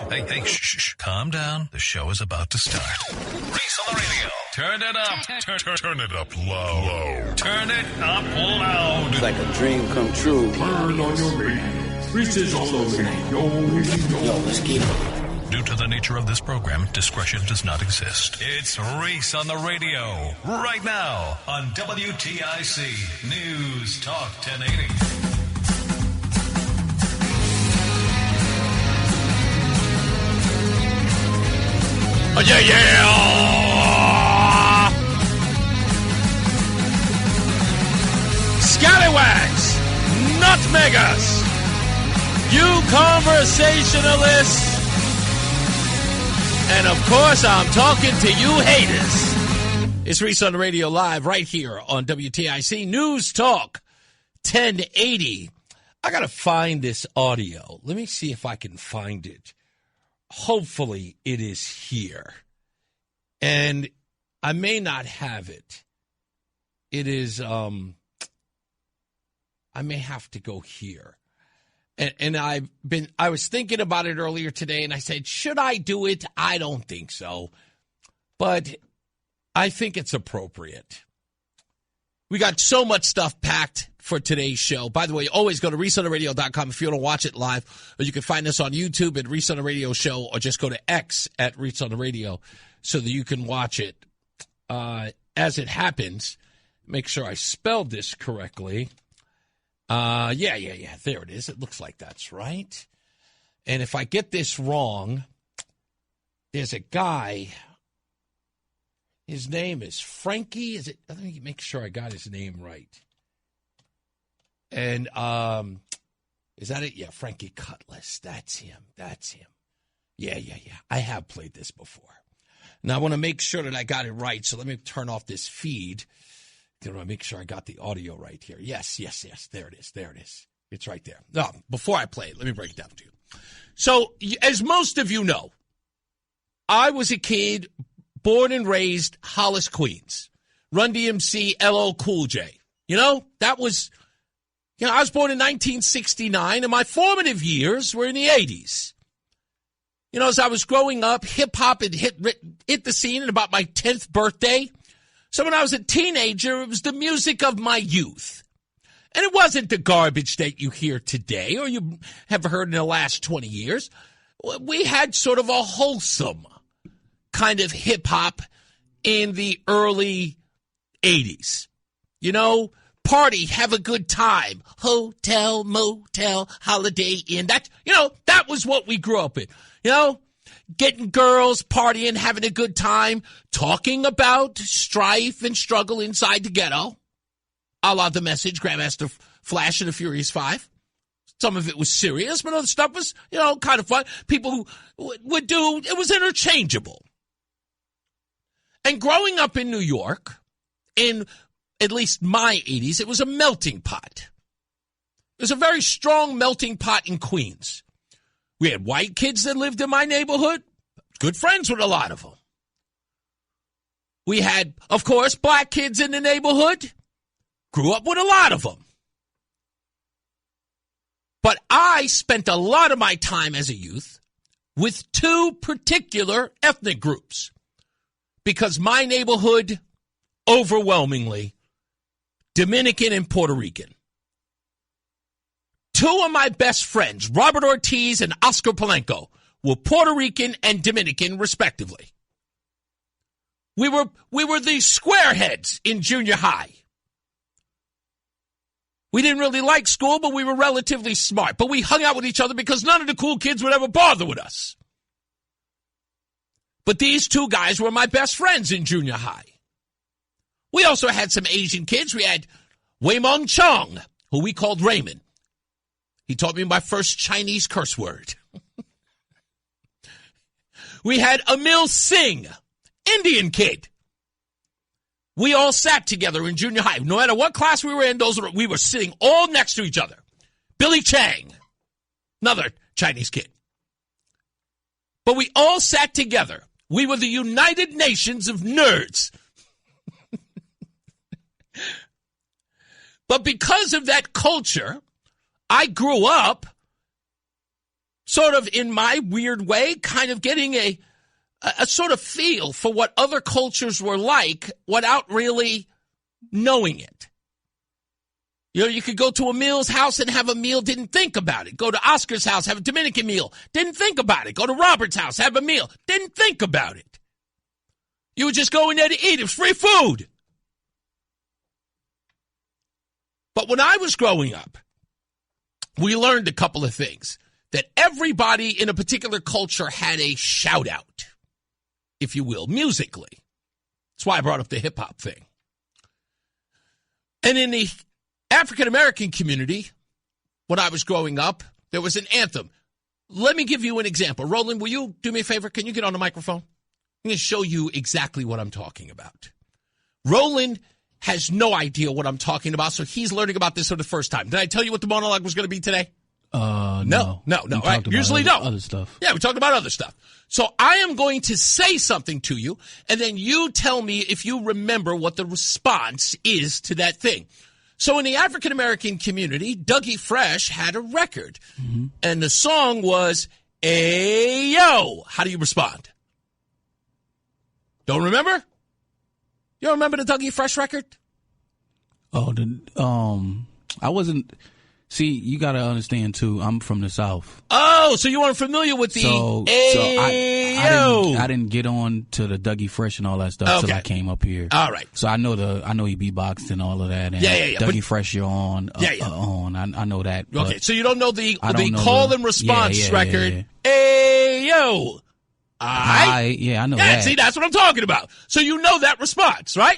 Hey, shh. Calm down. The show is about to start. Reese on the radio. Turn it up. Turn it up low. Turn it up loud. It's like a dream come true. Turn on your radio. Reese is on the radio. Yo, let's get it. Due to the nature of this program, discretion does not exist. It's Reese on the radio. Right now on WTIC News Talk 1080. Oh, yeah! Scallywags, nutmeggers, you conversationalists, and of course I'm talking to you haters. It's Reese on the Radio Live right here on WTIC News Talk 1080. I got to find this audio. Let me see if I can find it. Hopefully it is here. And I may not have it. It is, I may have to go here. And I was thinking about it earlier today, and I said, should I do it? I don't think so. But I think it's appropriate. We got so much stuff packed for today's show. By the way, always go to ReeseOnTheRadio.com if you want to watch it live, or you can find us on YouTube at Reese on the Radio Show, or just go to X at Reese on the Radio so that you can watch it as it happens. Make sure I spelled this correctly. Yeah. There it is. It looks like that's right. And if I get this wrong, there's a guy. His name is Frankie. Is it? Let me make sure I got his name right. And is that it? Yeah, Frankie Cutlass. That's him. Yeah. I have played this before. Now, I want to make sure that I got it right, so let me turn off this feed. I want to make sure I got the audio right here. Yes. There it is. It's right there. No, before I play it, let me break it down to you. So, as most of you know, I was a kid born and raised Hollis, Queens. Run DMC, LL Cool J. That was... I was born in 1969, and my formative years were in the 80s. As I was growing up, hip-hop had hit the scene at about my 10th birthday. So when I was a teenager, it was the music of my youth. And it wasn't the garbage that you hear today or you have heard in the last 20 years. We had sort of a wholesome kind of hip-hop in the early 80s. Party, have a good time, hotel, motel, Holiday Inn. That was what we grew up in. Getting girls, partying, having a good time, talking about strife and struggle inside the ghetto, a la The Message, Grandmaster Flash and the Furious Five. Some of it was serious, but other stuff was, kind of fun. People would do, it was interchangeable. And growing up in New York, in at least my 80s, it was a melting pot. It was a very strong melting pot in Queens. We had white kids that lived in my neighborhood, good friends with a lot of them. We had, of course, black kids in the neighborhood, grew up with a lot of them. But I spent a lot of my time as a youth with two particular ethnic groups because my neighborhood, overwhelmingly, Dominican and Puerto Rican. Two of my best friends, Robert Ortiz and Oscar Palenko, were Puerto Rican and Dominican, respectively. We were the squareheads in junior high. We didn't really like school, but we were relatively smart. But we hung out with each other because none of the cool kids would ever bother with us. But these two guys were my best friends in junior high. We also had some Asian kids. We had Wei Mong Chong, who we called Raymond. He taught me my first Chinese curse word. We had Emil Singh, Indian kid. We all sat together in junior high. No matter what class we were in, we were sitting all next to each other. Billy Chang, another Chinese kid. But we all sat together. We were the United Nations of nerds. But because of that culture, I grew up sort of in my weird way, kind of getting a sort of feel for what other cultures were like without really knowing it. You know, you could go to Emil's house and have a meal, didn't think about it. Go to Oscar's house, have a Dominican meal, didn't think about it. Go to Robert's house, have a meal, didn't think about it. You were just going there to eat. It was free food. But when I was growing up, we learned a couple of things. That everybody in a particular culture had a shout-out, if you will, musically. That's why I brought up the hip-hop thing. And in the African-American community, when I was growing up, there was an anthem. Let me give you an example. Roland, will you do me a favor? Can you get on the microphone? I'm going to show you exactly what I'm talking about. Roland has no idea what I'm talking about, so he's learning about this for the first time. Did I tell you what the monologue was going to be today? No. Right? Usually no. Other stuff. Yeah, we talked about other stuff. So I am going to say something to you, and then you tell me if you remember what the response is to that thing. So in the African-American community, Dougie Fresh had a record, and the song was, Ayo. How do you respond? Don't remember? You don't remember the Dougie Fresh record? Oh, I wasn't. See, you got to understand, too, I'm from the South. Oh, so you weren't familiar with the I didn't get on to the Dougie Fresh and all that stuff until I came up here. All right. So I know he beatboxed and all of that. And yeah. Dougie Fresh, you're on. I know that. Okay, so you don't know the call and response record. Yeah. Ayo. I know that. See, that's what I'm talking about. So you know that response, right?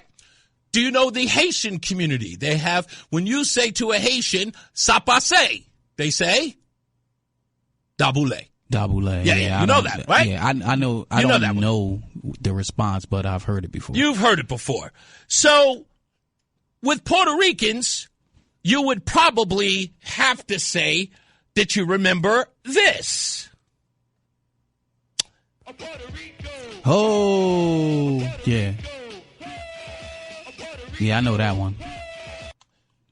Do you know the Haitian community? They have, when you say to a Haitian, ça passe, they say, daboule. Daboule. Yeah, you know that, right? Yeah, I know. I don't know the response, but I've heard it before. You've heard it before. So with Puerto Ricans, you would probably have to say that you remember this. Oh, yeah. Yeah, I know that one.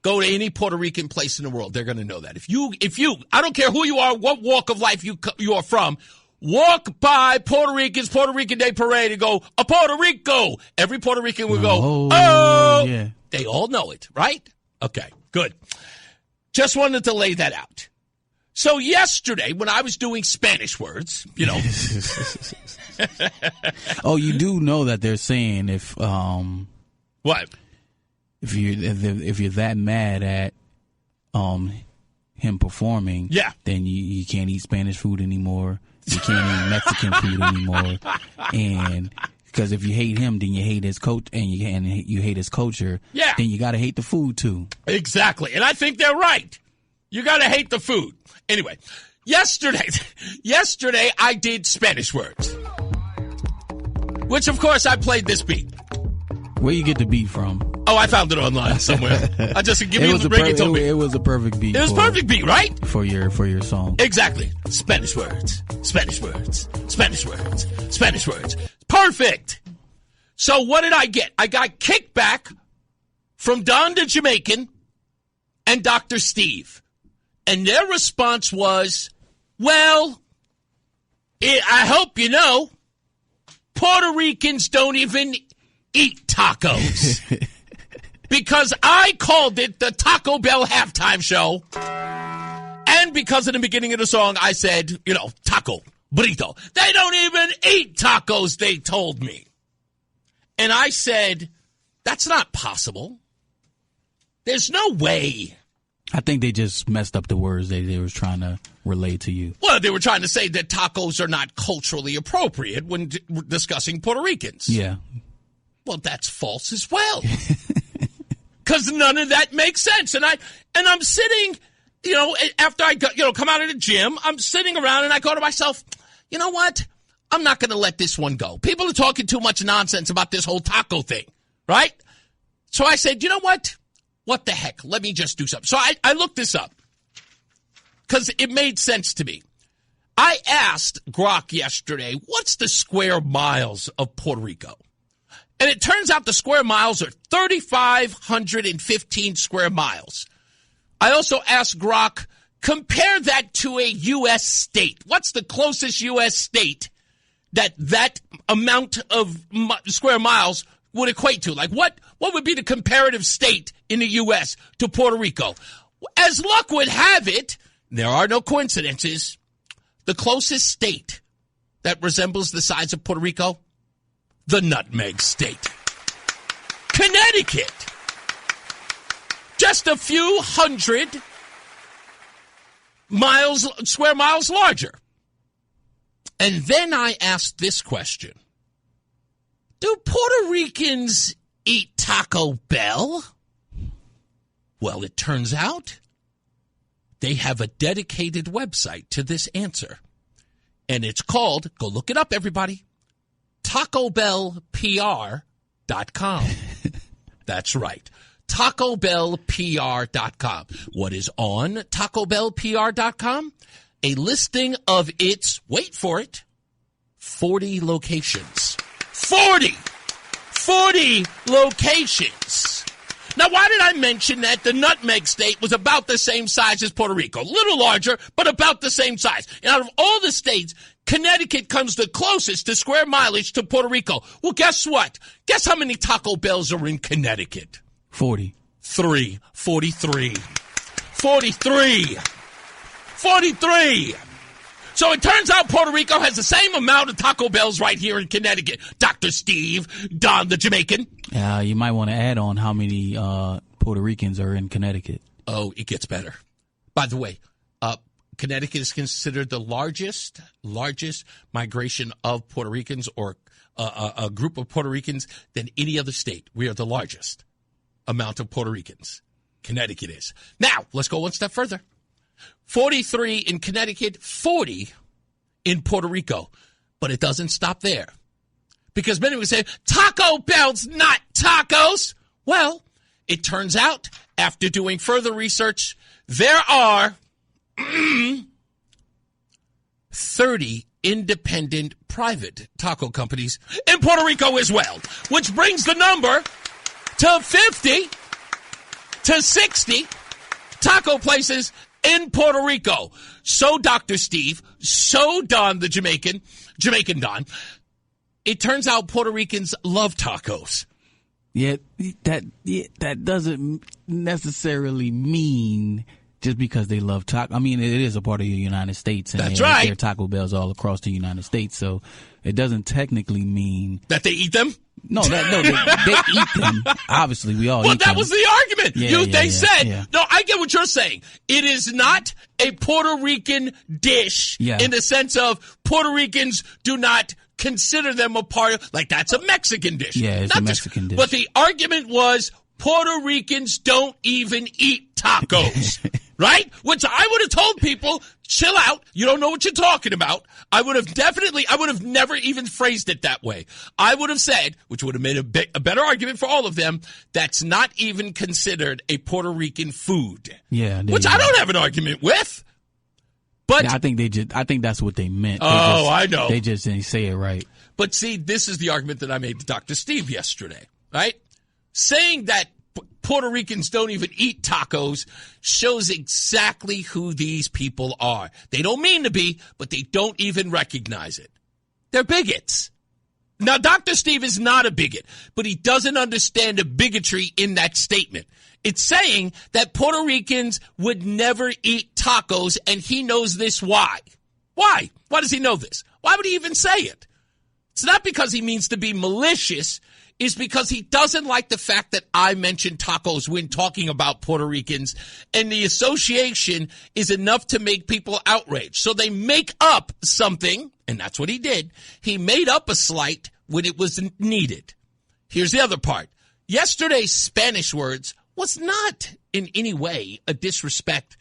Go to any Puerto Rican place in the world, they're going to know that. If you, I don't care who you are, what walk of life you are from, walk by Puerto Ricans, Puerto Rican Day Parade, and go, a Puerto Rico. Every Puerto Rican will go, oh. Yeah. They all know it, right? Okay, good. Just wanted to lay that out. So yesterday, when I was doing Spanish words, you know. Oh, you do know that they're saying if what? If you're that mad at him performing, then you can't eat Spanish food anymore. You can't eat Mexican food anymore. And because if you hate him, then you hate his coach, and you hate his culture. Yeah. Then you got to hate the food too. Exactly, and I think they're right. You got to hate the food. Anyway, yesterday I did Spanish words, which of course I played this beat. Where you get the beat from? Oh, I found it online somewhere. I just give you the ringtone beat. It was a perfect beat. It was a perfect beat, right? For your song. Exactly. Spanish words. Spanish words. Spanish words. Spanish words. Perfect. So what did I get? I got kickback from Don the Jamaican and Dr. Steve. And their response was, well, I hope you know, Puerto Ricans don't even eat tacos. Because I called it the Taco Bell halftime show. And because in the beginning of the song, I said, taco, burrito. They don't even eat tacos, they told me. And I said, that's not possible. There's no way. I think they just messed up the words they were trying to relay to you. Well, they were trying to say that tacos are not culturally appropriate when discussing Puerto Ricans. Yeah. Well, that's false as well. Because none of that makes sense. And I'm sitting, after I come out of the gym, I'm sitting around and I go to myself, you know what? I'm not going to let this one go. People are talking too much nonsense about this whole taco thing, right? So I said, you know what? What the heck? Let me just do something. So I looked this up because it made sense to me. I asked Grok yesterday, what's the square miles of Puerto Rico? And it turns out the square miles are 3,515 square miles. I also asked Grok Compare that to a U.S. state. What's the closest U.S. state that amount of square miles would equate to? Like, what would be the comparative state in the U.S. to Puerto Rico? As luck would have it, there are no coincidences. The closest state that resembles the size of Puerto Rico, the Nutmeg State. Connecticut. Just a few hundred square miles larger. And then I asked this question. Do Puerto Ricans eat Taco Bell? Well, it turns out they have a dedicated website to this answer. And it's called, go look it up, everybody, TacoBellPR.com. That's right. TacoBellPR.com. What is on TacoBellPR.com? A listing of its, wait for it, 40 locations. 40 locations. Now, why did I mention that the Nutmeg State was about the same size as Puerto Rico? A little larger, but about the same size. And out of all the states, Connecticut comes the closest to square mileage to Puerto Rico. Well, guess what? Guess how many Taco Bells are in Connecticut? 43. 43. So it turns out Puerto Rico has the same amount of Taco Bells right here in Connecticut. Dr. Steve, Don the Jamaican. You might want to add on how many Puerto Ricans are in Connecticut. Oh, it gets better. By the way, Connecticut is considered the largest migration of Puerto Ricans or a group of Puerto Ricans than any other state. We are the largest amount of Puerto Ricans. Connecticut is. Now, let's go one step further. 43 in Connecticut, 40 in Puerto Rico. But it doesn't stop there. Because many would say, Taco Bell's not tacos. Well, it turns out, after doing further research, there are 30 independent private taco companies in Puerto Rico as well, which brings the number to 50 to 60 taco places in Puerto Rico. So, Dr. Steve, so Don the Jamaican Don, it turns out Puerto Ricans love tacos. Yeah, that doesn't necessarily mean just because they love tacos. I mean, it is a part of the United States. And that's right. There are Taco Bells all across the United States, so it doesn't technically mean that they eat them. No, they eat them. Obviously, we all eat them. Well, that was the argument. They said, no, I get what you're saying. It is not a Puerto Rican dish in the sense of Puerto Ricans do not consider them a part of, like that's a Mexican dish. Yeah, it's a Mexican dish. But the argument was Puerto Ricans don't even eat tacos, right? Which I would have told people, chill out. You don't know what you're talking about. I would have never even phrased it that way. I would have said, which would have made a better argument for all of them, that's not even considered a Puerto Rican food. Yeah. Which I don't have an argument with. But yeah, I think that's what they meant. I know. They just didn't say it right. But see, this is the argument that I made to Dr. Steve yesterday, right? Saying that Puerto Ricans don't even eat tacos shows exactly who these people are. They don't mean to be, but they don't even recognize it. They're bigots. Now, Dr. Steve is not a bigot, but he doesn't understand the bigotry in that statement. It's saying that Puerto Ricans would never eat tacos, and he knows this. Why? Why? Why does he know this? Why would he even say it? It's not because he means to be malicious. It's because he doesn't like the fact that I mentioned tacos when talking about Puerto Ricans, and the association is enough to make people outraged. So they make up something, and that's what he did. He made up a slight when it was needed. Here's the other part. Yesterday's Spanish words was not in any way a disrespect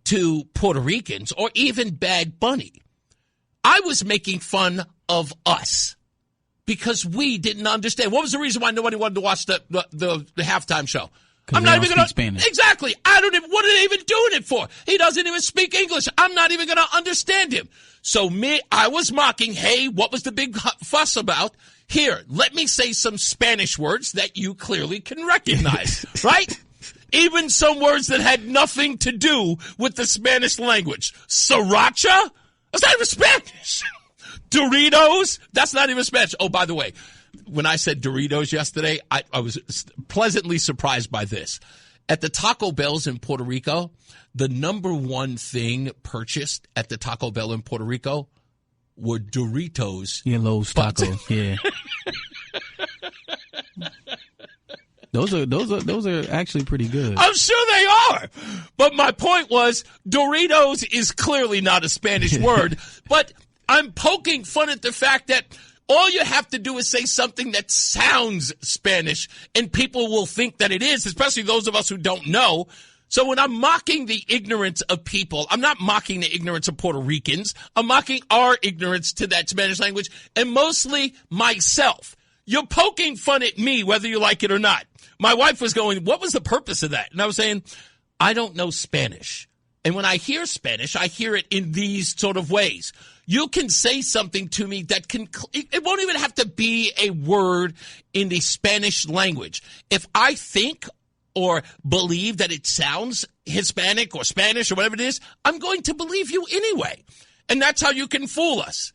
to Puerto Ricans or even Bad Bunny. I was making fun of us because we didn't understand. What was the reason why nobody wanted to watch the halftime show? I'm not even going to Spanish. Exactly. What are they even doing it for? He doesn't even speak English. I'm not even going to understand him. So I was mocking, hey, what was the big fuss about? Here, let me say some Spanish words that you clearly can recognize, right? Even some words that had nothing to do with the Spanish language. Sriracha? That's not even Spanish. Doritos? That's not even Spanish. Oh, by the way, when I said Doritos yesterday, I was pleasantly surprised by this. At the Taco Bells in Puerto Rico, the number one thing purchased at the Taco Bell in Puerto Rico were Doritos. Yeah, Los Tacos. Yeah. Those are actually pretty good. I'm sure they are. But my point was, Doritos is clearly not a Spanish word, but I'm poking fun at the fact that all you have to do is say something that sounds Spanish, and people will think that it is, especially those of us who don't know. So when I'm mocking the ignorance of people, I'm not mocking the ignorance of Puerto Ricans. I'm mocking our ignorance to that Spanish language, and mostly myself. You're poking fun at me, whether you like it or not. My wife was going, what was the purpose of that? And I was saying, I don't know Spanish. And when I hear Spanish, I hear it in these sort of ways. You can say something to me that it won't even have to be a word in the Spanish language. If I think or believe that it sounds Hispanic or Spanish or whatever it is, I'm going to believe you anyway. And that's how you can fool us.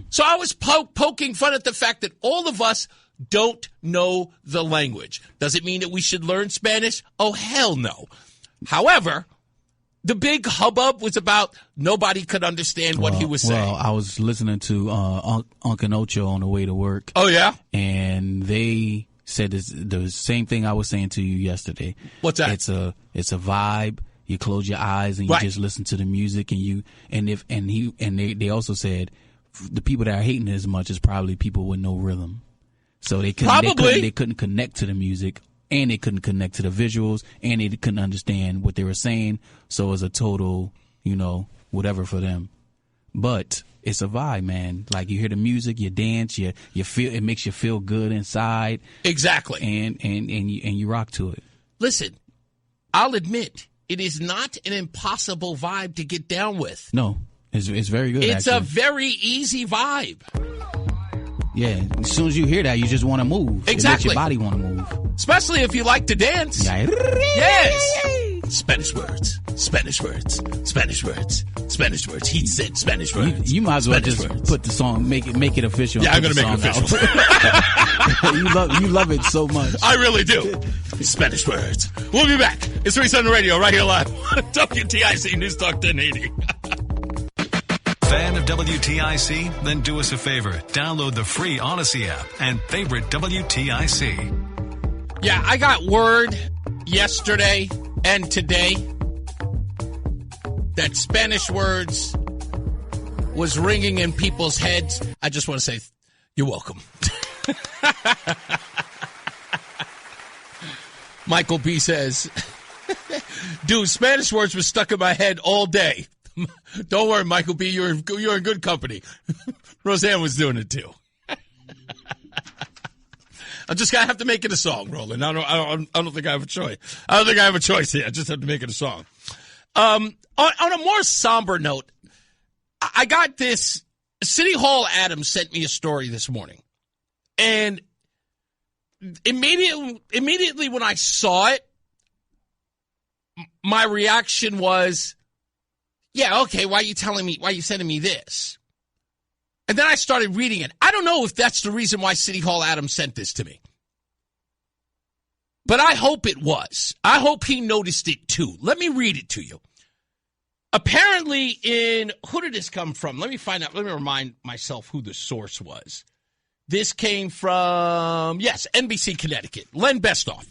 So I was poking fun at the fact that all of us don't know the language. Does it mean that we should learn Spanish? Oh, hell no. However, the big hubbub was about nobody could understand what he was saying. Well, I was listening to Uncle Ocho on the way to work. Oh, yeah? And they said the same thing I was saying to you yesterday. What's that? It's a vibe. You close your eyes and you just listen to the music, and they also said the people that are hating it as much is probably people with no rhythm. So they couldn't connect to the music, and they couldn't connect to the visuals, and they couldn't understand what they were saying. So it was a total, whatever for them. But it's a vibe, man. Like, you hear the music, you dance, you feel, it makes you feel good inside. Exactly. And you rock to it. Listen, I'll admit, it is not an impossible vibe to get down with. No, it's very good. It's a very easy vibe. Yeah, as soon as you hear that, you just want to move. Exactly. It makes your body want to move. Especially if you like to dance. Yeah. Yes. Spanish words. Spanish words. Spanish words. Spanish words. He said Spanish words. You might as well Spanish just words. put the song, make it official. Yeah, I'm going to make it official. You love it so much. I really do. Spanish words. We'll be back. It's Reese on the radio right here live. WTIC News Talk 1080. Fan of WTIC? Then do us a favor. Download the free Odyssey app and favorite WTIC. Yeah, I got word yesterday and today that Spanish words was ringing in people's heads. I just want to say, you're welcome. Michael B. says, dude, Spanish words were stuck in my head all day. Don't worry, Michael B. You're in good company. Roseanne was doing it too. I'm just gonna have to make it a song, Roland. I don't think I have a choice. I don't think I have a choice here. I just have to make it a song. On a more somber note, I got this. City Hall Adams sent me a story this morning, and immediately when I saw it, my reaction was, yeah, okay, why are you sending me this? And then I started reading it. I don't know if that's the reason why City Hall Adams sent this to me. But I hope it was. I hope he noticed it too. Let me read it to you. Apparently who did this come from? Let me find out. Let me remind myself who the source was. This came from, NBC Connecticut. Len Bestoff.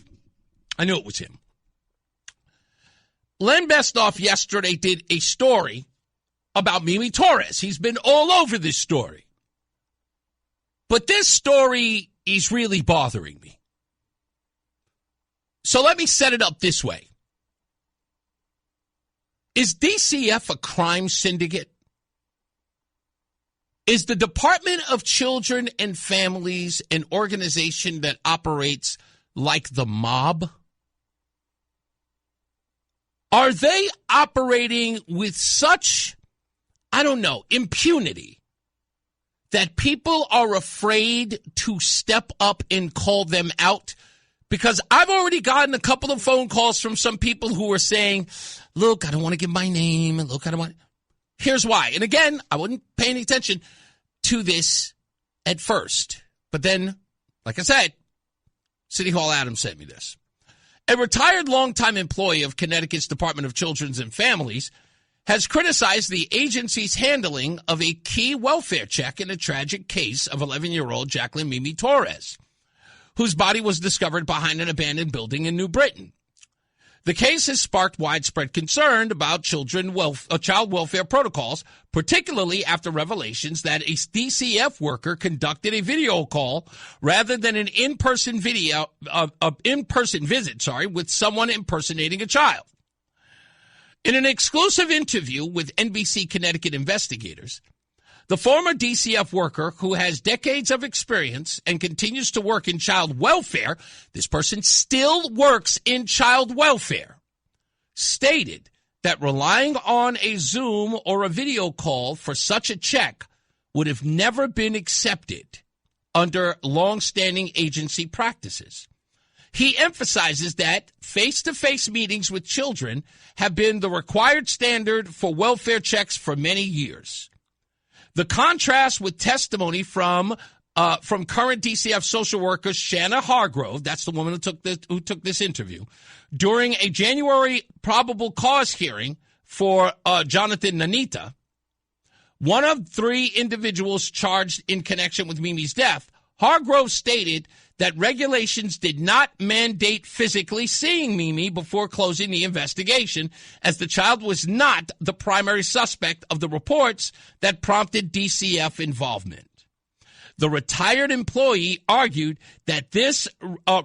I knew it was him. Len Bestoff yesterday did a story about Mimi Torres. He's been all over this story. But this story is really bothering me. So let me set it up this way. Is DCF a crime syndicate? Is the Department of Children and Families an organization that operates like the mob? Are they operating with such, impunity that people are afraid to step up and call them out Because I've already gotten a couple of phone calls from some people who are saying, look, I don't want to give my name. Look, I don't want. Here's why. And again, I wouldn't pay any attention to this at first. But then, like I said, City Hall Adams sent me this. A retired longtime employee of Connecticut's Department of Children and Families has criticized the agency's handling of a key welfare check in a tragic case of 11-year-old Jacqueline Mimi Torres, whose body was discovered behind an abandoned building in New Britain. The case has sparked widespread concern about child welfare protocols, particularly after revelations that a DCF worker conducted a video call rather than an in-person visit, with someone impersonating a child. In an exclusive interview with NBC Connecticut investigators, the former DCF worker, who has decades of experience and continues to work in child welfare, this person still works in child welfare, stated that relying on a Zoom or a video call for such a check would have never been accepted under longstanding agency practices. He emphasizes that face-to-face meetings with children have been the required standard for welfare checks for many years. The contrast with testimony from current DCF social worker Shanna Hargrove, that's the woman who took this interview, during a January probable cause hearing for Jonathan Nanita, one of 3 individuals charged in connection with Mimi's death. Hargrove stated that regulations did not mandate physically seeing Mimi before closing the investigation, as the child was not the primary suspect of the reports that prompted DCF involvement. The retired employee argued that this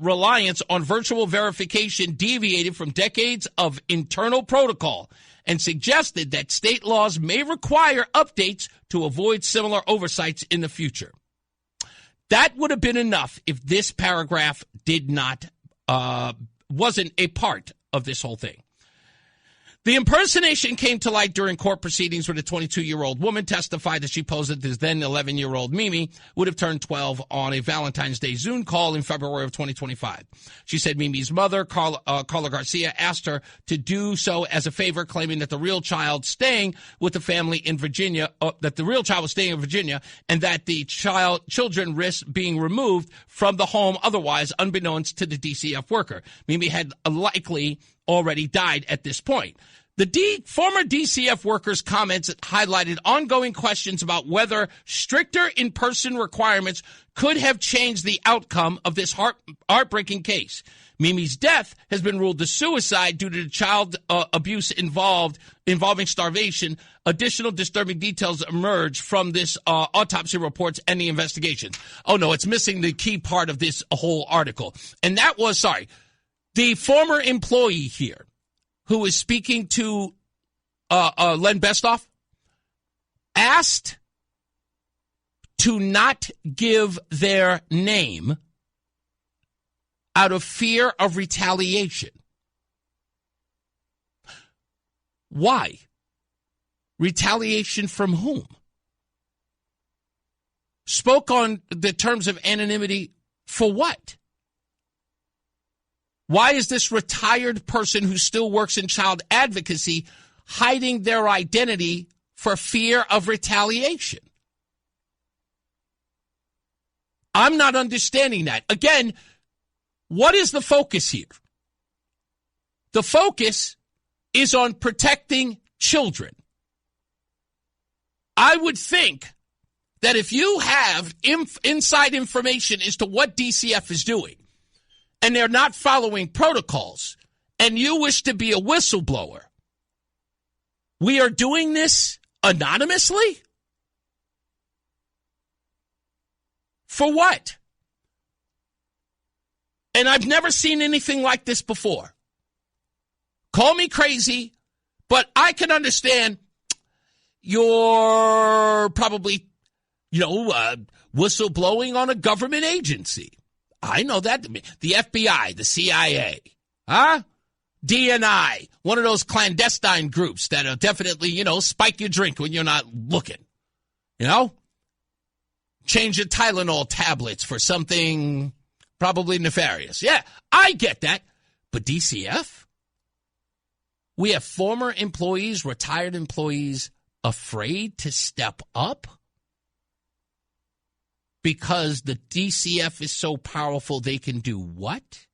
reliance on virtual verification deviated from decades of internal protocol and suggested that state laws may require updates to avoid similar oversights in the future. That would have been enough if this paragraph wasn't a part of this whole thing. The impersonation came to light during court proceedings where the 22-year-old woman testified that she posed that his then 11-year-old Mimi would have turned 12 on a Valentine's Day Zoom call in February of 2025. She said Mimi's mother, Carla Garcia, asked her to do so as a favor, claiming that the real child staying with the family in Virginia, and that the children risked being removed from the home otherwise, unbeknownst to the DCF worker. Mimi had likely already died at this point. The former DCF worker's comments highlighted ongoing questions about whether stricter in-person requirements could have changed the outcome of this heartbreaking case. Mimi's death has been ruled a suicide due to child abuse involving starvation. Additional disturbing details emerge from this autopsy reports and the investigation. Oh, no, it's missing the key part of this whole article. And that was, the former employee here, who is speaking to Len Bestoff, asked to not give their name out of fear of retaliation. Why? Retaliation from whom? Spoke on the terms of anonymity for what? Why is this retired person who still works in child advocacy hiding their identity for fear of retaliation? I'm not understanding that. Again, what is the focus here? The focus is on protecting children. I would think that if you have inside information as to what DCF is doing, and they're not following protocols, and you wish to be a whistleblower, we are doing this anonymously? For what? And I've never seen anything like this before. Call me crazy, but I can understand you're probably, whistleblowing on a government agency. I know that. The FBI, the CIA, DNI, one of those clandestine groups that are definitely, spike your drink when you're not looking. Change your Tylenol tablets for something Probably nefarious. Yeah, I get that. But DCF? We have former employees, retired employees, afraid to step up because the DCF is so powerful they can do what?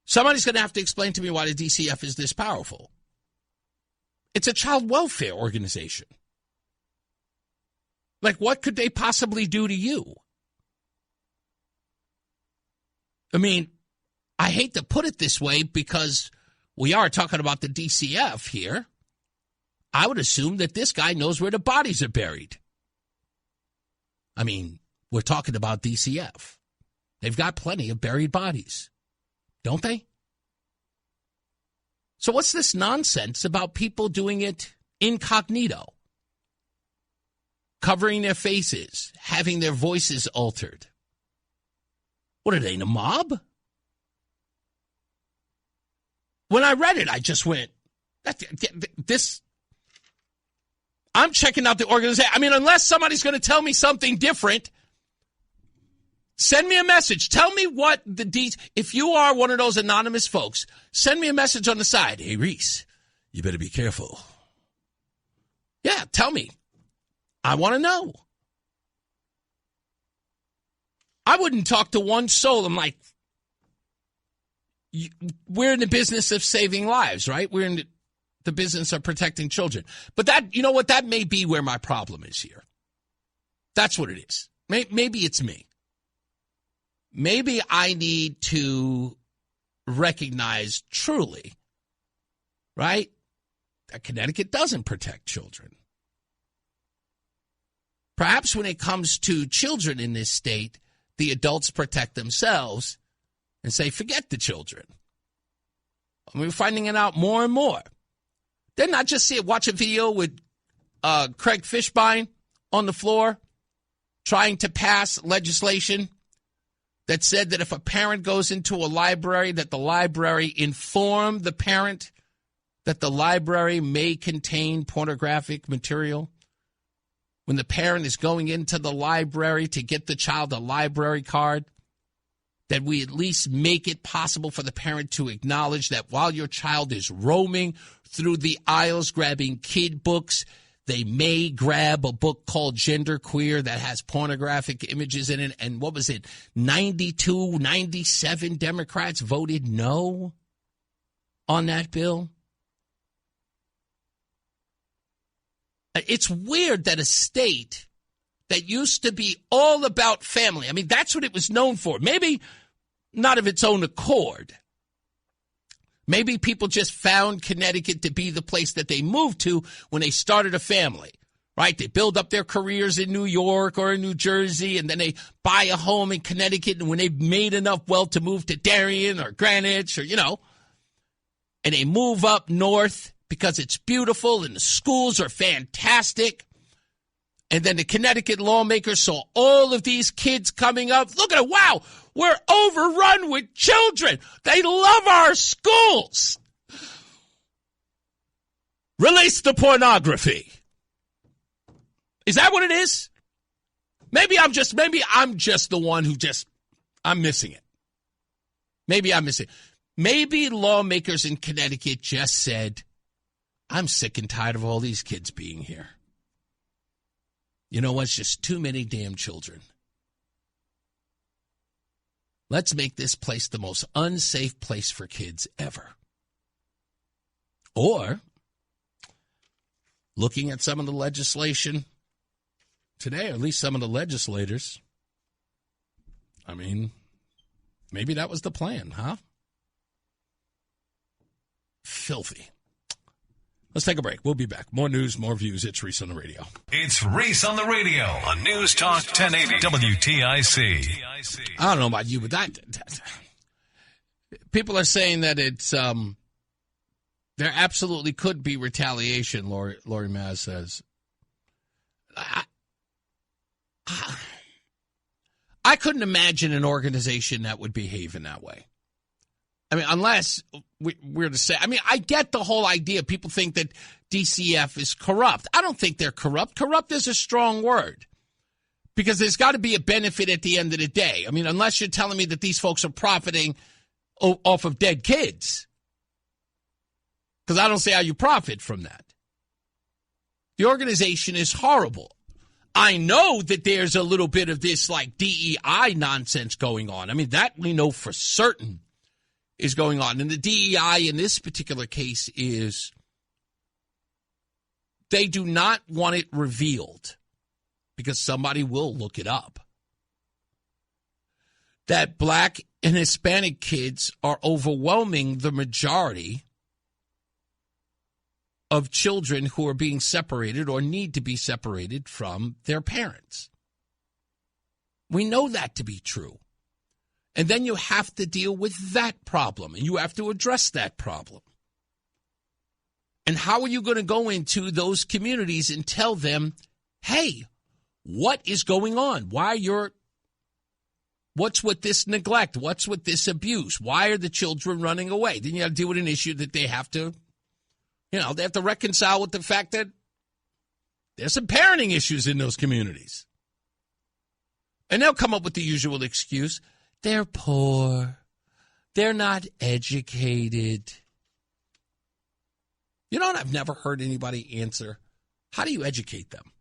Somebody's going to have to explain to me why the DCF is this powerful. It's a child welfare organization. Like, what could they possibly do to you? I mean, I hate to put it this way because we are talking about the DCF here. I would assume that this guy knows where the bodies are buried. I mean, we're talking about DCF. They've got plenty of buried bodies, don't they? So what's this nonsense about people doing it incognito? Covering their faces, having their voices altered. What are they, in a mob? When I read it, I just went, this, I'm checking out the organization. I mean, unless somebody's going to tell me something different, send me a message. Tell me what the deeds, if you are one of those anonymous folks, send me a message on the side. Hey, Reese, you better be careful. Yeah, tell me. I want to know. I wouldn't talk to one soul. I'm like, we're in the business of saving lives, right? We're in the business of protecting children. But that, you know what, that may be where my problem is here. That's what it is. Maybe it's me. Maybe I need to recognize truly, right, that Connecticut doesn't protect children. Perhaps when it comes to children in this state, the adults protect themselves and say, forget the children. And we're finding it out more and more. Then not just watch a video with Craig Fishbein on the floor trying to pass legislation that said that if a parent goes into a library, that the library inform the parent that the library may contain pornographic material. When the parent is going into the library to get the child a library card, that we at least make it possible for the parent to acknowledge that while your child is roaming through the aisles grabbing kid books, they may grab a book called Genderqueer that has pornographic images in it. And what was it? 92, 97 Democrats voted no on that bill. It's weird that a state that used to be all about family, I mean, that's what it was known for. Maybe not of its own accord. Maybe people just found Connecticut to be the place that they moved to when they started a family, right? They build up their careers in New York or in New Jersey, and then they buy a home in Connecticut, and when they've made enough wealth to move to Darien or Greenwich or, and they move up north because it's beautiful and the schools are fantastic. And then the Connecticut lawmakers saw all of these kids coming up. Look at it. Wow, we're overrun with children. They love our schools. Release the pornography. Is that what it is? Maybe I'm just the one who I'm missing it. Maybe I'm missing it. Maybe lawmakers in Connecticut just said, I'm sick and tired of all these kids being here. You know what's just too many damn children. Let's make this place the most unsafe place for kids ever. Or, looking at some of the legislation today, or at least some of the legislators, I mean, maybe that was the plan, huh? Filthy. Let's take a break. We'll be back. More news, more views. It's Reese on the radio. It's Reese on the radio on News Talk 1080 WTIC. I don't know about you, but that people are saying that it's there absolutely could be retaliation. Lori Maz says. I couldn't imagine an organization that would behave in that way. I mean, unless we're to say, I mean, I get the whole idea. People think that DCF is corrupt. I don't think they're corrupt. Corrupt is a strong word. Because there's got to be a benefit at the end of the day. I mean, unless you're telling me that these folks are profiting off of dead kids. Because I don't see how you profit from that. The organization is horrible. I know that there's a little bit of this like DEI nonsense going on. I mean, that we know for certain is going on. And the DEI in this particular case is they do not want it revealed because somebody will look it up. That black and Hispanic kids are overwhelming the majority of children who are being separated or need to be separated from their parents. We know that to be true. And then you have to deal with that problem, and you have to address that problem. And how are you going to go into those communities and tell them, hey, what is going on? What's with this neglect? What's with this abuse? Why are the children running away? Then you have to deal with an issue that they have to, they have to reconcile with the fact that there's some parenting issues in those communities. And they'll come up with the usual excuse. They're poor. They're not educated. You know what I've never heard anybody answer? How do you educate them?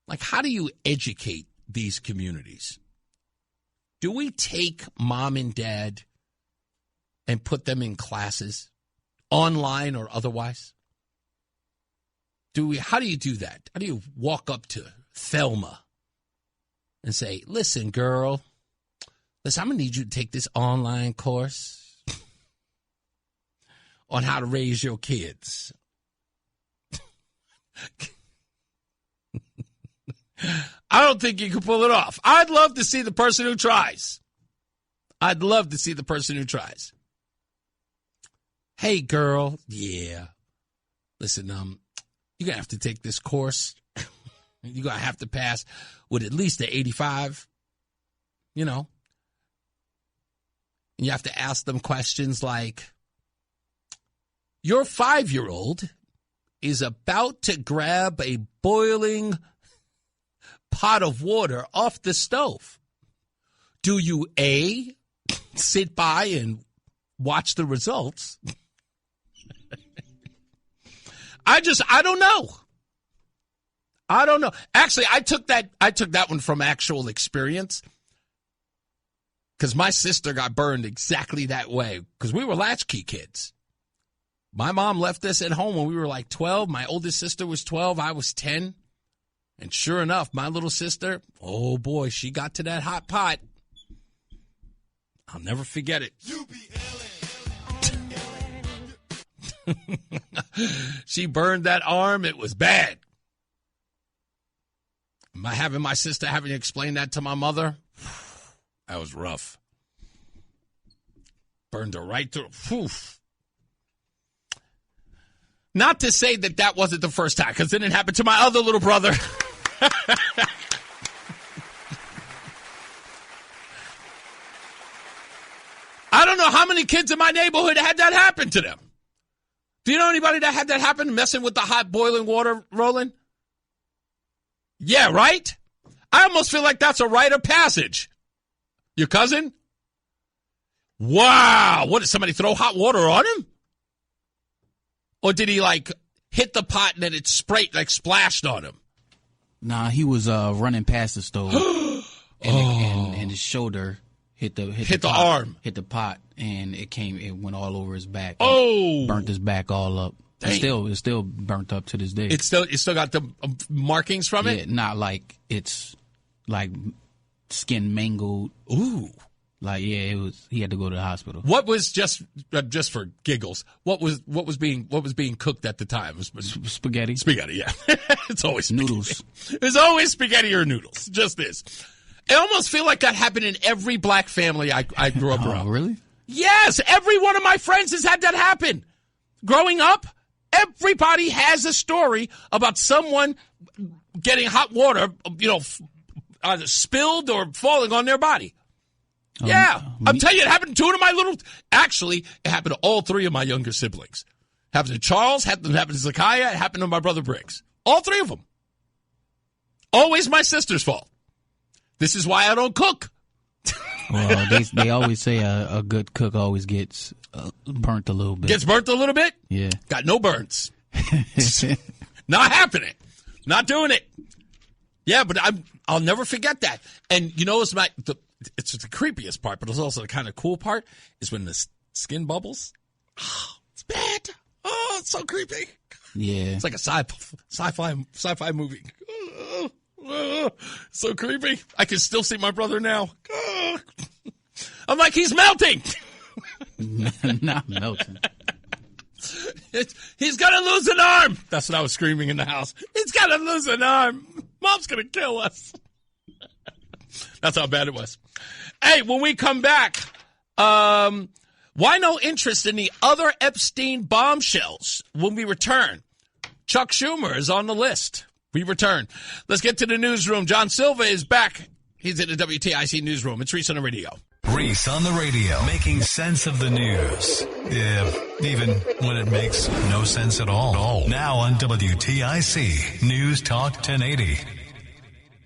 Like, how do you educate these communities? Do we take mom and dad and put them in classes, online or otherwise? How do you do that? How do you walk up to Thelma and say, listen, girl, I'm going to need you to take this online course on how to raise your kids. I don't think you can pull it off. I'd love to see the person who tries. Hey, girl. Yeah. Listen, you're going to have to take this course. You're going to have to pass with at least an 85, And you have to ask them questions like, your 5-year-old is about to grab a boiling pot of water off the stove. Do you A, sit by and watch the results? I don't know. Actually, I took that one from actual experience because my sister got burned exactly that way because we were latchkey kids. My mom left us at home when we were like 12. My oldest sister was 12. I was 10. And sure enough, my little sister, oh boy, she got to that hot pot. I'll never forget it. She burned that arm. It was bad. Having my sister having to explain that to my mother, that was rough. Burned her right through. Whew. Not to say that wasn't the first time, because it didn't happen to my other little brother. I don't know how many kids in my neighborhood had that happen to them. Do you know anybody that had that happen, messing with the hot boiling water, Roland? Yeah, right? I almost feel like that's a rite of passage. Your cousin? Wow. What, did somebody throw hot water on him? Or did he, hit the pot and then it splashed on him? Nah, he was running past the stove. and his shoulder hit the pot, arm. Hit the pot, and it went all over his back. Oh. Burnt his back all up. It's still burnt up to this day. It's still got the markings from it? Yeah, not like it's skin mangled. Ooh. He had to go to the hospital. What was just for giggles? What was being cooked at the time? Spaghetti. Spaghetti, yeah. It's always spaghetti. Noodles. It's always spaghetti or noodles. Just this. I almost feel like that happened in every black family I grew up around. Oh, really? Yes, every one of my friends has had that happen. Growing up, everybody has a story about someone getting hot water, either spilled or falling on their body. Yeah, I'm telling you, it happened to actually, it happened to all three of my younger siblings. It happened to Charles, it happened to Zakiah, it happened to my brother Briggs. All three of them. Always my sister's fault. This is why I don't cook. Well, they always say a good cook always gets burnt a little bit. Gets burnt a little bit? Yeah. Got no burns. Not happening. Not doing it. Yeah, but I'll never forget that. And you know, it's the creepiest part, but it's also the kind of cool part is when the skin bubbles. Oh, it's bad. Oh, it's so creepy. Yeah. It's like a sci-fi movie. So creepy. I can still see my brother now. I'm like, he's melting. Not melting. He's going to lose an arm. That's what I was screaming in the house. He's going to lose an arm. Mom's going to kill us. That's how bad it was. Hey, when we come back, why no interest in the other Epstein bombshells when we return? Chuck Schumer is on the list. We return. Let's get to the newsroom. John Silva is back. He's in the WTIC newsroom. It's Reese on the radio. Reese on the radio, making sense of the news. Yeah, even when it makes no sense at all. Now on WTIC News Talk 1080.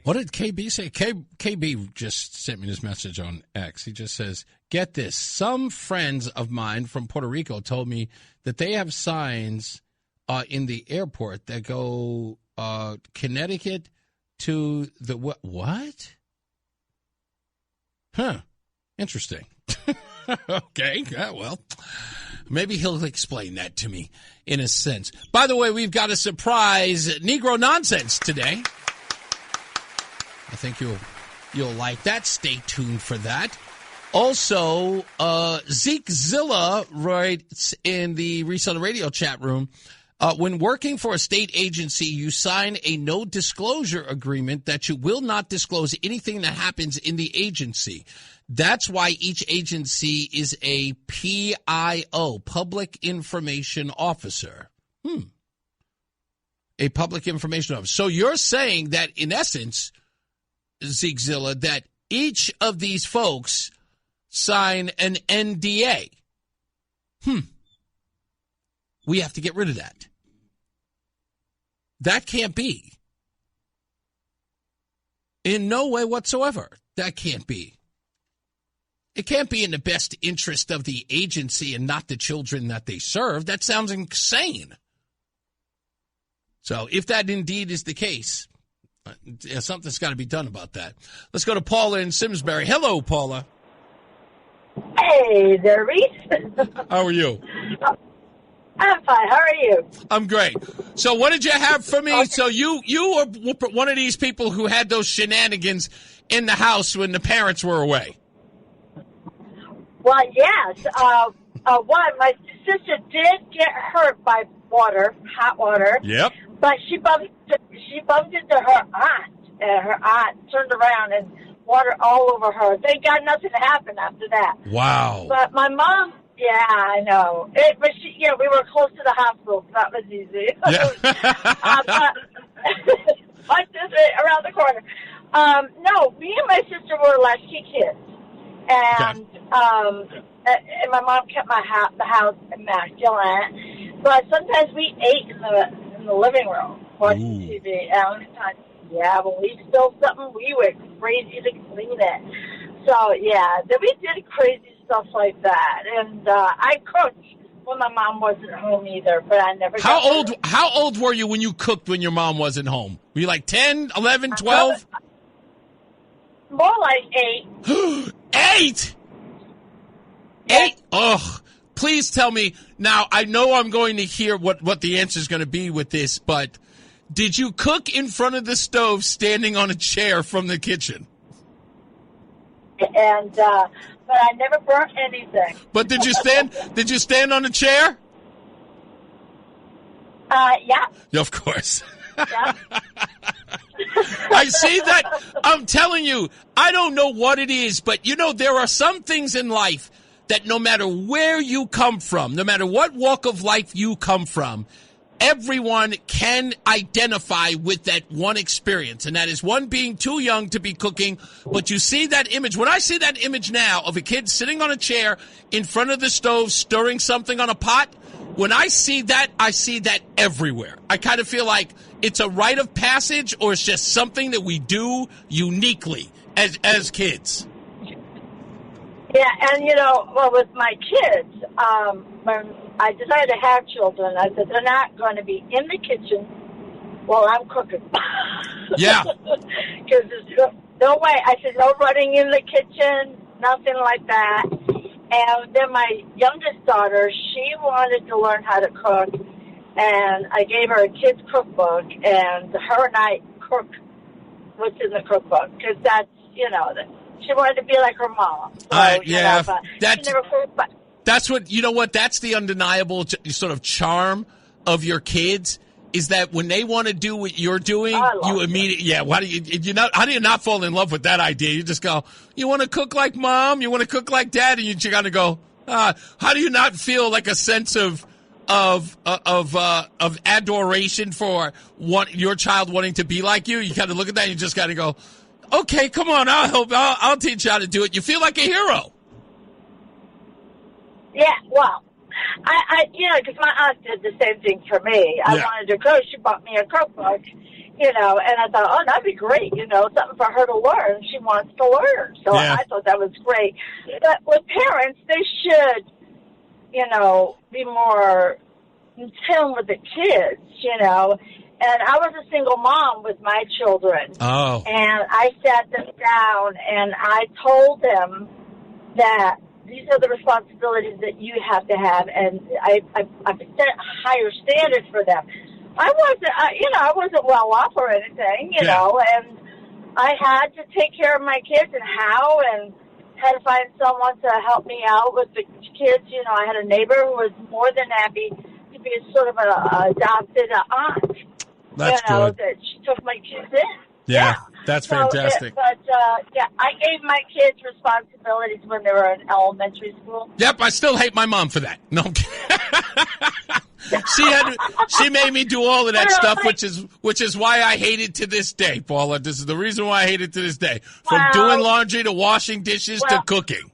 What did KB say? KB just sent me this message on X. He just says, get this. Some friends of mine from Puerto Rico told me that they have signs in the airport that go Connecticut to the what? Huh. Interesting. Okay. Yeah, well, maybe he'll explain that to me in a sense. By the way, we've got a surprise Negro nonsense today. I think you'll like that. Stay tuned for that. Also, Zeke Zilla writes in the Reese on the Radio chat room, when working for a state agency, you sign a no-disclosure agreement that you will not disclose anything that happens in the agency. That's why each agency is a PIO, Public Information Officer. A Public Information Officer. So you're saying that, in essence, Zeke Zilla, that each of these folks sign an NDA. We have to get rid of that. That can't be. In no way whatsoever. That can't be. It can't be in the best interest of the agency and not the children that they serve. That sounds insane. So if that indeed is the case, something's got to be done about that. Let's go to Paula in Simsbury. Hello, Paula. Hey there, Reese. How are you? I'm fine. How are you? I'm great. So what did you have for me? Okay. So you were one of these people who had those shenanigans in the house when the parents were away. Well, yes. My sister did get hurt by hot water. Yep. But she bumped into her aunt, and her aunt turned around and water all over her. Thank God nothing happened after that. Wow. But my mom, yeah, I know. We were close to the hospital, so that was easy. Yeah. My sister around the corner. No, me and my sister were latchkey kids. And and my mom kept the house immaculate. But sometimes we ate in the living room, watching TV. Yeah, when we spilled something, we were crazy to clean it. So, yeah, we did crazy stuff like that. And I cooked when my mom wasn't home either, but I never How old were you when you cooked when your mom wasn't home? Were you like 10, 11, 12? More like 8. 8? Yeah. 8? Ugh. Please tell me. Now, I know I'm going to hear what the answer is going to be with this, but did you cook in front of the stove standing on a chair from the kitchen? And but I never burnt anything. But did you stand on a chair? Yeah. Of course. Yeah. I see that. I'm telling you, I don't know what it is, but there are some things in life that no matter where you come from, no matter what walk of life you come from, everyone can identify with that one experience, and that is one being too young to be cooking. But you see that image. When I see that image now of a kid sitting on a chair in front of the stove stirring something on a pot, when I see that everywhere. I kind of feel like it's a rite of passage, or it's just something that we do uniquely as kids. Yeah, and with my kids, when I decided to have children, I said they're not going to be in the kitchen while I'm cooking. Yeah. Because there's no way. I said no running in the kitchen, nothing like that. And then my youngest daughter, she wanted to learn how to cook, and I gave her a kid's cookbook, and her and I cook what's in the cookbook, because that's, she wanted to be like her mom. So, yeah, that's what, that's the undeniable sort of charm of your kids, is that when they want to do what you're doing, you immediately, how do you not fall in love with that idea? You just go, you want to cook like mom? You want to cook like dad? And you got to go, how do you not feel like a sense of adoration for your child wanting to be like you? You got to look at that and you just got to go, okay, come on, I'll teach you how to do it. You feel like a hero. Yeah, well, because my aunt did the same thing for me. I wanted to cook. She bought me a cookbook, and I thought, oh, that'd be great, something for her to learn. She wants to learn. So I thought that was great. But with parents, they should, be more in tune with the kids, And I was a single mom with my children. Oh. And I sat them down and I told them that these are the responsibilities that you have to have, and I set a higher standard for them. I wasn't well off or anything, and I had to take care of my kids and had to find someone to help me out with the kids. I had a neighbor who was more than happy to be sort of an adopted aunt. That's good. That she took my kids in. Yeah. That's fantastic. I gave my kids responsibilities when they were in elementary school. Yep, I still hate my mom for that. No, she made me do all of that stuff, which is why I hate it to this day, Paula. This is the reason why I hate it to this day. From doing laundry to washing dishes to cooking.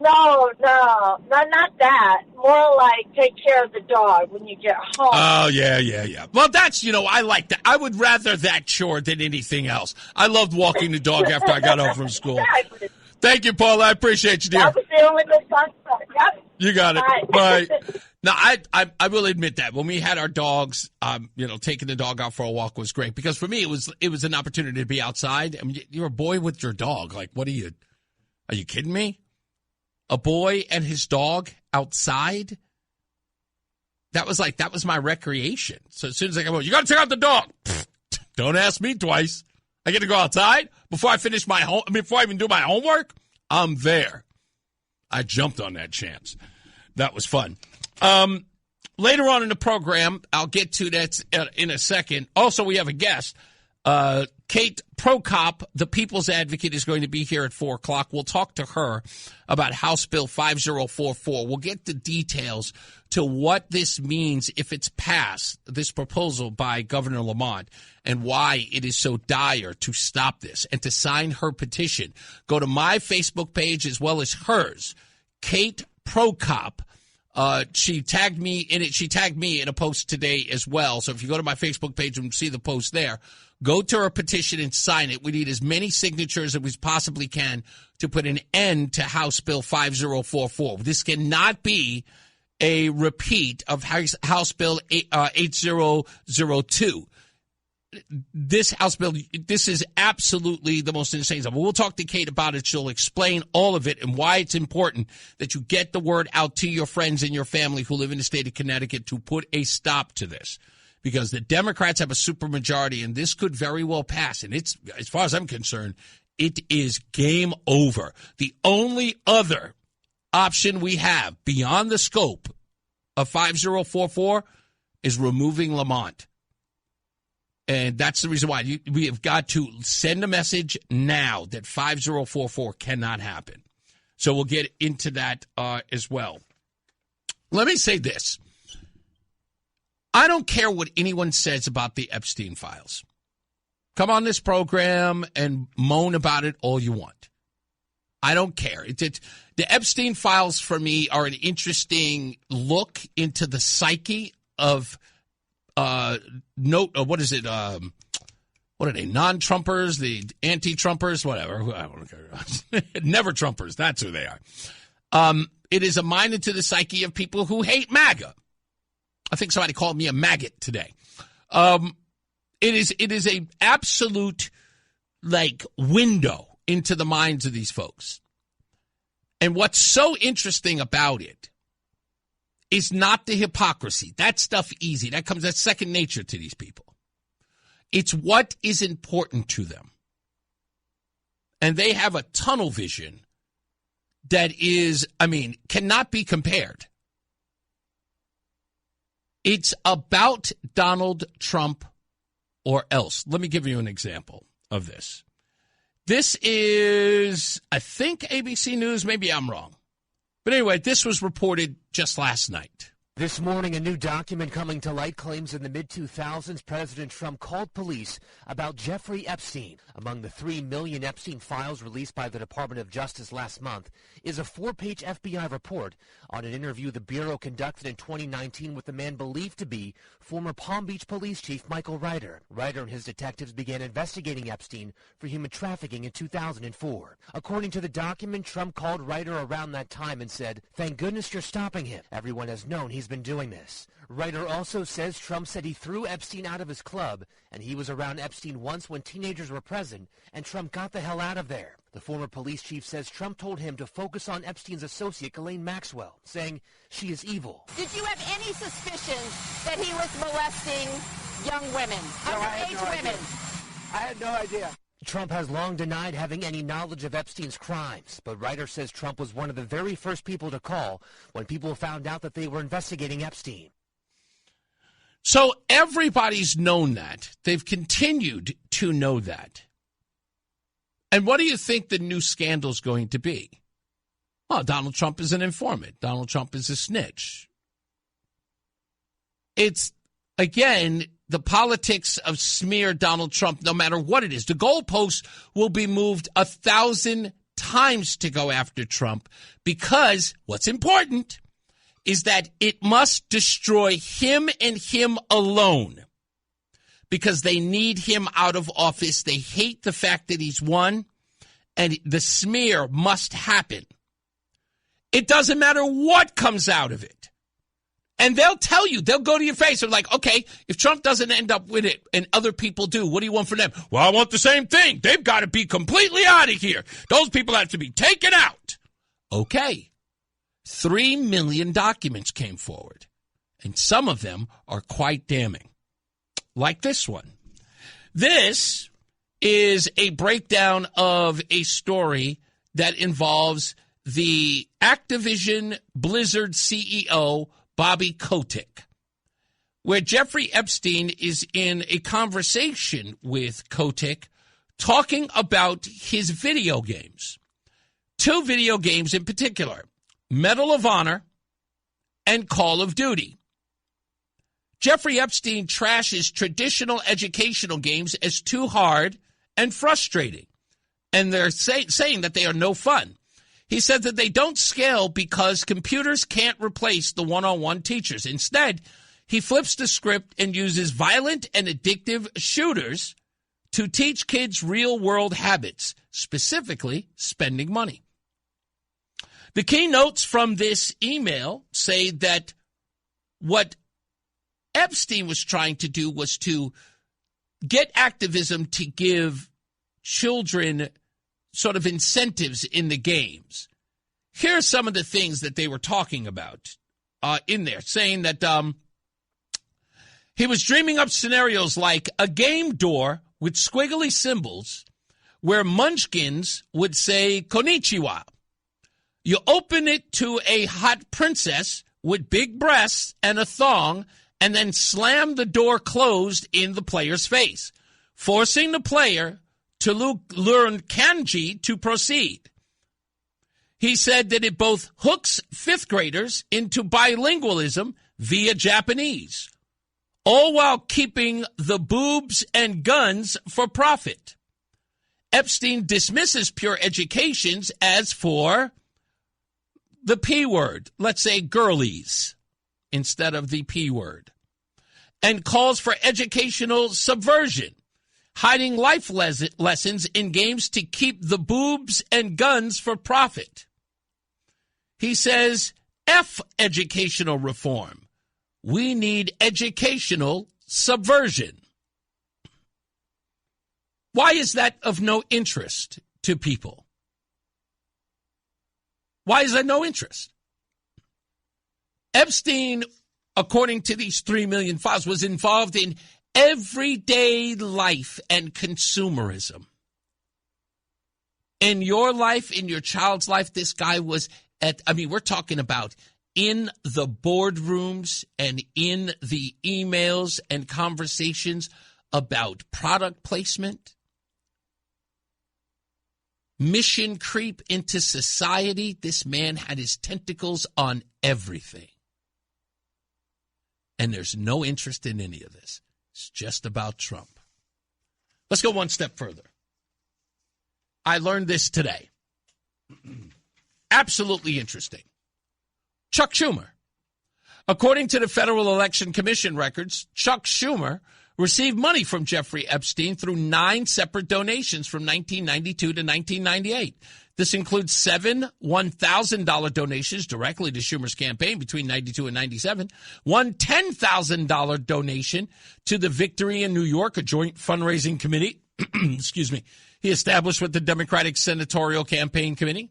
No, not that. More like take care of the dog when you get home. Oh, yeah. Well, that's, I like that. I would rather that chore than anything else. I loved walking the dog after I got home from school. Exactly. Thank you, Paula. I appreciate you, dear. That was the only responsibility. Yep. You got it. Bye. Now, I will admit that when we had our dogs, taking the dog out for a walk was great, because for me it was an opportunity to be outside. I mean, you're a boy with your dog. Like, are you kidding me? A boy and his dog outside? That was my recreation. So as soon as I go, you got to check out the dog. Don't ask me twice. I get to go outside before I finish before I even do my homework. I'm there. I jumped on that chance. That was fun. Later on in the program, I'll get to that in a second. Also, we have a guest. Kate Prokop, the People's Advocate, is going to be here at 4 o'clock. We'll talk to her about House Bill 5044. We'll get the details to what this means if it's passed, this proposal by Governor Lamont, and why it is so dire to stop this and to sign her petition. Go to my Facebook page as well as hers, Kate Prokop. She tagged me in it. She tagged me in a post today as well. So if you go to my Facebook page and see the post there, go to her petition and sign it. We need as many signatures as we possibly can to put an end to House Bill 5044. This cannot be a repeat of House Bill 8002. This House bill, this is absolutely the most insane stuff. We'll talk to Kate about it. She'll explain all of it and why it's important that you get the word out to your friends and your family who live in the state of Connecticut to put a stop to this. Because the Democrats have a supermajority, and this could very well pass. And it's, as far as I'm concerned, it is game over. The only other option we have beyond the scope of 5044 is removing Lamont. And that's the reason why we have got to send a message now that 5044 cannot happen. So we'll get into that as well. Let me say this. I don't care what anyone says about the Epstein files. Come on this program and moan about it all you want. I don't care. The Epstein files for me are an interesting look into the psyche of what is it? What are they? Non-Trumpers, the anti-Trumpers, whatever. I don't care. Never Trumpers. That's who they are. It is a mine into the psyche of people who hate MAGA. I think somebody called me a maggot today. It is a absolute window into the minds of these folks. And what's so interesting about it is not the hypocrisy. That stuff easy. That's second nature to these people. It's what is important to them. And they have a tunnel vision that is, cannot be compared. It's about Donald Trump or else. Let me give you an example of this. This is, I think, ABC News. Maybe I'm wrong. But anyway, this was reported just last night. This morning, a new document coming to light claims in the mid-2000s, President Trump called police about Jeffrey Epstein. Among the 3 million Epstein files released by the Department of Justice last month is a 4-page FBI report on an interview the Bureau conducted in 2019 with the man believed to be former Palm Beach Police Chief Michael Ryder. Ryder and his detectives began investigating Epstein for human trafficking in 2004. According to the document, Trump called Ryder around that time and said, "Thank goodness you're stopping him. Everyone has known he's been doing this." Ryder also says Trump said he threw Epstein out of his club, and he was around Epstein once when teenagers were present, and Trump got the hell out of there. The former police chief says Trump told him to focus on Epstein's associate, Ghislaine Maxwell, saying she is evil. Did you have any suspicion that he was molesting young women, underage women? I had no idea. Trump has long denied having any knowledge of Epstein's crimes, but Ryder says Trump was one of the very first people to call when people found out that they were investigating Epstein. So everybody's known that. They've continued to know that. And what do you think the new scandal's going to be? Oh, Donald Trump is an informant. Donald Trump is a snitch. It's, again, the politics of smear Donald Trump, no matter what it is. The goalposts will be moved 1,000 times to go after Trump because what's important is that it must destroy him and him alone because they need him out of office. They hate the fact that he's won, and the smear must happen. It doesn't matter what comes out of it. And they'll tell you, they'll go to your face. They're like, okay, if Trump doesn't end up with it and other people do, what do you want from them? Well, I want the same thing. They've got to be completely out of here. Those people have to be taken out. Okay. 3 million documents came forward, and some of them are quite damning, like this one. This is a breakdown of a story that involves the Activision Blizzard CEO, Bobby Kotick, where Jeffrey Epstein is in a conversation with Kotick talking about his video games. 2 video games in particular, Medal of Honor and Call of Duty. Jeffrey Epstein trashes traditional educational games as too hard and frustrating, and they're saying that they are no fun. He said that they don't scale because computers can't replace the one-on-one teachers. Instead, he flips the script and uses violent and addictive shooters to teach kids real-world habits, specifically spending money. The key notes from this email say that what Epstein was trying to do was to get activism to give children sort of incentives in the games. Here are some of the things that they were talking about in there, saying that he was dreaming up scenarios like a game door with squiggly symbols where munchkins would say konnichiwa. You open it to a hot princess with big breasts and a thong and then slam the door closed in the player's face, forcing the player to learn kanji to proceed. He said that it both hooks 5th graders into bilingualism via Japanese, all while keeping the boobs and guns for profit. Epstein dismisses Pure Educations as for the P word, let's say girlies instead of the P word, and calls for educational subversion, hiding life lessons in games to keep the boobs and guns for profit. He says, F educational reform. We need educational subversion. Why is that of no interest to people? Why is that no interest? Epstein, according to these 3 million files, was involved in everyday life and consumerism. In your life, in your child's life, this guy was we're talking about in the boardrooms and in the emails and conversations about product placement, mission creep into society. This man had his tentacles on everything. And there's no interest in any of this. It's just about Trump. Let's go one step further. I learned this today. Absolutely interesting. Chuck Schumer. According to the Federal Election Commission records, Chuck Schumer received money from Jeffrey Epstein through 9 separate donations from 1992 to 1998. This includes 7 $1,000 donations directly to Schumer's campaign between 92 and 97, one $10,000 donation to the Victory in New York, a joint fundraising committee, he established with the Democratic Senatorial Campaign Committee,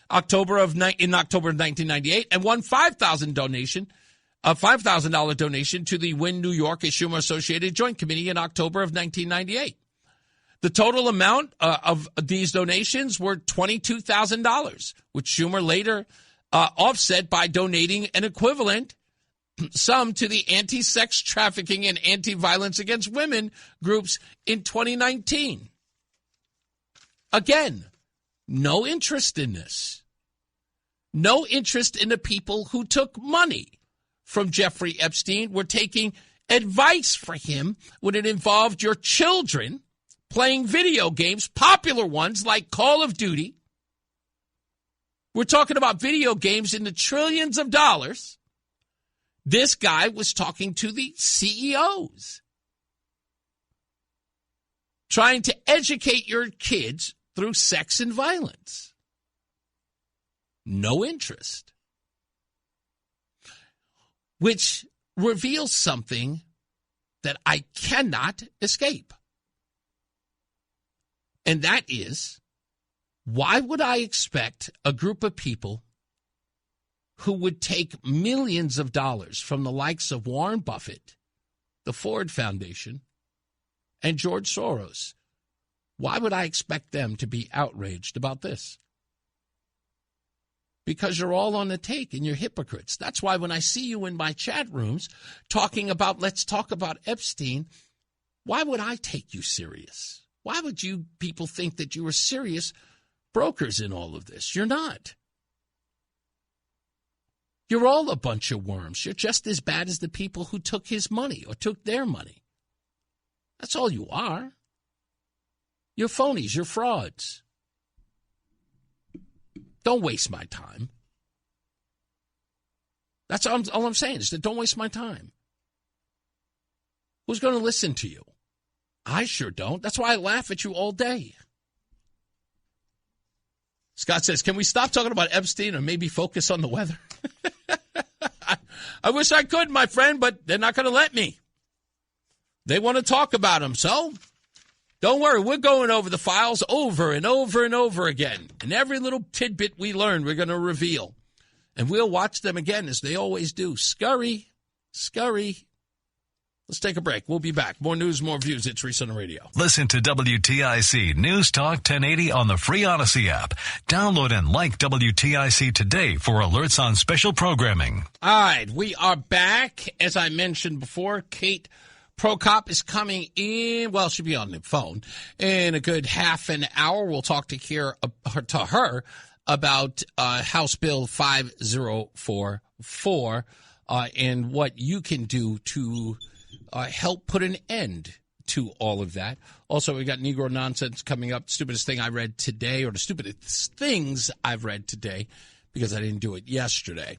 in October of 1998, and one $5,000 donation to the Win New York, a Schumer-associated joint committee in October of 1998. The total amount of these donations were $22,000, which Schumer later offset by donating an equivalent sum to the anti-sex trafficking and anti-violence against women groups in 2019. Again, no interest in this. No interest in the people who took money from Jeffrey Epstein, were taking advice for him when it involved your children playing video games, popular ones like Call of Duty. We're talking about video games in the trillions of dollars. This guy was talking to the CEOs, trying to educate your kids through sex and violence. No interest. Which reveals something that I cannot escape. And that is, why would I expect a group of people who would take millions of dollars from the likes of Warren Buffett, the Ford Foundation, and George Soros, why would I expect them to be outraged about this? Because you're all on the take and you're hypocrites. That's why when I see you in my chat rooms talking about, let's talk about Epstein, why would I take you serious? Why would you people think that you are serious brokers in all of this? You're not. You're all a bunch of worms. You're just as bad as the people who took his money or took their money. That's all you are. You're phonies. You're frauds. Don't waste my time. That's all I'm saying is that don't waste my time. Who's going to listen to you? I sure don't. That's why I laugh at you all day. Scott says, can we stop talking about Epstein and maybe focus on the weather? I wish I could, my friend, but they're not going to let me. They want to talk about him, so don't worry. We're going over the files over and over and over again. And every little tidbit we learn, we're going to reveal. And we'll watch them again, as they always do. Scurry. Let's take a break. We'll be back. More news, more views. It's Reese on the radio. Listen to WTIC News Talk 1080 on the free Odyssey app. Download and like WTIC today for alerts on special programming. All right, we are back. As I mentioned before, Kate Prokop is coming in. Well, she'll be on the phone in a good half an hour. We'll talk to her about House Bill 5044 and what you can do to help put an end to all of that. Also, we got Negro Nonsense coming up. Stupidest thing I read today, or the stupidest things I've read today, because I didn't do it yesterday.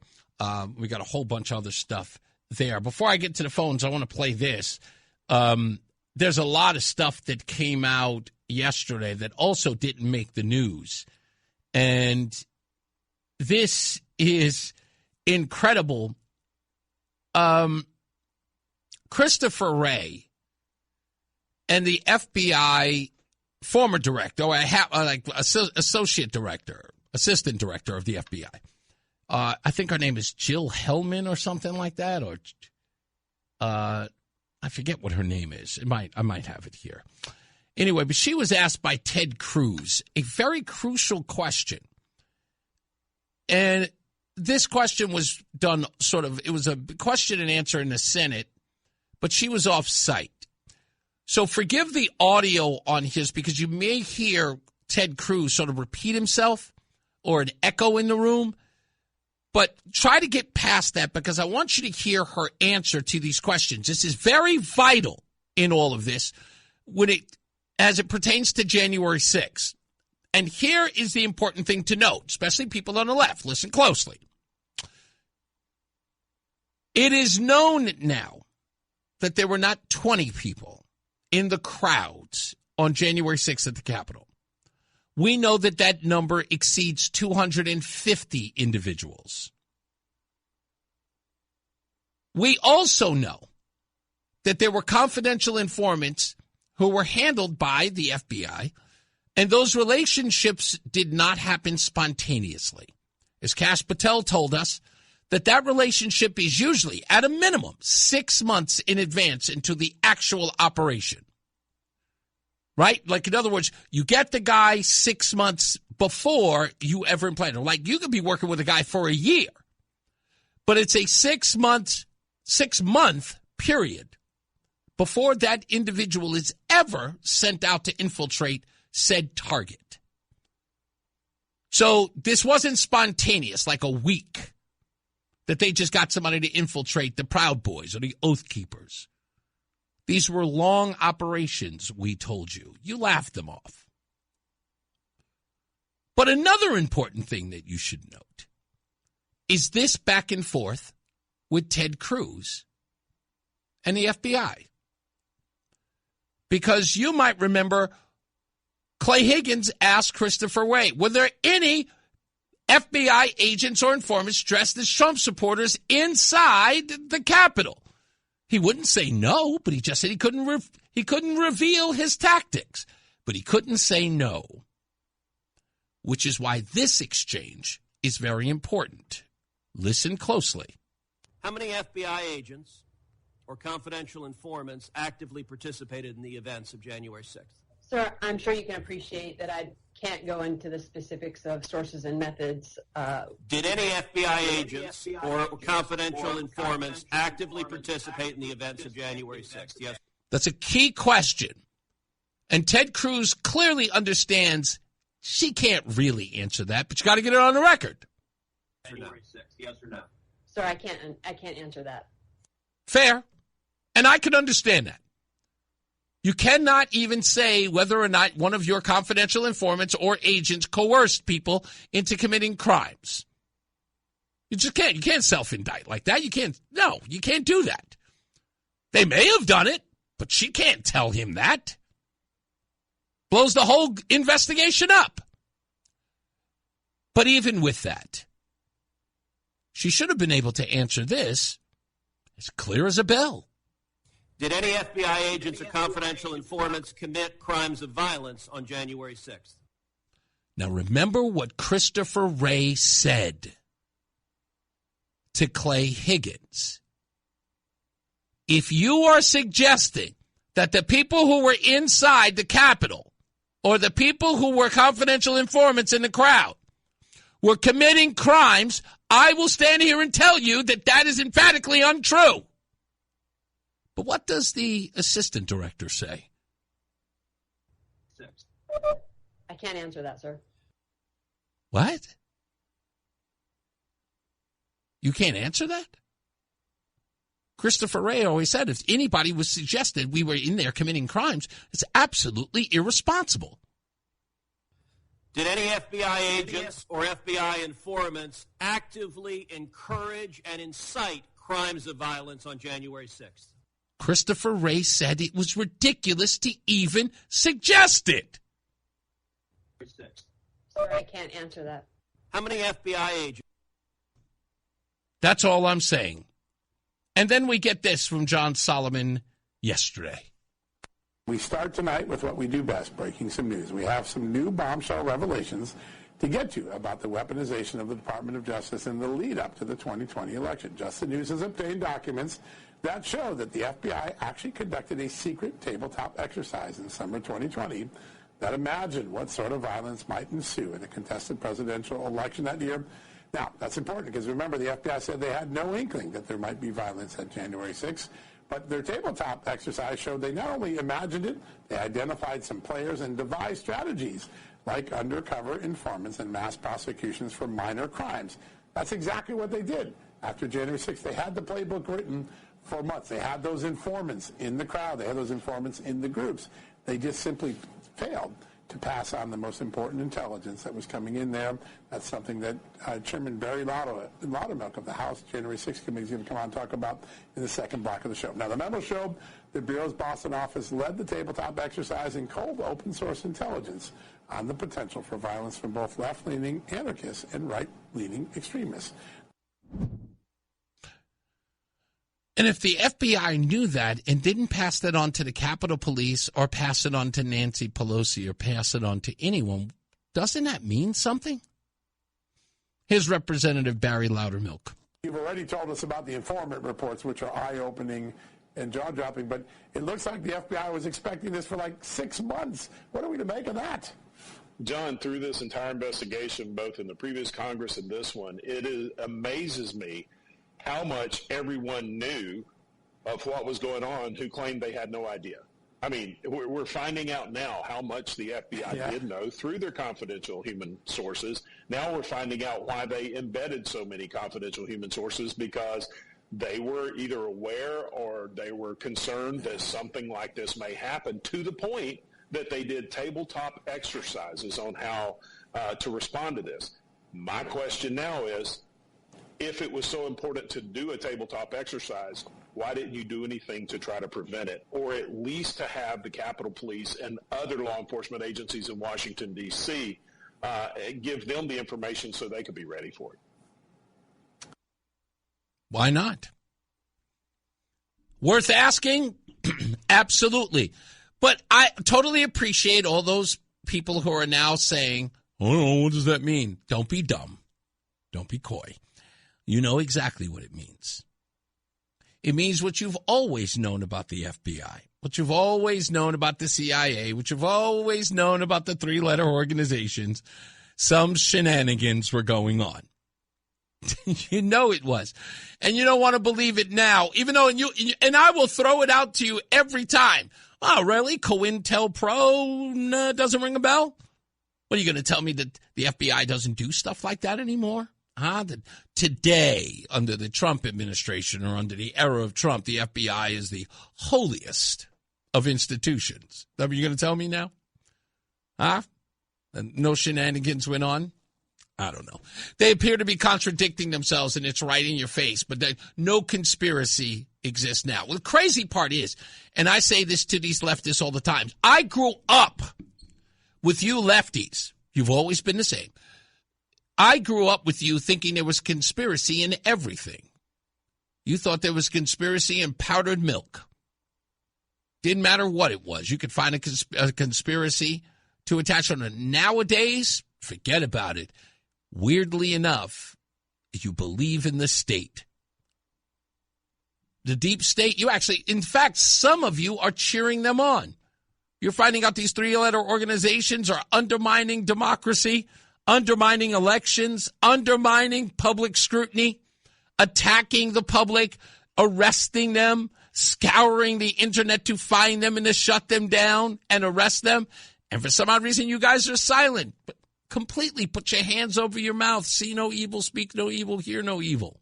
We got a whole bunch of other stuff there. Before I get to the phones, I want to play this. There's a lot of stuff that came out yesterday that also didn't make the news. And this is incredible. Christopher Wray and the FBI former director, or associate director, assistant director of the FBI. I think her name is Jill Hellman or something like that, or I forget what her name is. I might have it here. Anyway, but she was asked by Ted Cruz a very crucial question. And this question was done it was a question and answer in the Senate, but she was off site. So forgive the audio on his, because you may hear Ted Cruz sort of repeat himself or an echo in the room. But try to get past that, because I want you to hear her answer to these questions. This is very vital in all of this as it pertains to January 6th. And here is the important thing to note, especially people on the left. Listen closely. It is known now that there were not 20 people in the crowds on January 6th at the Capitol. We know that that number exceeds 250 individuals. We also know that there were confidential informants who were handled by the FBI, and those relationships did not happen spontaneously. As Kash Patel told us, that relationship is usually, at a minimum, 6 months in advance into the actual operation. Right? Like, in other words, you get the guy 6 months before you ever implant him. Like, you could be working with a guy for a year, but it's a 6 month period before that individual is ever sent out to infiltrate said target. So this wasn't spontaneous, like a week, that they just got somebody to infiltrate the Proud Boys or the Oath Keepers. These were long operations, we told you. You laughed them off. But another important thing that you should note is this back and forth with Ted Cruz and the FBI. Because you might remember Clay Higgins asked Christopher Wray, were there any FBI agents or informants dressed as Trump supporters inside the Capitol? He wouldn't say no, but he just said he couldn't reveal his tactics. But he couldn't say no, which is why this exchange is very important. Listen closely. How many FBI agents or confidential informants actively participated in the events of January 6th? Sir, I'm sure you can appreciate that I can't go into the specifics of sources and methods. Did any FBI agents or confidential informants actively participate in the events of January 6th? Yes. That's a key question. And Ted Cruz clearly understands she can't really answer that, but you got to get it on the record. January 6th, yes or no? Sir, I can't answer that. Fair. And I can understand that. You cannot even say whether or not one of your confidential informants or agents coerced people into committing crimes. You just can't. You can't self-indict like that. You can't do that. They may have done it, but she can't tell him that. Blows the whole investigation up. But even with that, she should have been able to answer this as clear as a bell. Did any FBI agents or confidential informants commit crimes of violence on January 6th? Now remember what Christopher Wray said to Clay Higgins. If you are suggesting that the people who were inside the Capitol or the people who were confidential informants in the crowd were committing crimes, I will stand here and tell you that that is emphatically untrue. But what does the assistant director say? I can't answer that, sir. What? You can't answer that? Christopher Wray always said, if anybody was suggested we were in there committing crimes, it's absolutely irresponsible. Did any FBI agents or FBI informants actively encourage and incite crimes of violence on January 6th? Christopher Wray said it was ridiculous to even suggest it. Sorry, I can't answer that. How many FBI agents? That's all I'm saying. And then we get this from John Solomon yesterday. We start tonight with what we do best, breaking some news. We have some new bombshell revelations to get to about the weaponization of the Department of Justice in the lead up to the 2020 election. Just the News has obtained documents that show that the FBI actually conducted a secret tabletop exercise in summer 2020 that imagined what sort of violence might ensue in a contested presidential election that year. Now, that's important because remember, the FBI said they had no inkling that there might be violence at January 6th. But their tabletop exercise showed they not only imagined it, they identified some players and devised strategies like undercover informants and mass prosecutions for minor crimes. That's exactly what they did. After January 6th, they had the playbook written for months. They had those informants in the crowd. They had those informants in the groups. They just simply failed to pass on the most important intelligence that was coming in there. That's something that Chairman Barry Loudermilk of the House January 6th Committee is going to come on and talk about in the second block of the show. Now, the memo showed the Bureau's Boston office led the tabletop exercise in cold open source intelligence on the potential for violence from both left-leaning anarchists and right-leaning extremists. And if the FBI knew that and didn't pass that on to the Capitol Police or pass it on to Nancy Pelosi or pass it on to anyone, doesn't that mean something? Here's Representative Barry Loudermilk. You've already told us about the informant reports, which are eye-opening and jaw-dropping, but it looks like the FBI was expecting this for like 6 months. What are we to make of that? John, through this entire investigation, both in the previous Congress and this one, amazes me how much everyone knew of what was going on who claimed they had no idea. I mean, we're finding out now how much the FBI did know through their confidential human sources. Now we're finding out why they embedded so many confidential human sources, because they were either aware or they were concerned that something like this may happen, to the point that they did tabletop exercises on how to respond to this. My question now is, if it was so important to do a tabletop exercise, why didn't you do anything to try to prevent it, or at least to have the Capitol Police and other law enforcement agencies in Washington, D.C., give them the information so they could be ready for it? Why not? Worth asking? Absolutely. But I totally appreciate all those people who are now saying, oh, what does that mean? Don't be dumb. Don't be coy. You know exactly what it means. It means what you've always known about the FBI, what you've always known about the CIA, what you've always known about the three-letter organizations. Some shenanigans were going on. You know it was. And you don't want to believe it now, even though and I will throw it out to you every time. Oh, really? COINTELPRO doesn't ring a bell? What, are you going to tell me that the FBI doesn't do stuff like that anymore? That today, under the Trump administration or under the era of Trump, the FBI is the holiest of institutions. Is that what you're going to tell me now? And no shenanigans went on? I don't know. They appear to be contradicting themselves, and it's right in your face, but no conspiracy exists now. Well, the crazy part is, and I say this to these leftists all the time, I grew up with you lefties. You've always been the same. I grew up with you thinking there was conspiracy in everything. You thought there was conspiracy in powdered milk. Didn't matter what it was. You could find a conspiracy to attach on it. Nowadays, forget about it. Weirdly enough, you believe in the state. The deep state, in fact, some of you are cheering them on. You're finding out these three-letter organizations are undermining democracy, undermining elections, undermining public scrutiny, attacking the public, arresting them, scouring the internet to find them and to shut them down and arrest them. And for some odd reason, you guys are silent. But completely put your hands over your mouth. See no evil, speak no evil, hear no evil.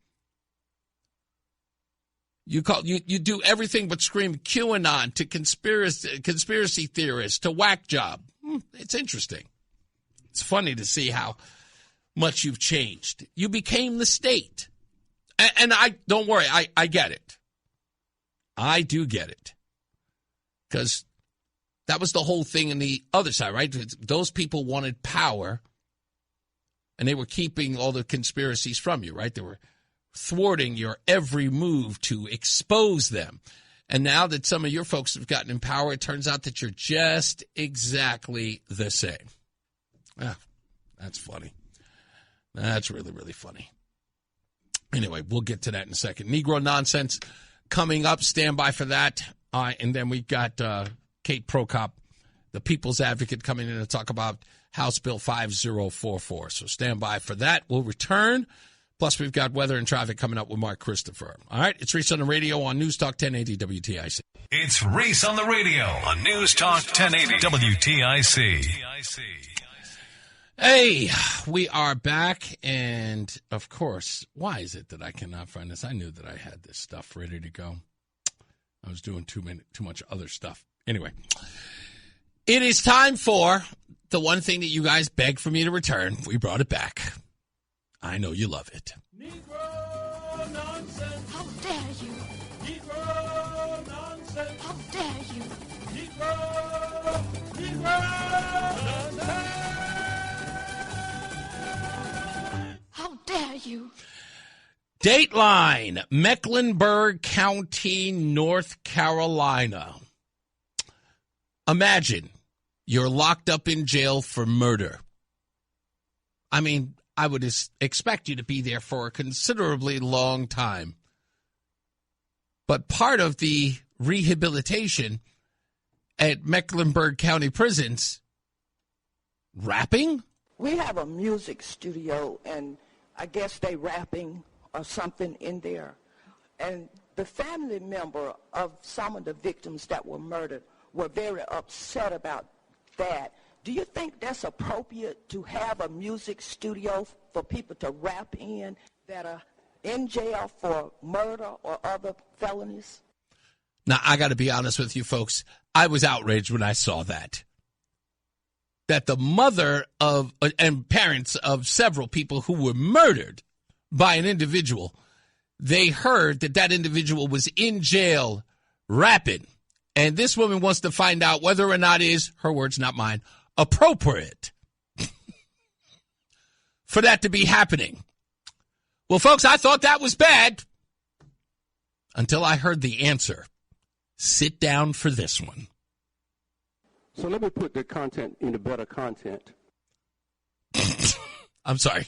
You do everything but scream QAnon to conspiracy theorists to whack job. It's interesting. It's funny to see how much you've changed. You became the state. And don't worry, I get it. I do get it. Because that was the whole thing on the other side, right? Those people wanted power, and they were keeping all the conspiracies from you, right? They were thwarting your every move to expose them. And now that some of your folks have gotten in power, it turns out that you're just exactly the same. That's funny. That's really, really funny. Anyway, we'll get to that in a second. Negro nonsense coming up. Stand by for that. And then we got Kate Prokop, the People's Advocate, coming in to talk about House Bill 5044. So stand by for that. We'll return. Plus, we've got weather and traffic coming up with Mark Christopher. All right, it's Reese on the radio on NewsTalk 1080 WTIC. It's Reese on the radio on NewsTalk 1080 WTIC. Hey, we are back, and of course, why is it that I cannot find this? I knew that I had this stuff ready to go. I was doing too much other stuff. Anyway, it is time for the one thing that you guys begged for me to return. We brought it back. I know you love it. Negro nonsense. How dare you? Negro nonsense. How dare you? Negro nonsense. How dare you? Dateline, Mecklenburg County, North Carolina. Imagine you're locked up in jail for murder. I mean, I would expect you to be there for a considerably long time. But part of the rehabilitation at Mecklenburg County prisons, rapping? We have a music studio, and I guess they rapping or something in there. And the family member of some of the victims that were murdered were very upset about that. Do you think that's appropriate to have a music studio for people to rap in that are in jail for murder or other felonies? Now, I got to be honest with you folks. I was outraged when I saw that. That the mother of and parents of several people who were murdered by an individual, they heard that that individual was in jail rapping. And this woman wants to find out whether or not it is, her words, not mine, appropriate for that to be happening. Well, folks, I thought that was bad until I heard the answer. Sit down for this one. So let me put the content into better content. I'm sorry.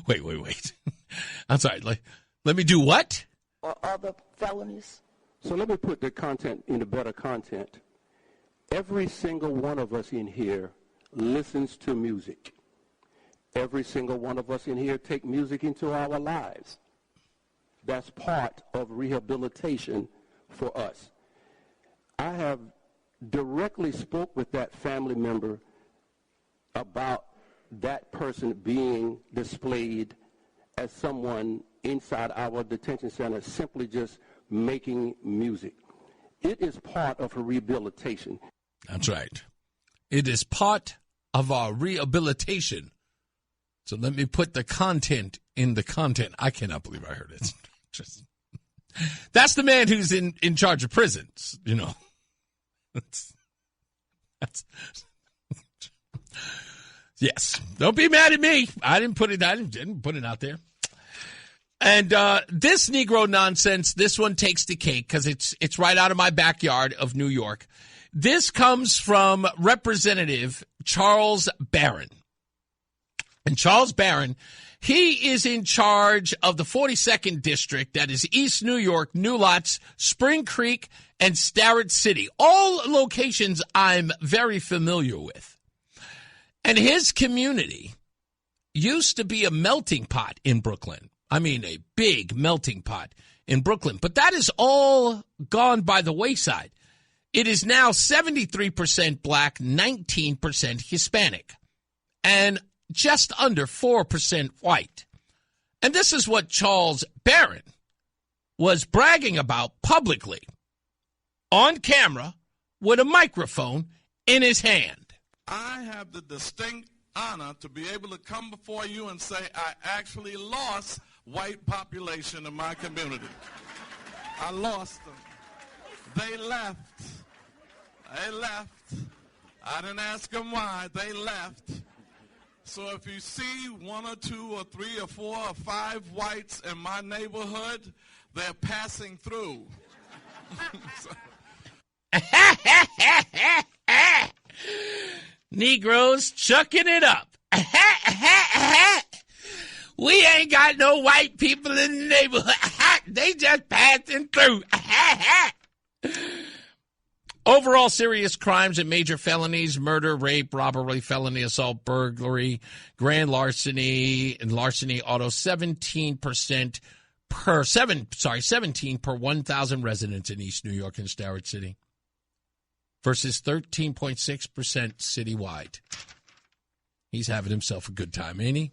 Wait. I'm sorry. Let me do what? Or other felonies. So let me put the content into better content. Every single one of us in here listens to music. Every single one of us in here take music into our lives. That's part of rehabilitation for us. I have directly spoke with that family member about that person being displayed as someone inside our detention center simply just making music. It is part of her rehabilitation. That's right. It is part of our rehabilitation. So let me put the content in the content. I cannot believe I heard it. That's the man who's in charge of prisons, you know. That's yes. Don't be mad at me. I didn't put it out there. And this Negro nonsense, this one takes the cake because it's right out of my backyard of New York. This comes from Representative Charles Barron. And Charles Barron, he is in charge of the 42nd District, that is East New York, New Lots, Spring Creek, and Starrett City. All locations I'm very familiar with. And his community used to be a melting pot in Brooklyn. I mean, a big melting pot in Brooklyn. But that is all gone by the wayside. It is now 73% black, 19% Hispanic, and just under 4% white. And this is what Charles Barron was bragging about publicly on camera with a microphone in his hand. I have the distinct honor to be able to come before you and say I actually lost white population in my community. I lost them. They left. They left. I didn't ask them why. They left. So if you see 1 or 2 or 3 or 4 or 5 whites in my neighborhood, they're passing through. Negroes chucking it up. We ain't got no white people in the neighborhood. They just passing through. Overall serious crimes and major felonies: murder, rape, robbery, felony assault, burglary, grand larceny, and larceny auto, 17 per 1,000 residents in East New York and Starrett City versus 13.6% citywide. He's having himself a good time, ain't he?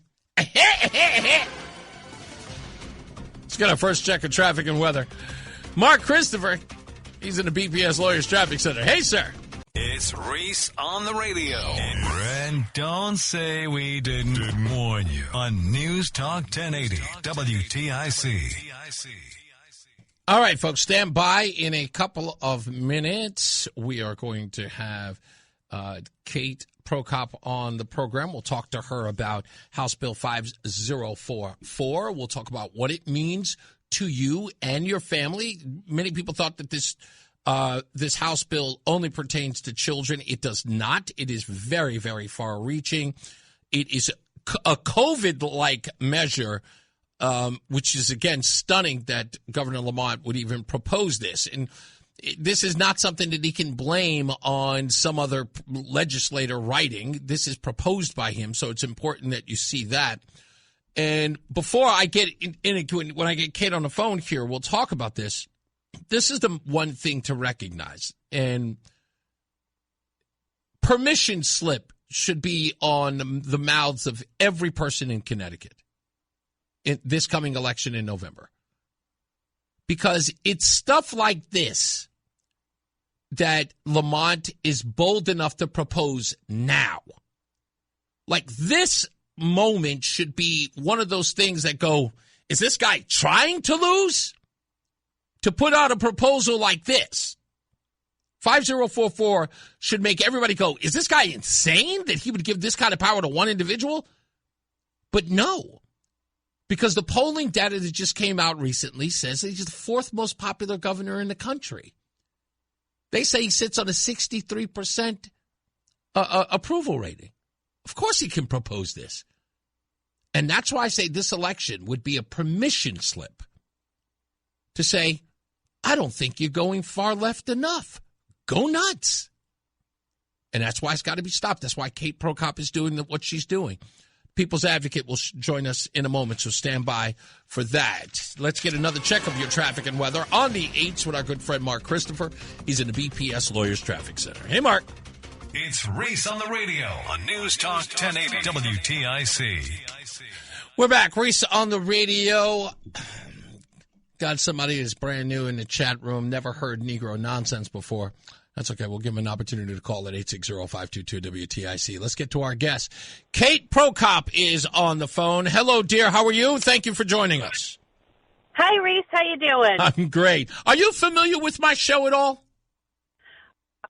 Let's get our first check of traffic and weather. Mark Christopher, he's in the BPS Lawyers Traffic Center. Hey, sir. It's Reese on the radio. And don't say we didn't warn you on News Talk 1080 WTIC. All right, folks, stand by. In a couple of minutes, we are going to have Kate Prokop on the program. We'll talk to her about House Bill 5044. We'll talk about what it means to you and your family. Many people thought that this House bill only pertains to children. It does not. It is very, very far-reaching. It is a COVID-like measure, which is, again, stunning that Governor Lamont would even propose this. And this is not something that he can blame on some other legislator writing. This is proposed by him, so it's important that you see that. And before I get when I get Kate on the phone here, we'll talk about this. This is the one thing to recognize. And permission slip should be on the mouths of every person in Connecticut in this coming election in November. Because it's stuff like this that Lamont is bold enough to propose now. Like, this moment should be one of those things that go, is this guy trying to lose? To put out a proposal like this, 5044 should make everybody go, is this guy insane that he would give this kind of power to one individual? But no, because the polling data that just came out recently says that he's the 4th most popular governor in the country. They say he sits on a 63% approval rating. Of course he can propose this. And that's why I say this election would be a permission slip to say, I don't think you're going far left enough. Go nuts. And that's why it's got to be stopped. That's why Kate Prokop is doing what she's doing. People's Advocate will join us in a moment, so stand by for that. Let's get another check of your traffic and weather on the 8s with our good friend Mark Christopher. He's in the BPS Lawyers Traffic Center. Hey, Mark. It's Reese on the radio on News Talk 1080 WTIC. We're back. Reese on the radio. Got somebody who's brand new in the chat room, never heard Negro nonsense before. That's okay. We'll give him an opportunity to call at 860-522-WTIC. Let's get to our guest. Kate Prokop is on the phone. Hello, dear. How are you? Thank you for joining us. Hi, Reese. How you doing? I'm great. Are you familiar with my show at all?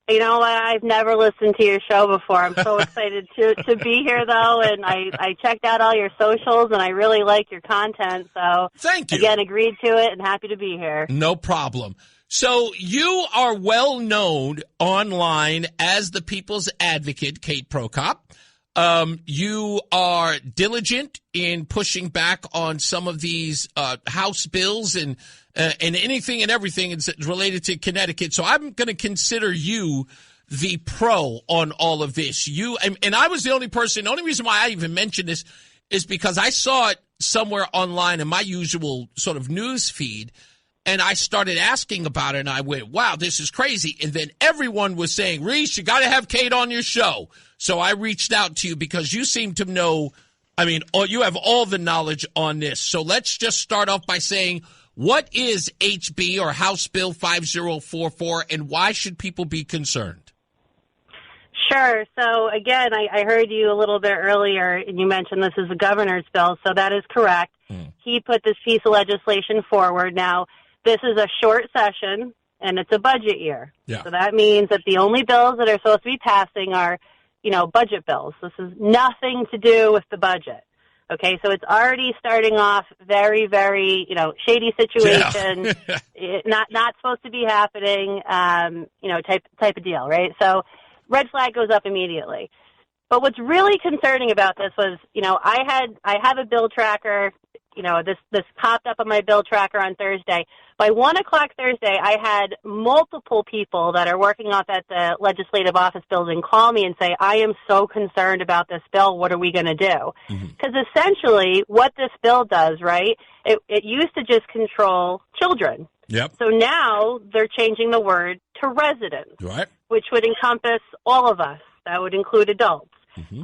You know what? I've never listened to your show before. I'm so excited to be here, though, and I checked out all your socials, and I really like your content. So, thank you. Again, agreed to it, and happy to be here. No problem. So you are well known online as the People's Advocate, Kate Prokop. You are diligent in pushing back on some of these House bills and anything and everything related to Connecticut. So I'm going to consider you the pro on all of this. You and I was the only person. The only reason why I even mentioned this is because I saw it somewhere online in my usual sort of news feed. And I started asking about it, and I went, wow, this is crazy. And then everyone was saying, Reese, you got to have Kate on your show. So I reached out to you because you seem to know, you have all the knowledge on this. So let's just start off by saying, What is HB or House Bill 5044, and why should people be concerned? Sure. So, again, I heard you a little bit earlier, and you mentioned this is a governor's bill, so that is correct. He put this piece of legislation forward. Now, this is a short session, and it's a budget year. Yeah. So that means that the only bills that are supposed to be passing are, budget bills. This is nothing to do with the budget. Okay, so it's already starting off very, very, shady situation, not supposed to be happening, type of deal, right? So red flag goes up immediately. But what's really concerning about this was, I have a bill tracker. This popped up on my bill tracker on Thursday. By 1 o'clock Thursday, I had multiple people that are working off at the Legislative Office building call me and say, I am so concerned about this bill. What are we going to do? Because essentially what this bill does, right, it used to just control children. Yep. So now they're changing the word to residents, Right. which would encompass all of us. That would include adults.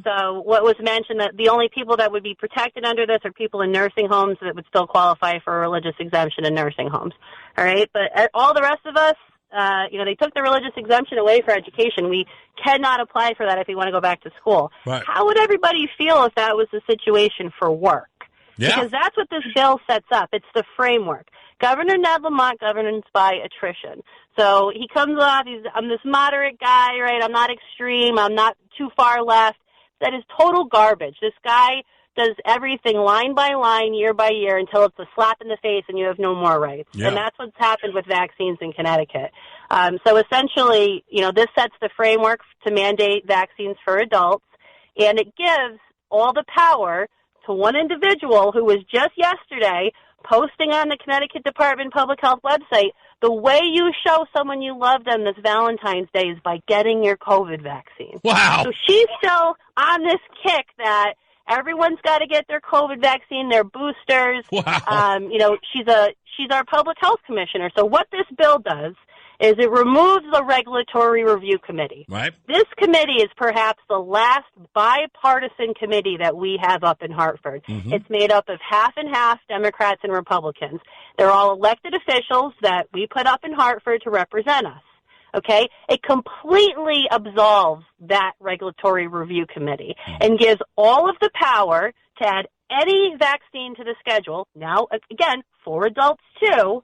So what was mentioned, that the only people that would be protected under this are people in nursing homes that would still qualify for a religious exemption in nursing homes. All right, but all the rest of us, they took the religious exemption away for education. We cannot apply for that if we want to go back to school. Right. How would everybody feel if that was the situation for work? Yeah. Because that's what this bill sets up. It's the framework. Governor Ned Lamont governs by attrition. So he comes off, I'm this moderate guy, right? I'm not extreme. I'm not too far left. That is total garbage. This guy does everything line by line, year by year, until it's a slap in the face and you have no more rights. Yeah. And that's what's happened with vaccines in Connecticut. So essentially, this sets the framework to mandate vaccines for adults, and it gives all the power to one individual who was just yesterday posting on the Connecticut Department of Public Health website, the way you show someone you love them this Valentine's Day is by getting your COVID vaccine. Wow. So she's still on this kick that everyone's got to get their COVID vaccine, their boosters. Wow. She's our public health commissioner. So what this bill does is it removes the Regulatory Review Committee. Right. This committee is perhaps the last bipartisan committee that we have up in Hartford. It's made up of half and half Democrats and Republicans. They're all elected officials that we put up in Hartford to represent us. Okay? It completely absolves that Regulatory Review Committee and gives all of the power to add any vaccine to the schedule, now, again, for adults too,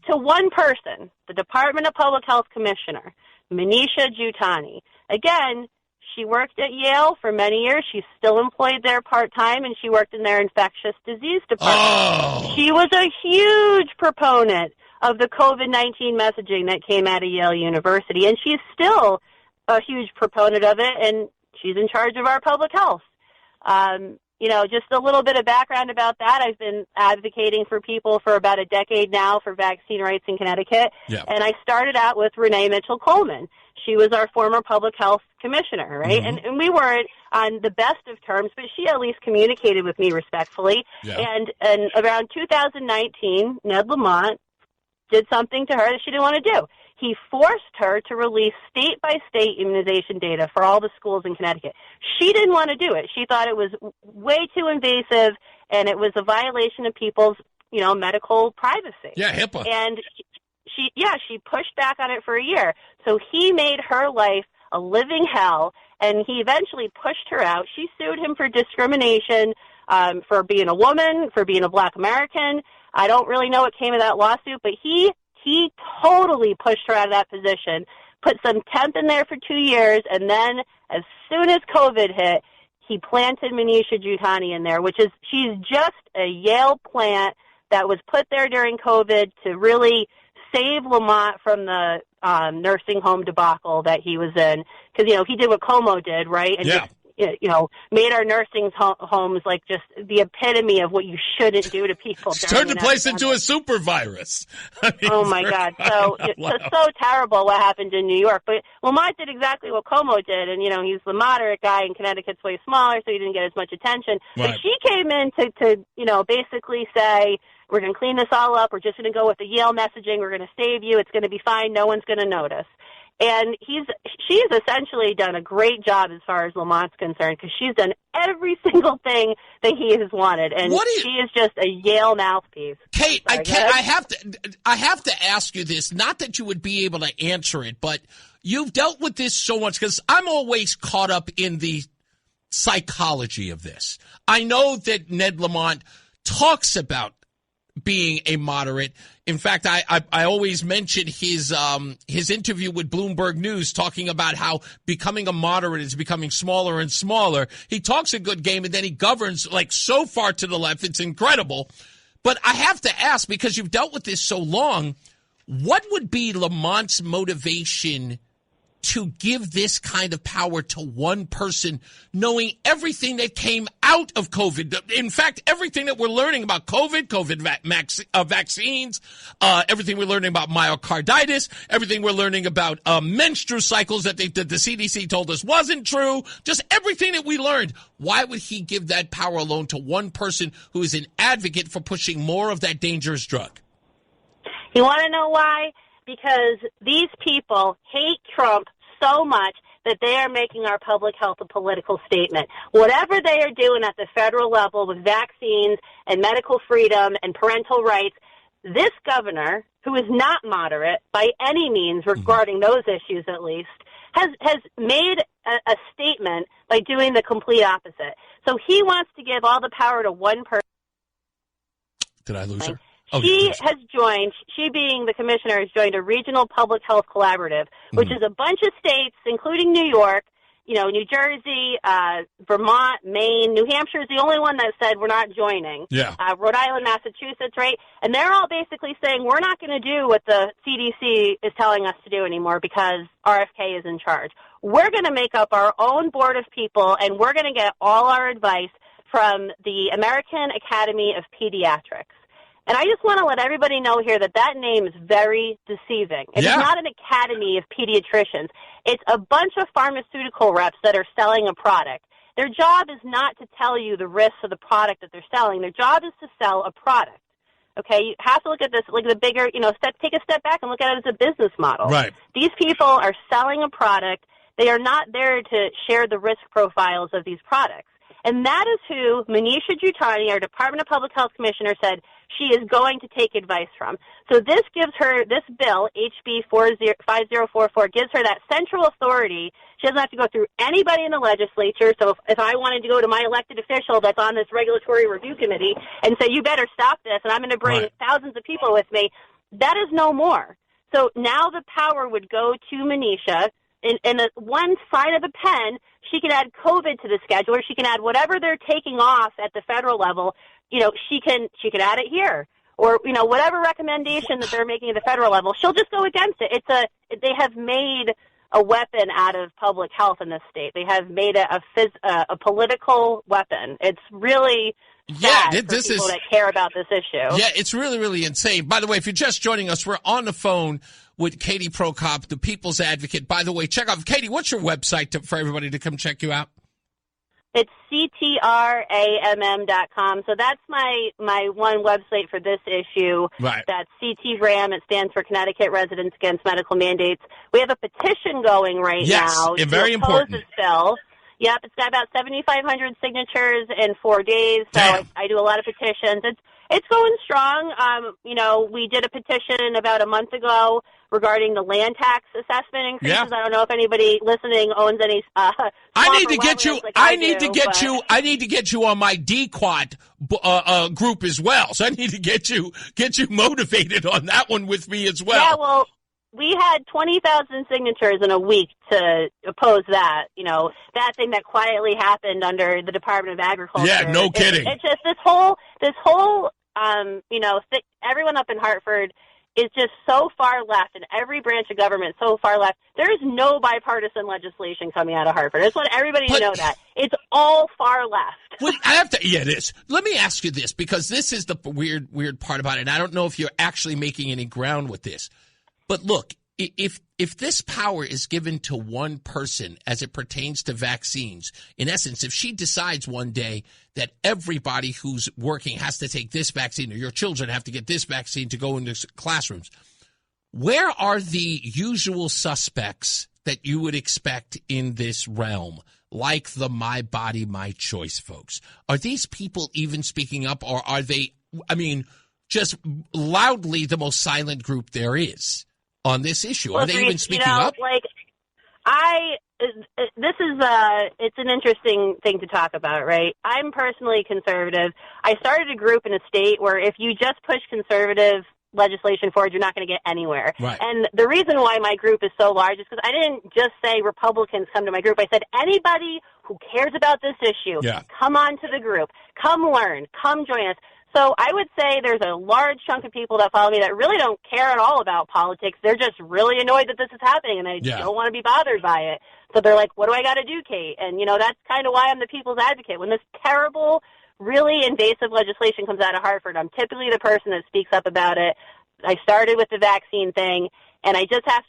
to one person, the Department of Public Health Commissioner, Manisha Jutani. Again, she worked at Yale for many years. She's still employed there part-time, and she worked in their infectious disease department. Oh. She was a huge proponent of the COVID-19 messaging that came out of Yale University, and she's still a huge proponent of it, and she's in charge of our public health. Just a little bit of background about that. I've been advocating for people for about a decade now for vaccine rights in Connecticut. Yeah. And I started out with Renee Mitchell-Coleman. She was our former public health commissioner, right? And we weren't on the best of terms, but she at least communicated with me respectfully. Yeah. And around 2019, Ned Lamont did something to her that she didn't want to do. He forced her to release state-by-state immunization data for all the schools in Connecticut. She didn't want to do it. She thought it was way too invasive, and it was a violation of people's, medical privacy. Yeah, HIPAA. And she pushed back on it for a year. So he made her life a living hell, and he eventually pushed her out. She sued him for discrimination, for being a woman, for being a black American. I don't really know what came of that lawsuit, but he totally pushed her out of that position, put some temp in there for 2 years, and then as soon as COVID hit, he planted Manisha Jutani in there, she's just a Yale plant that was put there during COVID to really save Lamont from the nursing home debacle that he was in. Because, he did what Como did, right? And yeah. Made our nursing homes like just the epitome of what you shouldn't do to people. Turned the place into a super virus. Oh, my God. So it's so terrible what happened in New York. But Lamont did exactly what Como did. And, he's the moderate guy, and Connecticut's way smaller, so he didn't get as much attention. Right. But she came in to basically say, we're going to clean this all up. We're just going to go with the Yale messaging. We're going to save you. It's going to be fine. No one's going to notice. And she has essentially done a great job as far as Lamont's concerned, because she's done every single thing that he has wanted, and she is just a Yale mouthpiece. Kate, I have to ask you this. Not that you would be able to answer it, but you've dealt with this so much, because I'm always caught up in the psychology of this. I know that Ned Lamont talks about being a moderate. In fact, I always mention his interview with Bloomberg News, talking about how becoming a moderate is becoming smaller and smaller. He talks a good game, and then he governs like so far to the left. It's incredible. But I have to ask, because you've dealt with this so long, what would be Lamont's motivation to give this kind of power to one person, knowing everything that came out of COVID? In fact, everything that we're learning about COVID vaccines, everything we're learning about myocarditis, everything we're learning about menstrual cycles that the CDC told us wasn't true, just everything that we learned. Why would he give that power alone to one person who is an advocate for pushing more of that dangerous drug? You want to know why? Because these people hate Trump so much that they are making our public health a political statement. Whatever they are doing at the federal level with vaccines and medical freedom and parental rights, this governor, who is not moderate by any means regarding those issues at least, has made a statement by doing the complete opposite. So he wants to give all the power to one person. Did I lose her? She being the commissioner, has joined a regional public health collaborative, which is a bunch of states, including New York, New Jersey, Vermont, Maine. New Hampshire is the only one that said we're not joining. Yeah. Rhode Island, Massachusetts, right? And they're all basically saying we're not going to do what the CDC is telling us to do anymore because RFK is in charge. We're going to make up our own board of people, and we're going to get all our advice from the American Academy of Pediatrics. And I just want to let everybody know here that name is very deceiving. It's not an academy of pediatricians. It's a bunch of pharmaceutical reps that are selling a product. Their job is not to tell you the risks of the product that they're selling. Their job is to sell a product. Okay, you have to look at this like the bigger, take a step back and look at it as a business model. Right. These people are selling a product. They are not there to share the risk profiles of these products. And that is who Manisha Jutani, our Department of Public Health Commissioner, said she is going to take advice from. So this gives her, this bill, HB 5044, gives her that central authority. She doesn't have to go through anybody in the legislature. So if I wanted to go to my elected official that's on this regulatory review committee and say, you better stop this, and I'm going to bring thousands of people with me, that is no more. So now the power would go to Manisha. In one sign of a pen, she can add COVID to the schedule, or she can add whatever they're taking off at the federal level. She can add it here, or whatever recommendation that they're making at the federal level, she'll just go against it. They have made a weapon out of public health in this state. They have made a political weapon. It's really sad for people that care about this issue. Yeah, it's really, really insane. By the way, if you're just joining us, we're on the phone with Katie Prokop, the People's Advocate. By the way, check out, Katie, what's your website for everybody to come check you out? It's CTRAMM.com. So that's my one website for this issue. Right. That's CTRAM. It stands for Connecticut Residents Against Medical Mandates. We have a petition going right now. Yes, very important. This bill. Yep, it's got about 7,500 signatures in 4 days. So I do a lot of petitions. It's going strong. We did a petition about a month ago regarding the land tax assessment increases. Yeah. I don't know if anybody listening owns any. I need to get you. Like I need to get you on my DQuat group as well. So I need to get you motivated on that one with me as well. Yeah, well, we had 20,000 signatures in a week to oppose that. That thing that quietly happened under the Department of Agriculture. Yeah, no kidding. It's just this whole. Everyone up in Hartford is just so far left, and every branch of government so far left. There is no bipartisan legislation coming out of Hartford. I just want everybody to know that. It's all far left. Well, it is. Let me ask you this, because this is the weird part about it, and I don't know if you're actually making any ground with this. But look, if this power is given to one person as it pertains to vaccines, in essence, if she decides one day that everybody who's working has to take this vaccine, or your children have to get this vaccine to go into classrooms, where are the usual suspects that you would expect in this realm, like the My Body, My Choice folks? Are these people even speaking up, or are they, just loudly the most silent group there is on this issue? Are they even speaking up? It's an interesting thing to talk about, right? I'm personally conservative. I started a group in a state where if you just push conservative legislation forward, you're not going to get anywhere. Right. And the reason why my group is so large is because I didn't just say Republicans come to my group. I said anybody who cares about this issue, come on to the group. Come learn. Come join us. So I would say there's a large chunk of people that follow me that really don't care at all about politics. They're just really annoyed that this is happening, and they don't want to be bothered by it. So they're like, what do I got to do, Kate? And, that's kind of why I'm the people's advocate. When this terrible, really invasive legislation comes out of Hartford, I'm typically the person that speaks up about it. I started with the vaccine thing, and I just have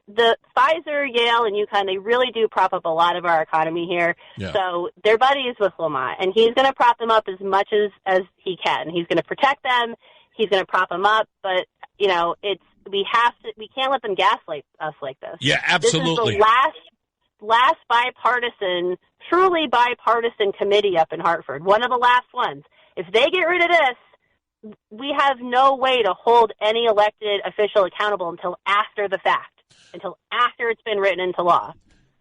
the Pfizer, Yale, and UConn, they really do prop up a lot of our economy here. Yeah. So they're buddies with Lamont, and he's going to prop them up as much as he can. He's going to protect them. He's going to prop them up, but, we can't let them gaslight us like this. Yeah, absolutely. This is the last bipartisan, truly bipartisan committee up in Hartford, one of the last ones. If they get rid of this, we have no way to hold any elected official accountable until after the fact, until after it's been written into law.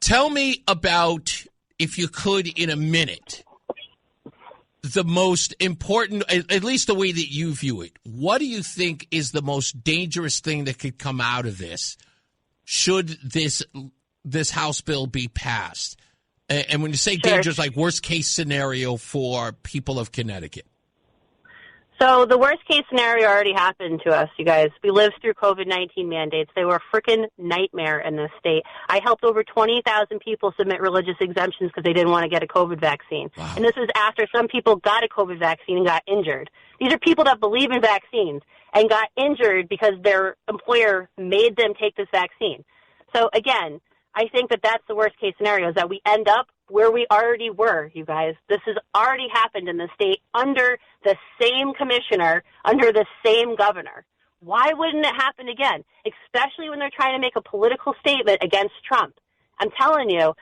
Tell me about, if you could, in a minute, the most important, at least the way that you view it. What do you think is the most dangerous thing that could come out of this should this House bill be passed? And when you say dangerous, like worst case scenario for people of Connecticut. So the worst case scenario already happened to us, you guys. We lived through COVID-19 mandates. They were a freaking nightmare in this state. I helped over 20,000 people submit religious exemptions because they didn't want to get a COVID vaccine. Wow. And this is after some people got a COVID vaccine and got injured. These are people that believe in vaccines and got injured because their employer made them take this vaccine. So again, I think that that's the worst case scenario, is that we end up where we already were, you guys. This has already happened in the state under the same commissioner, under the same governor. Why wouldn't it happen again? Especially when they're trying to make a political statement against Trump. I'm telling you,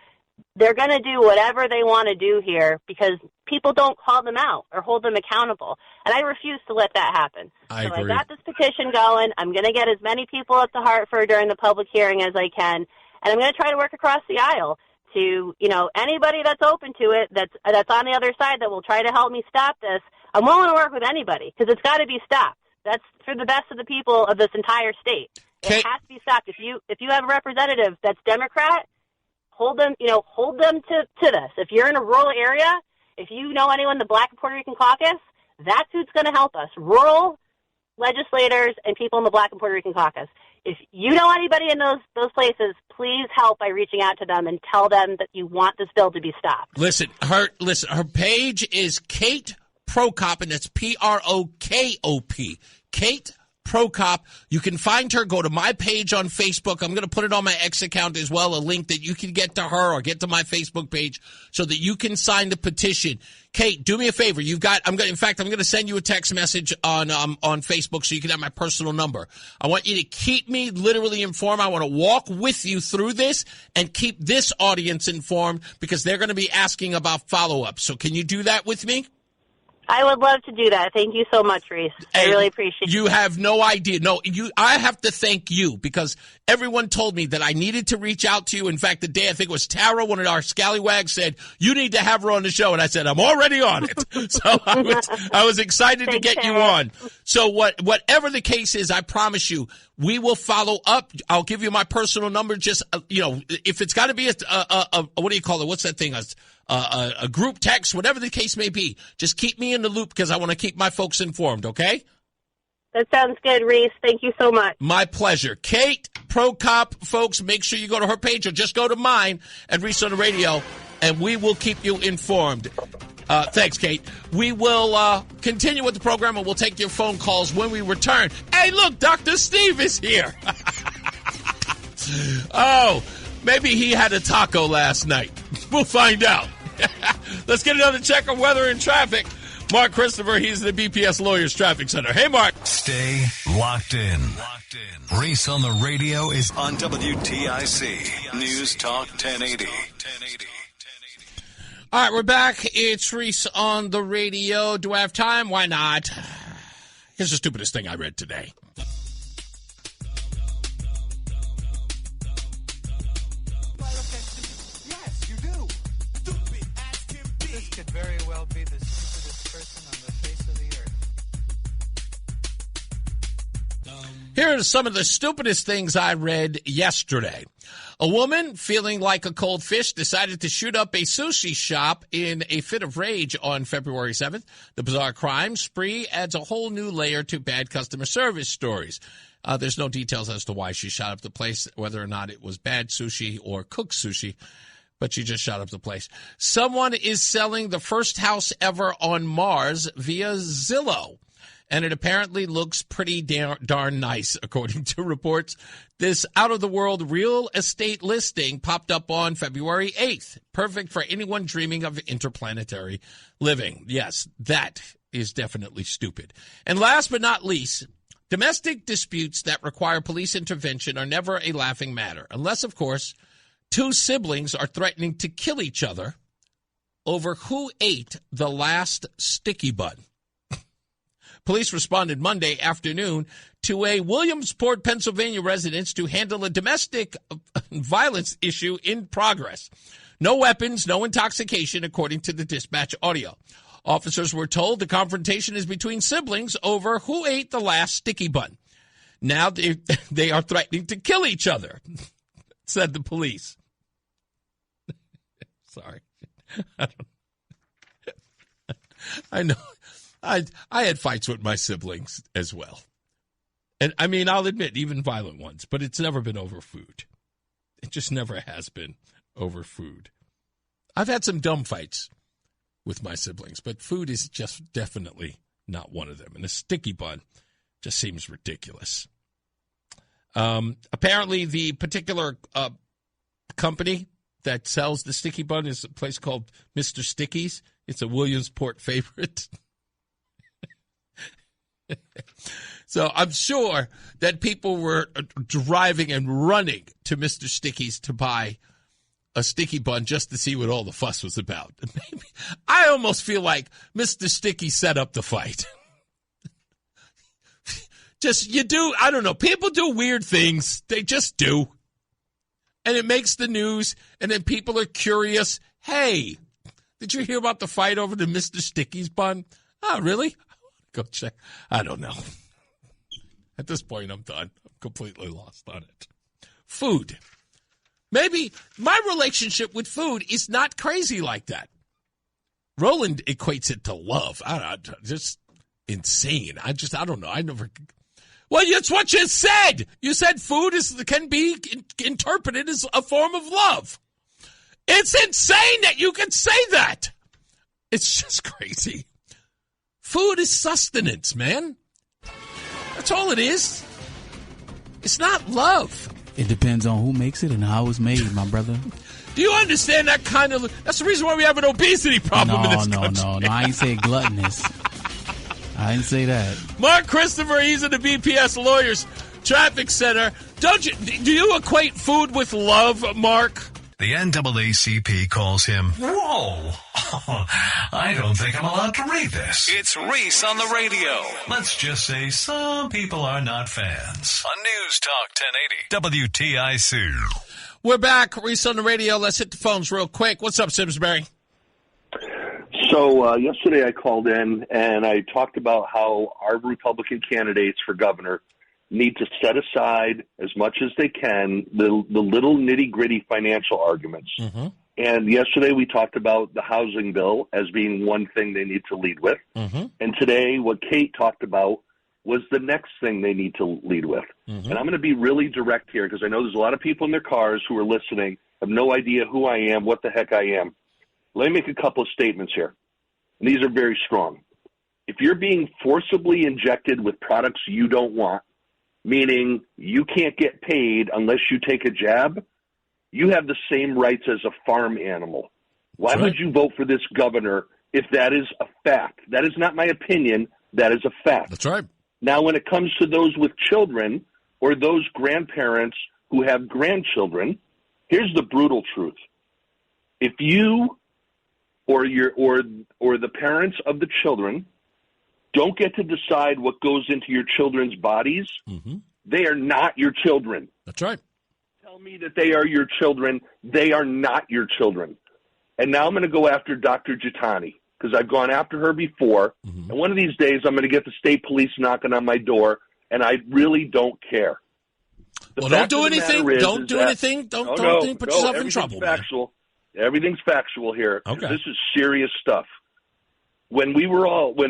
they're going to do whatever they want to do here because people don't call them out or hold them accountable. And I refuse to let that happen. I agree. I got this petition going. I'm going to get as many people up to Hartford during the public hearing as I can. And I'm going to try to work across the aisle to, anybody that's open to it, that's on the other side that will try to help me stop this. I'm willing to work with anybody because it's got to be stopped. That's for the best of the people of this entire state. It has to be stopped. If you have a representative that's Democrat, hold them to this. If you're in a rural area, if you know anyone in the Black and Puerto Rican caucus, that's who's going to help us. Rural legislators and people in the Black and Puerto Rican caucus. If you know anybody in those places, please help by reaching out to them and tell them that you want this bill to be stopped. Listen, her page is Kate Prokop, and that's Prokop. Kate Prokop. You can find her. Go to my page on Facebook. I'm going to put it on my X account as well, a link that you can get to her or get to my Facebook page so that you can sign the petition. Kate, do me a favor. I'm going to send you a text message on Facebook so you can have my personal number. I want you to keep me literally informed. I want to walk with you through this and keep this audience informed because they're going to be asking about follow-up. So can you do that with me? I would love to do that. Thank you so much, Reese. I really appreciate it. You have no idea. No, I have to thank you because everyone told me that I needed to reach out to you. In fact, the day I think it was Tara, one of our scallywags, said, you need to have her on the show. And I said, I'm already on it. So I was excited to get you on. So whatever the case is, I promise you, we will follow up. I'll give you my personal number. Just, if it's got to be what do you call it? What's that thing? A group text, whatever the case may be. Just keep me in the loop because I want to keep my folks informed, okay? That sounds good, Reese. Thank you so much. My pleasure. Kate Prokop, folks, make sure you go to her page or just go to mine at Reese on the Radio, and we will keep you informed. Thanks, Kate. We will continue with the program, and we'll take your phone calls when we return. Hey, look, Dr. Steve is here. Oh, maybe he had a taco last night. We'll find out. Let's get another check of weather and traffic. Mark Christopher, he's the BPS Lawyers Traffic Center. Hey, Mark. Stay locked in. Reese on the radio is on WTIC News Talk 1080. All right, we're back. It's Reese on the radio. Do I have time? Why not? Here's the stupidest thing I read today. Yes, you do. Stupid as can be. This could very well be the stupidest person on the face of the earth. Here are some of the stupidest things I read yesterday. A woman feeling like a cold fish decided to shoot up a sushi shop in a fit of rage on February 7th. The bizarre crime spree adds a whole new layer to bad customer service stories. There's no details as to why she shot up the place, whether or not it was bad sushi or cooked sushi, but she just shot up the place. Someone is selling the first house ever on Mars via Zillow, and it apparently looks pretty darn nice, according to reports. This out-of-the-world real estate listing popped up on February 8th. Perfect for anyone dreaming of interplanetary living. Yes, that is definitely stupid. And last but not least, domestic disputes that require police intervention are never a laughing matter, unless, of course, two siblings are threatening to kill each other over who ate the last sticky bun. Police responded Monday afternoon to a Williamsport, Pennsylvania residence to handle a domestic violence issue in progress. No weapons, no intoxication, according to the dispatch audio. Officers were told the confrontation is between siblings over who ate the last sticky bun. Now they are threatening to kill each other, said the police. Sorry. I know. I had fights with my siblings as well. And, I mean, I'll admit, even violent ones, but it's never been over food. It just never has been over food. I've had some dumb fights with my siblings, but food is just definitely not one of them. And a sticky bun just seems ridiculous. Apparently, the particular company that sells the sticky bun is a place called Mr. Sticky's. It's a Williamsport favorite. So I'm sure that people were driving and running to Mr. Sticky's to buy a sticky bun just to see what all the fuss was about. Maybe, I almost feel like Mr. Sticky set up the fight. I don't know. People do weird things. They just do. And it makes the news, and then people are curious. Hey, did you hear about the fight over the Mr. Sticky's bun? Oh, really? Go check. I don't know. At this point, I'm done. I'm completely lost on it. Food. Maybe my relationship with food is not crazy like that. Roland equates it to love. Just insane. I don't know. I never. Well, it's what you said. You said food can be interpreted as a form of love. It's insane that you can say that. It's just crazy. Food is sustenance, man. That's all it is. It's not love. It depends on who makes it and how it's made, my brother. Do you understand that kind of... That's the reason why we have an obesity problem in this country. No. I ain't say gluttonous. I didn't say that. Mark Christopher, he's in the BPS Lawyers Traffic Center. Do you equate food with love, Mark? The NAACP calls him, whoa, I don't think I'm allowed to read this. It's Reese on the radio. Let's just say some people are not fans. On News Talk 1080, WTIC. We're back, Reese on the radio. Let's hit the phones real quick. What's up, Simsbury? So yesterday I called in and I talked about how our Republican candidates for governor need to set aside as much as they can the little nitty-gritty financial arguments. Mm-hmm. And yesterday we talked about the housing bill as being one thing they need to lead with. Mm-hmm. And today what Kate talked about was the next thing they need to lead with. Mm-hmm. And I'm going to be really direct here because I know there's a lot of people in their cars who are listening, have no idea who I am, what the heck I am. Let me make a couple of statements here. And these are very strong. If you're being forcibly injected with products you don't want, meaning you can't get paid unless you take a jab, you have the same rights as a farm animal. Why would you vote for this governor if that is a fact? That is not my opinion. That is a fact. That's right. Now, when it comes to those with children or those grandparents who have grandchildren, here's the brutal truth. If you or the parents of the children don't get to decide what goes into your children's bodies, they are not your children. That's right. Tell me that they are your children. They are not your children. And now I'm going to go after Dr. Giuttani because I've gone after her before. And one of these days I'm going to get the state police knocking on my door, and I really don't care. Well, don't do anything. Don't do anything. Don't put yourself in trouble. Factual. Everything's factual here. Okay. This is serious stuff. When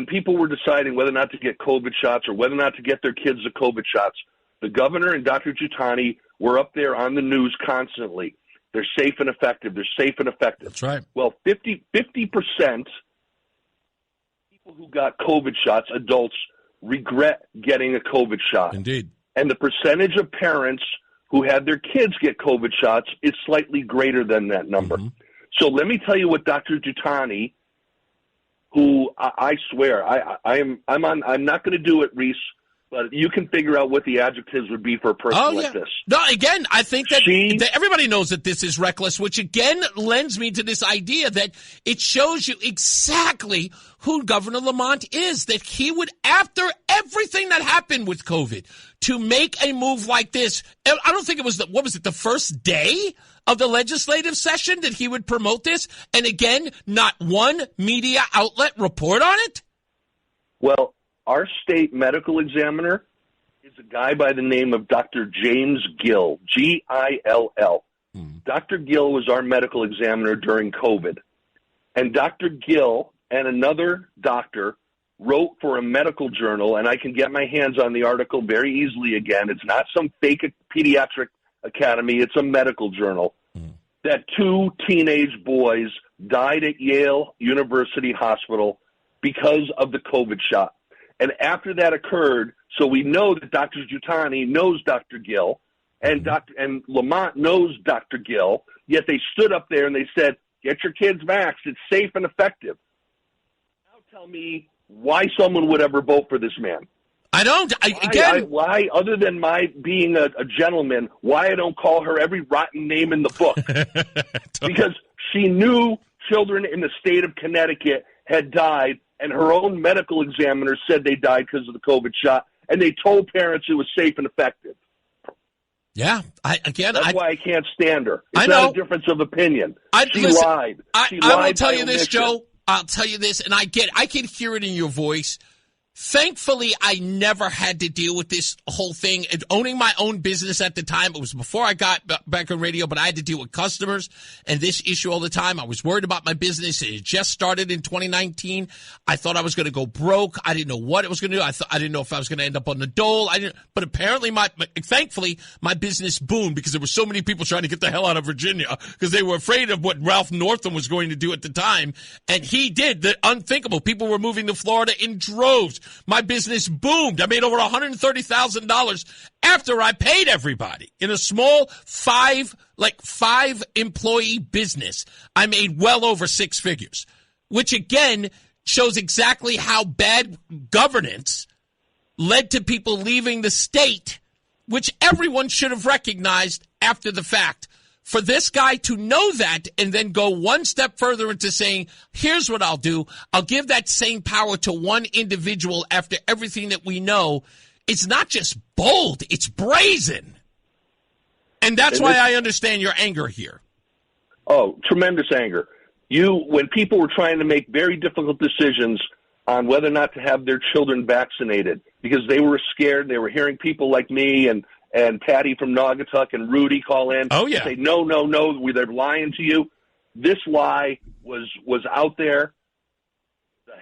people were deciding whether or not to get COVID shots or whether or not to get their kids the COVID shots, the governor and Dr. Giuttani were up there on the news constantly. They're safe and effective. They're safe and effective. That's right. Well, 50% people who got COVID shots, adults, regret getting a COVID shot. Indeed. And the percentage of parents who had their kids get COVID shots is slightly greater than that number. So let me tell you what Dr. Giuttani, who I swear I'm not going to do it, Reese, but you can figure out what the adjectives would be for a person like this. No, again, I think that everybody knows that this is reckless, which again lends me to this idea that it shows you exactly who Governor Lamont is, that he would, after everything that happened with COVID, to make a move like this. I don't think it was the first day of the legislative session that he would promote this? And again, not one media outlet report on it? Well, our state medical examiner is a guy by the name of Dr. James Gill, Gill. Dr. Gill was our medical examiner during COVID. And Dr. Gill and another doctor wrote for a medical journal, and I can get my hands on the article very easily again. It's not some fake pediatric academy. It's a medical journal. That 2 teenage boys died at Yale University Hospital because of the COVID shot. And after that occurred, so we know that Dr. Giuttani knows Dr. Gill, and Lamont knows Dr. Gill, yet they stood up there and they said, get your kids vaxxed. It's safe and effective. Now tell me why someone would ever vote for this man. I don't. Why, other than my being a gentleman, why I don't call her every rotten name in the book? Because she knew children in the state of Connecticut had died, and her own medical examiner said they died because of the COVID shot, and they told parents it was safe and effective. Yeah, that's why I can't stand her. It's I know. Not a difference of opinion. She lied. She I will lied tell by you this, omission. Joe. I'll tell you this, and I can hear it in your voice. Thankfully, I never had to deal with this whole thing. And owning my own business at the time, it was before I got back on radio, but I had to deal with customers and this issue all the time. I was worried about my business. It just started in 2019. I thought I was going to go broke. I didn't know what it was going to do. I didn't know if I was going to end up on the dole. But apparently, thankfully, my business boomed because there were so many people trying to get the hell out of Virginia because they were afraid of what Ralph Northam was going to do at the time. And he did the unthinkable. People were moving to Florida in droves. My business boomed. I made over $130,000 after I paid everybody. In a small five employee business, I made well over 6 figures, which again shows exactly how bad governance led to people leaving the state, which everyone should have recognized after the fact. For this guy to know that and then go one step further into saying, here's what I'll do. I'll give that same power to one individual after everything that we know. It's not just bold, it's brazen. And that's why I understand your anger here. Oh, tremendous anger. When people were trying to make very difficult decisions on whether or not to have their children vaccinated because they were scared, they were hearing people like me and Patty from Naugatuck and Rudy call in and say, no, they're lying to you. This lie was out there.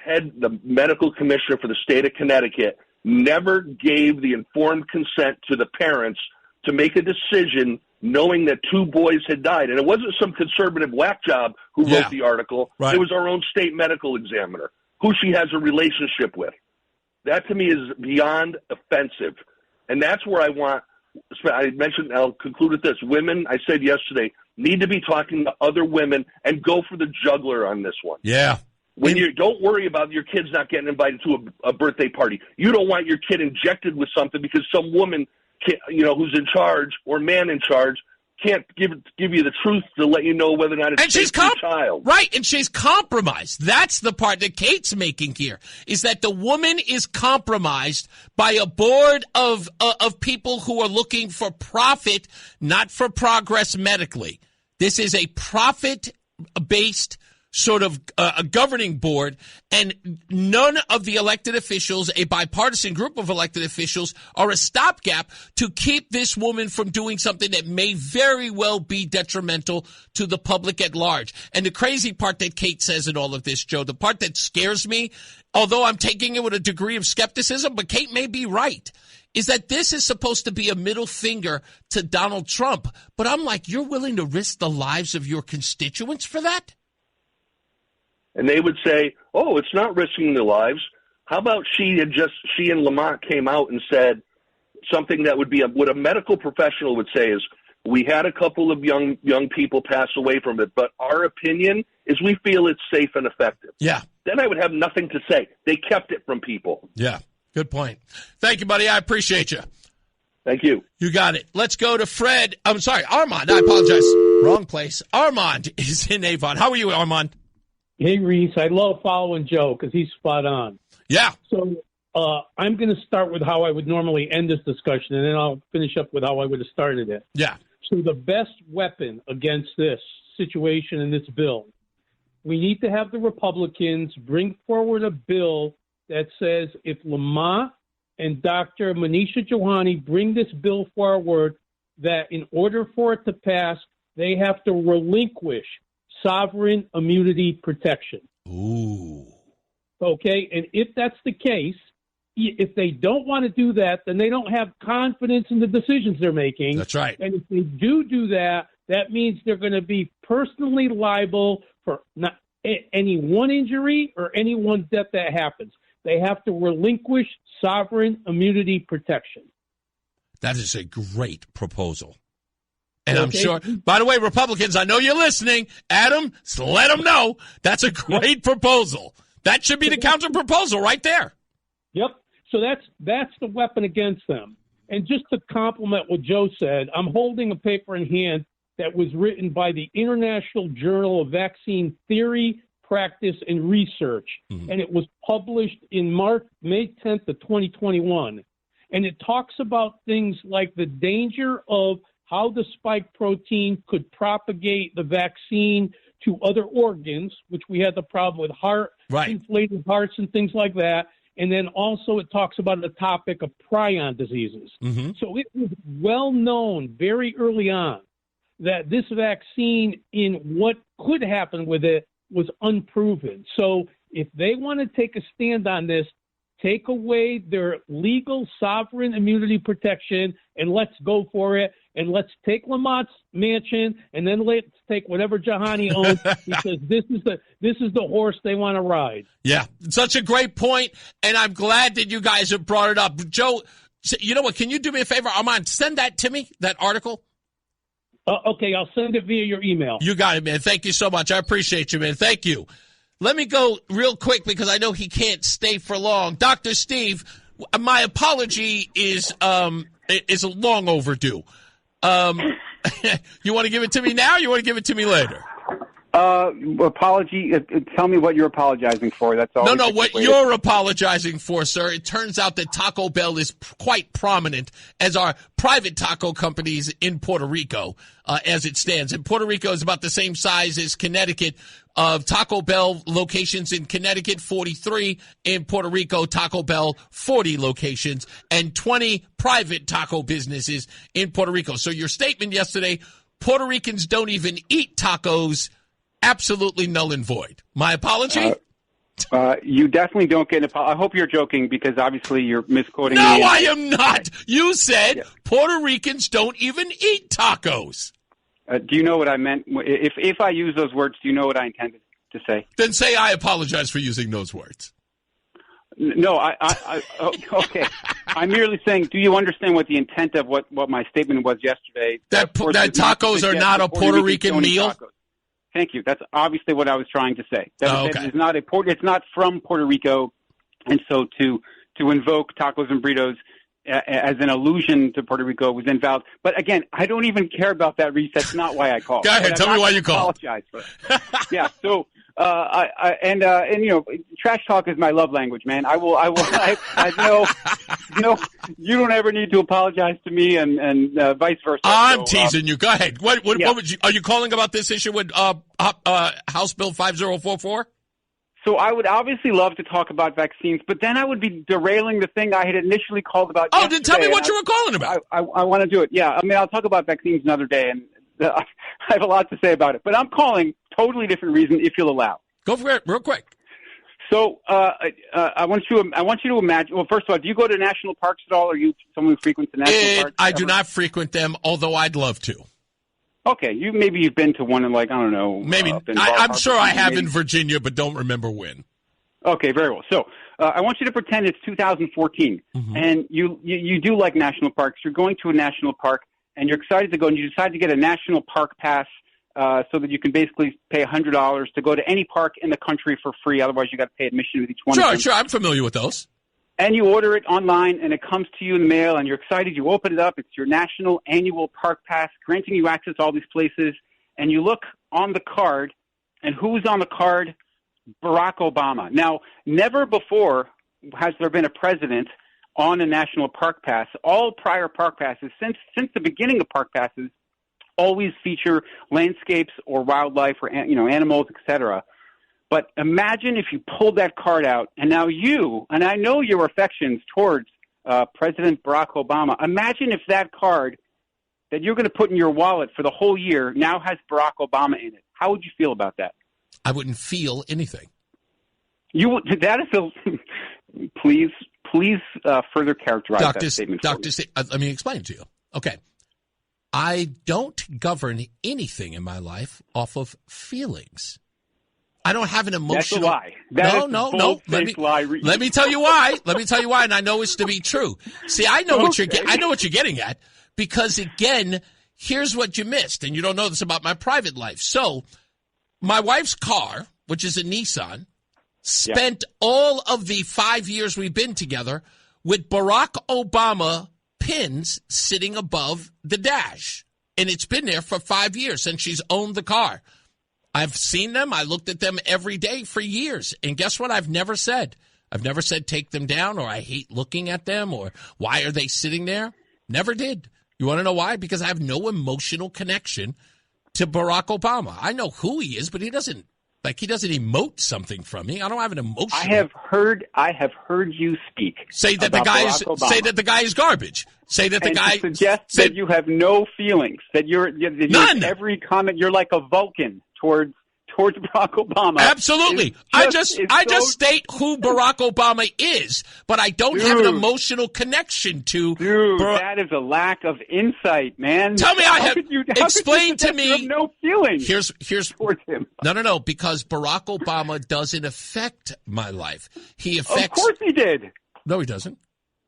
The medical commissioner for the state of Connecticut never gave the informed consent to the parents to make a decision knowing that 2 boys had died. And it wasn't some conservative whack job who wrote the article. Right. It was our own state medical examiner, who she has a relationship with. That to me is beyond offensive. And that's where I mentioned, I'll conclude with this. Women, I said yesterday, need to be talking to other women and go for the jugular on this one. Yeah. When you don't worry about your kids not getting invited to a birthday party. You don't want your kid injected with something because some woman, who's in charge or man in charge can't give you the truth to let you know whether or not it's safe for your child. Right, and she's compromised. That's the part that Kate's making here, is that the woman is compromised by a board of people who are looking for profit, not for progress medically. This is a profit-based sort of a governing board, and none of the elected officials, a bipartisan group of elected officials, are a stopgap to keep this woman from doing something that may very well be detrimental to the public at large. And the crazy part that Kate says in all of this, Joe, the part that scares me, although I'm taking it with a degree of skepticism, but Kate may be right, is that this is supposed to be a middle finger to Donald Trump. But I'm like, you're willing to risk the lives of your constituents for that? And they would say, oh, it's not risking their lives. How about she and Lamont came out and said something that would be what a medical professional would say is, we had a couple of young people pass away from it, but our opinion is we feel it's safe and effective. Yeah. Then I would have nothing to say. They kept it from people. Yeah. Good point. Thank you, buddy. I appreciate you. Thank you. You got it. Let's go to Fred. I'm sorry, Armand. I apologize. Wrong place. Armand is in Avon. How are you, Armand? Hey, Reese, I love following Joe because he's spot on. Yeah. So I'm going to start with how I would normally end this discussion, and then I'll finish up with how I would have started it. Yeah. So the best weapon against this situation and this bill, we need to have the Republicans bring forward a bill that says if Lamont and Dr. Manisha Johanni bring this bill forward, that in order for it to pass, they have to relinquish sovereign immunity protection. Ooh. Okay, and if that's the case, if they don't want to do that, then they don't have confidence in the decisions they're making. That's right. And if they do that, that means they're going to be personally liable for not any one injury or any one death that happens. They have to relinquish sovereign immunity protection. That is a great proposal. And I'm sure, by the way, Republicans, I know you're listening. Adam, let them know. That's a great proposal. That should be the counter proposal right there. Yep. So that's the weapon against them. And just to complement what Joe said, I'm holding a paper in hand that was written by the International Journal of Vaccine Theory, Practice, and Research. Mm-hmm. And it was published in May 10th of 2021. And it talks about things like the danger of how the spike protein could propagate the vaccine to other organs, which we had the problem with inflated hearts and things like that. And then also it talks about the topic of prion diseases. Mm-hmm. So it was well known very early on that this vaccine, in what could happen with it, was unproven. So if they want to take a stand on this, take away their legal sovereign immunity protection and let's go for it. And let's take Lamont's mansion, and then let's take whatever Johanni owns, because this is the horse they want to ride. Yeah, such a great point, and I'm glad that you guys have brought it up. Joe, you know what? Can you do me a favor, Armand? Send that to me, that article. Okay, I'll send it via your email. You got it, man. Thank you so much. I appreciate you, man. Thank you. Let me go real quick because I know he can't stay for long. Dr. Steve, my apology is long overdue. You want to give it to me now or you want to give it to me later? Apology. Tell me what you're apologizing for. That's all. No, what you're apologizing for, sir. It turns out that Taco Bell is quite prominent as our private taco companies in Puerto Rico, as it stands. And Puerto Rico is about the same size as Connecticut. Taco Bell locations in Connecticut, 43. In Puerto Rico, Taco Bell, 40 locations, and 20 private taco businesses in Puerto Rico. So your statement yesterday, Puerto Ricans don't even eat tacos, absolutely null and void. My apology? You definitely don't get an apology. I hope you're joking because obviously you're misquoting me. No, I am not. You said Puerto Ricans don't even eat tacos. Do you know what I meant? If I use those words, do you know what I intended to say? Then say I apologize for using those words. No, okay. I'm merely saying, do you understand what the intent of what my statement was yesterday? That tacos are not a Puerto Rican meal? Thank you. That's obviously what I was trying to say. That okay. it's not from Puerto Rico, and so to invoke tacos and burritos as an allusion to Puerto Rico was invalid. But again, I don't even care about that, Reese. That's not why I called. Go ahead. Tell me why you called. Apologize for it. Yeah. So, and you know, trash talk is my love language, man. I know, you don't ever need to apologize to me, and vice versa. I'm teasing you. Go ahead. What would you? Are you calling about this issue with House Bill 5044? So I would obviously love to talk about vaccines, but then I would be derailing the thing I had initially called about. Oh, then tell me what you were calling about. I want to do it. Yeah, I mean, I'll talk about vaccines another day, and I have a lot to say about it. But I'm calling totally different reason, if you'll allow. Go for it, real quick. So I want you to imagine. Well, first of all, do you go to national parks at all? Are you someone who frequents the national parks? I do not frequent them, although I'd love to. Okay, maybe you've been to one in, like, I don't know. Maybe I'm sure I have in Virginia, but don't remember when. Okay, very well. So I want you to pretend it's 2014, and you do like national parks. You're going to a national park, and you're excited to go, and you decide to get a national park pass so that you can basically pay $100 to go to any park in the country for free. Otherwise, you got to pay admission with each one. Sure, I'm familiar with those. And you order it online, and it comes to you in the mail, and you're excited. You open it up. It's your national annual park pass, granting you access to all these places. And you look on the card, and who's on the card? Barack Obama. Now, never before has there been a president on a national park pass. All prior park passes, since the beginning of park passes, always feature landscapes or wildlife or animals, etc. But imagine if you pulled that card out, and now you, and I know your affections towards President Barack Obama, imagine if that card that you're going to put in your wallet for the whole year now has Barack Obama in it. How would you feel about that? I wouldn't feel anything. That is please further characterize that statement. Let me explain it to you. Okay. I don't govern anything in my life off of feelings. I don't have an emotional. That's a lie. No. Let me tell you why. And I know it's to be true. See, I know what you're getting at, because again, here's what you missed, and you don't know this about my private life. So, my wife's car, which is a Nissan, spent all of the 5 years we've been together with Barack Obama pins sitting above the dash, and it's been there for 5 years since she's owned the car. I've seen them. I looked at them every day for years. And guess what? I've never said take them down, or I hate looking at them, or why are they sitting there? Never did. You want to know why? Because I have no emotional connection to Barack Obama. I know who he is, but he doesn't emote something from me. I don't have an emotion. I have heard you speak. Say that the guy is garbage. Say that the guy suggests that you have no feelings. That none. Every comment, you're like a Vulcan towards Barack Obama. Absolutely. I just state who Barack Obama is, but I don't have an emotional connection to. That is a lack of insight, man. Tell me, explain to me. You have no feelings. Here's towards him. No, because Barack Obama doesn't affect my life. He affects. Of course he did. No, he doesn't.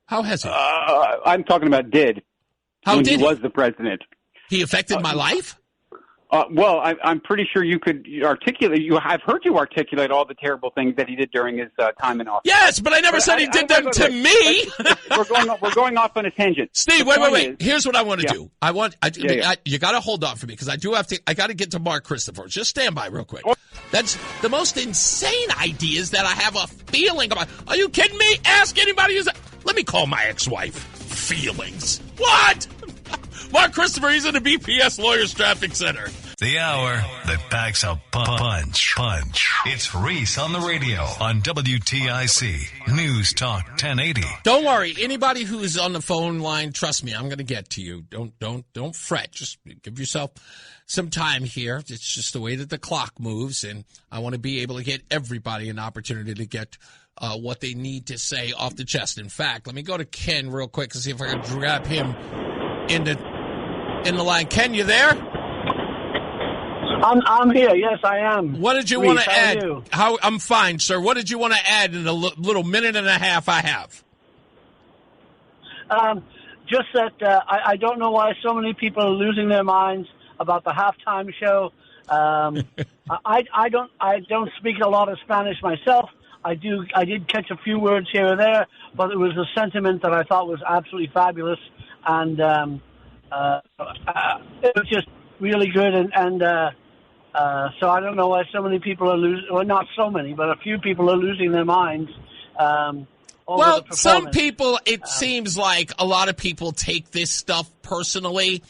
How has he? I'm talking about did. How did he was the president? He affected my life? Well, I'm pretty sure you could articulate. I've heard you articulate all the terrible things that he did during his time in office. Yes, but I never said he did them to me. We're going off on a tangent. Steve, wait. Here's what I want to do. You got to hold on for me, because I got to get to Mark Christopher. Just stand by real quick. That's the most insane ideas that I have a feeling about. Are you kidding me? Ask anybody who's. Let me call my ex-wife. Feelings. What? Mark Christopher, he's in the BPS Lawyers Traffic Center. The hour that packs a punch. It's Reese on the radio on WTIC News Talk 1080. Don't worry. Anybody who's on the phone line, trust me, I'm going to get to you. Don't fret. Just give yourself some time here. It's just the way that the clock moves, and I want to be able to get everybody an opportunity to get what they need to say off the chest. In fact, let me go to Ken real quick and see if I can grab him in the line. Ken, you there? I'm here. Yes, I am. What did you want to add? I'm fine, sir. What did you want to add in the little minute and a half I have? Just that I don't know why so many people are losing their minds about the halftime show I don't speak a lot of Spanish myself. I did catch a few words here or there, but it was a sentiment that I thought was absolutely fabulous, and it was just really good. And so I don't know why so many people are losing. Well, not so many, but a few people are losing their minds. Well, some people, it seems like a lot of people take this stuff personally,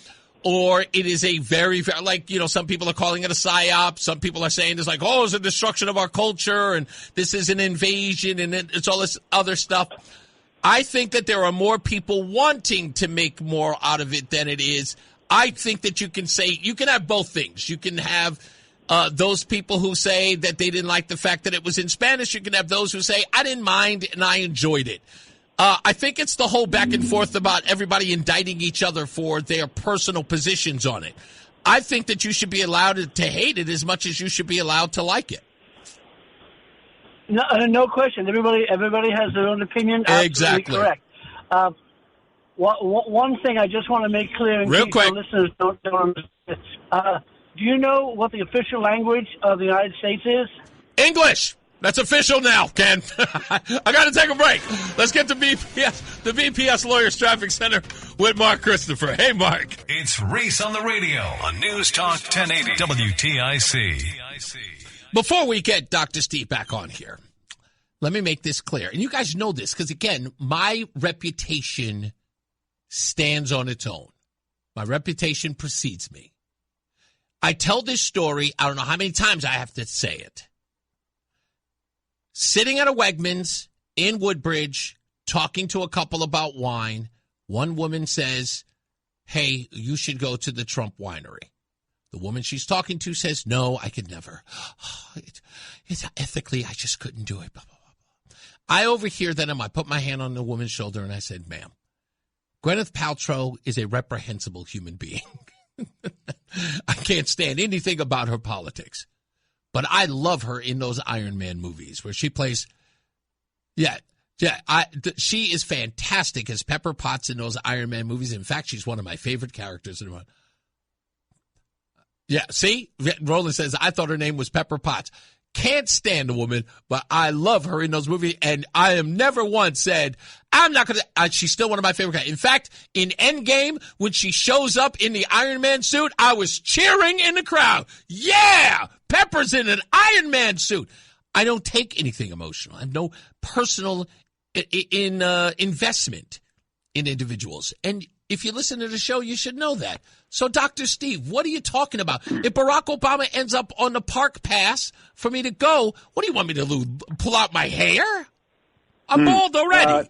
or it is a very, very, like, some people are calling it a psyop. Some people are saying it's like, oh, it's a destruction of our culture, and this is an invasion, and it's all this other stuff. I think that there are more people wanting to make more out of it than it is. I think that you can have both things. You can have those people who say that they didn't like the fact that it was in Spanish. You can have those who say, I didn't mind and I enjoyed it. I think it's the whole back and forth about everybody indicting each other for their personal positions on it. I think that you should be allowed to hate it as much as you should be allowed to like it. No question. Everybody has their own opinion. Exactly. Correct. One thing I just want to make clear in case the listeners don't understand. Do you know what the official language of the United States is? English. That's official now, Ken. I got to take a break. Let's get to BPS, the BPS Lawyers Traffic Center with Mark Christopher. Hey, Mark. It's Reese on the radio on NewsTalk 1080 WTIC. Before we get Dr. Steve back on here, let me make this clear. And you guys know this because, again, my reputation stands on its own. My reputation precedes me. I tell this story, I don't know how many times I have to say it. Sitting at a Wegmans in Woodbridge, talking to a couple about wine, one woman says, hey, you should go to the Trump winery. The woman she's talking to says, no, I could never. It's ethically, I just couldn't do it. Blah, blah, blah, blah. I overhear them. I put my hand on the woman's shoulder and I said, ma'am, Gwyneth Paltrow is a reprehensible human being. I can't stand anything about her politics. But I love her in those Iron Man movies where she plays. She is fantastic as Pepper Potts in those Iron Man movies. In fact, she's one of my favorite characters in one. Yeah, see? Roland says, I thought her name was Pepper Potts. Can't stand the woman, but I love her in those movies, and I have never once said, I'm not going to, she's still one of my favorite guys. In fact, in Endgame, when she shows up in the Iron Man suit, I was cheering in the crowd. Yeah! Pepper's in an Iron Man suit. I don't take anything emotional. I have no personal investment in individuals. And if you listen to the show, you should know that. So, Dr. Steve, what are you talking about? If Barack Obama ends up on the park pass for me to go, what do you want me to do? Pull out my hair? I'm bald already.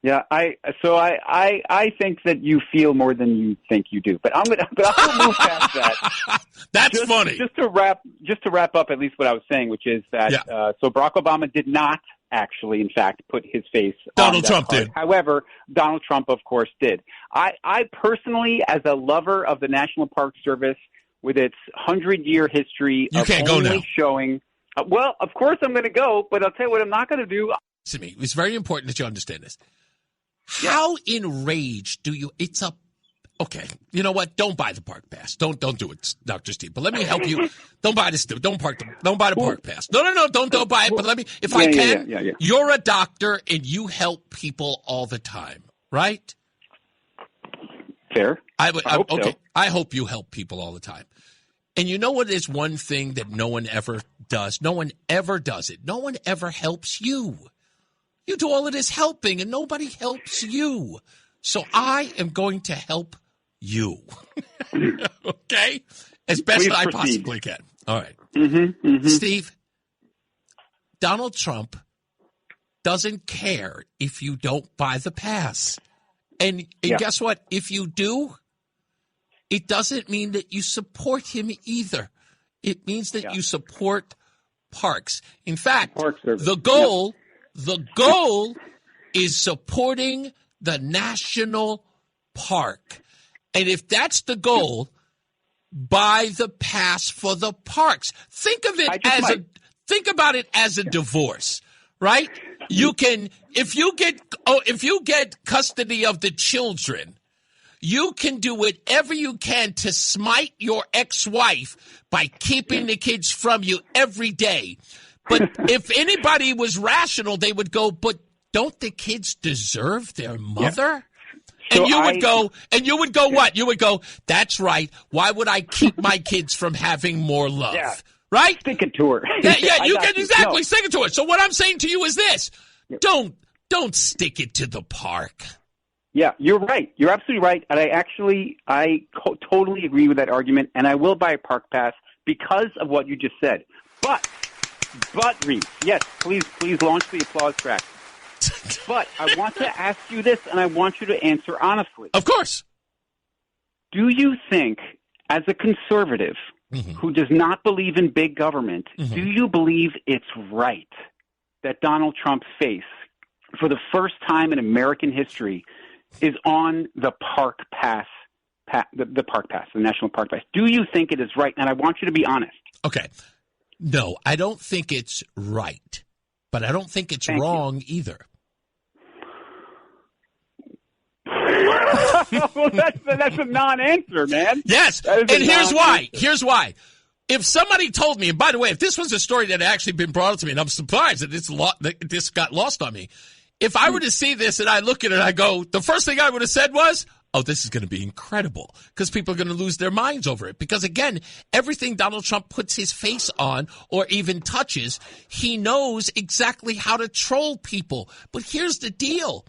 I think that you feel more than you think you do. But I'll move past that. That's funny. Just to wrap up at least what I was saying, which is that so Barack Obama did not actually, in fact, put his face Donald Trump did. However, Donald Trump, of course, did. I personally, as a lover of the National Park Service, with its 100-year history you of can't only go now. Showing, well, of course I'm going to go, but I'll tell you what I'm not going to do. To me, it's very important that you understand this. How enraged do you? It's a okay. You know what? Don't buy the park pass. Don't do it, Dr. Steve. But let me help you. Don't buy this. Don't buy the park pass. No. Don't buy it. But let me. If I can, you're a doctor and you help people all the time, right? Fair. I hope so. I hope you help people all the time. And you know what is one thing that no one ever does? No one ever does it. No one ever helps you. You do all of this helping, and nobody helps you. So I am going to help you. Okay? As best I possibly can. All right. Steve, Donald Trump doesn't care if you don't buy the pass. And guess what? If you do, it doesn't mean that you support him either. It means that you support parks. In fact, the goal is supporting the national park. And if that's the goal, buy the pass for the parks. Think about it as a divorce, right? You can if you get custody of the children, You can do whatever you can to smite your ex-wife by keeping the kids from you every day. But if anybody was rational, they would go, but don't the kids deserve their mother? Yeah. And you would go what? You would go, that's right. Why would I keep my kids from having more love? Yeah. Right? Stick it to her. Yeah, you can exactly stick it to her. So what I'm saying to you is this. Don't stick it to the park. Yeah, you're right. You're absolutely right. And I totally agree with that argument. And I will buy a park pass because of what you just said. But Reese, yes, please launch the applause track. But I want to ask you this, and I want you to answer honestly. Of course. Do you think, as a conservative who does not believe in big government, do you believe it's right that Donald Trump's face, for the first time in American history, is on the park pass, the park pass, the National Park Pass? Do you think it is right? And I want you to be honest. Okay. No, I don't think it's right, but I don't think it's wrong either. Well, that's a non-answer, man. Yes, and here's why. Here's why. If somebody told me, and by the way, if this was a story that had actually been brought up to me, and I'm surprised that this got lost on me, if I were to see this and I look at it and I go, the first thing I would have said was, oh, this is going to be incredible because people are going to lose their minds over it. Because, again, everything Donald Trump puts his face on or even touches, he knows exactly how to troll people. But here's the deal.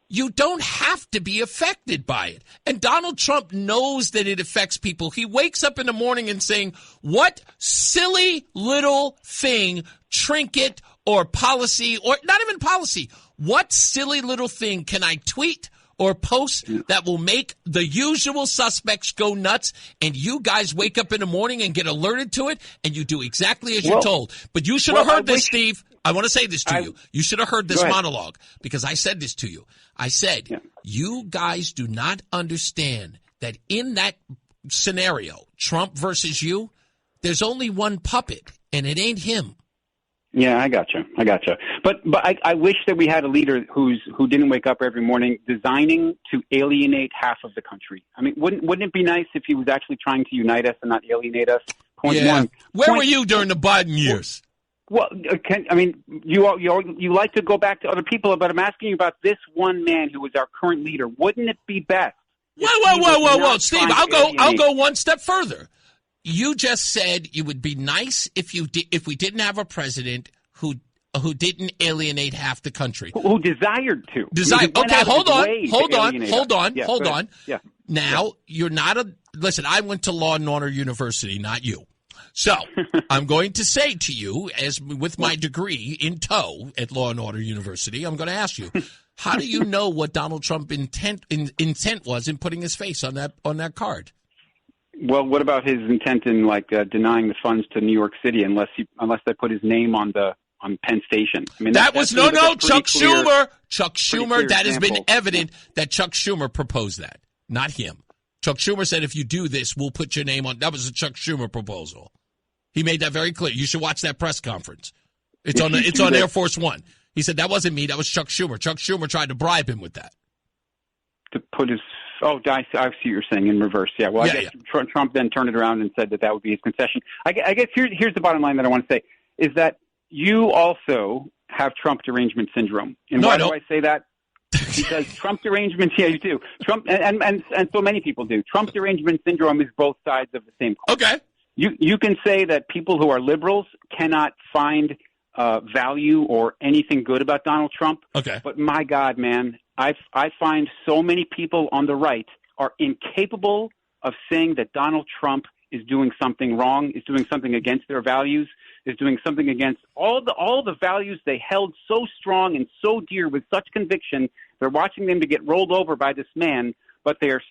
You don't have to be affected by it. And Donald Trump knows that it affects people. He wakes up in the morning and saying, what silly little thing, trinket or policy, or not even policy, what silly little thing can I tweet or post that will make the usual suspects go nuts, and you guys wake up in the morning and get alerted to it, and you do exactly as you're told. But you should have heard this, Steve. I want to say this to you. You should have heard this monologue because I said this to you. I said, you guys do not understand that in that scenario, Trump versus you, there's only one puppet, and it ain't him. Yeah, I gotcha. But I wish that we had a leader who didn't wake up every morning designing to alienate half of the country. I mean, wouldn't it be nice if he was actually trying to unite us and not alienate us? Point one. Where were you during the Biden years? Well, you like to go back to other people, but I'm asking you about this one man who is our current leader. Wouldn't it be best? Whoa, Steve! I'll go one step further. You just said it would be nice if we didn't have a president who didn't alienate half the country. Who desired to. Okay, hold on. Yeah. Now, you're not listen, I went to Law and Order University, not you. So, I'm going to say to you, as with my degree in tow at Law and Order University, I'm going to ask you, how do you know what Donald Trump's intent was in putting his face on that card? Well, what about his intent in denying the funds to New York City unless they put his name on Penn Station? I mean, that was Chuck Schumer. Chuck Schumer. That has been evident that Chuck Schumer proposed that, not him. Chuck Schumer said, if you do this, we'll put your name on. That was a Chuck Schumer proposal. He made that very clear. You should watch that press conference. It's on Air Force One. He said, that wasn't me. That was Chuck Schumer. Chuck Schumer tried to bribe him with that. To put his... Oh, I see what you're saying in reverse. Yeah, well, I guess Trump then turned it around and said that would be his concession. I guess here's the bottom line that I want to say, is that you also have Trump derangement syndrome. And why do I say that? Because Trump derangement, yeah, you do. Trump, and so many people do. Trump derangement syndrome is both sides of the same coin. Okay. You can say that people who are liberals cannot find value or anything good about Donald Trump. Okay. But my God, man, I find so many people on the right are incapable of saying that Donald Trump is doing something wrong, is doing something against their values, is doing something against all the values they held so strong and so dear with such conviction. They're watching them to get rolled over by this man, but they are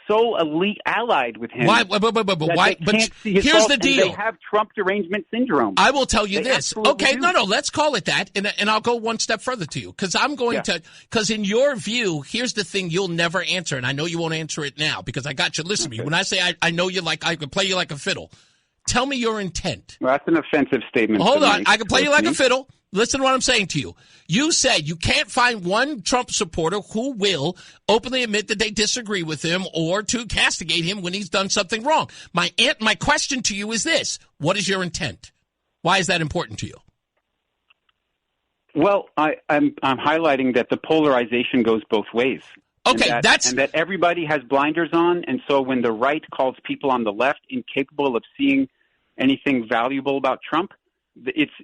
so elite allied with him. Why? But here's the deal. They have Trump derangement syndrome. I will tell you this. Okay, no, let's call it that, and I'll go one step further to you because I'm going to. Because in your view, here's the thing you'll never answer, and I know you won't answer it now because I got you. Listen to me. When I say I know you I can play you like a fiddle. Tell me your intent. Well, that's an offensive statement. Hold on. I can play you like a fiddle. Listen to what I'm saying to you. You said you can't find one Trump supporter who will openly admit that they disagree with him or to castigate him when he's done something wrong. My question to you is this. What is your intent? Why is that important to you? Well, I'm highlighting that the polarization goes both ways. Okay, and that everybody has blinders on, and so when the right calls people on the left incapable of seeing anything valuable about Trump,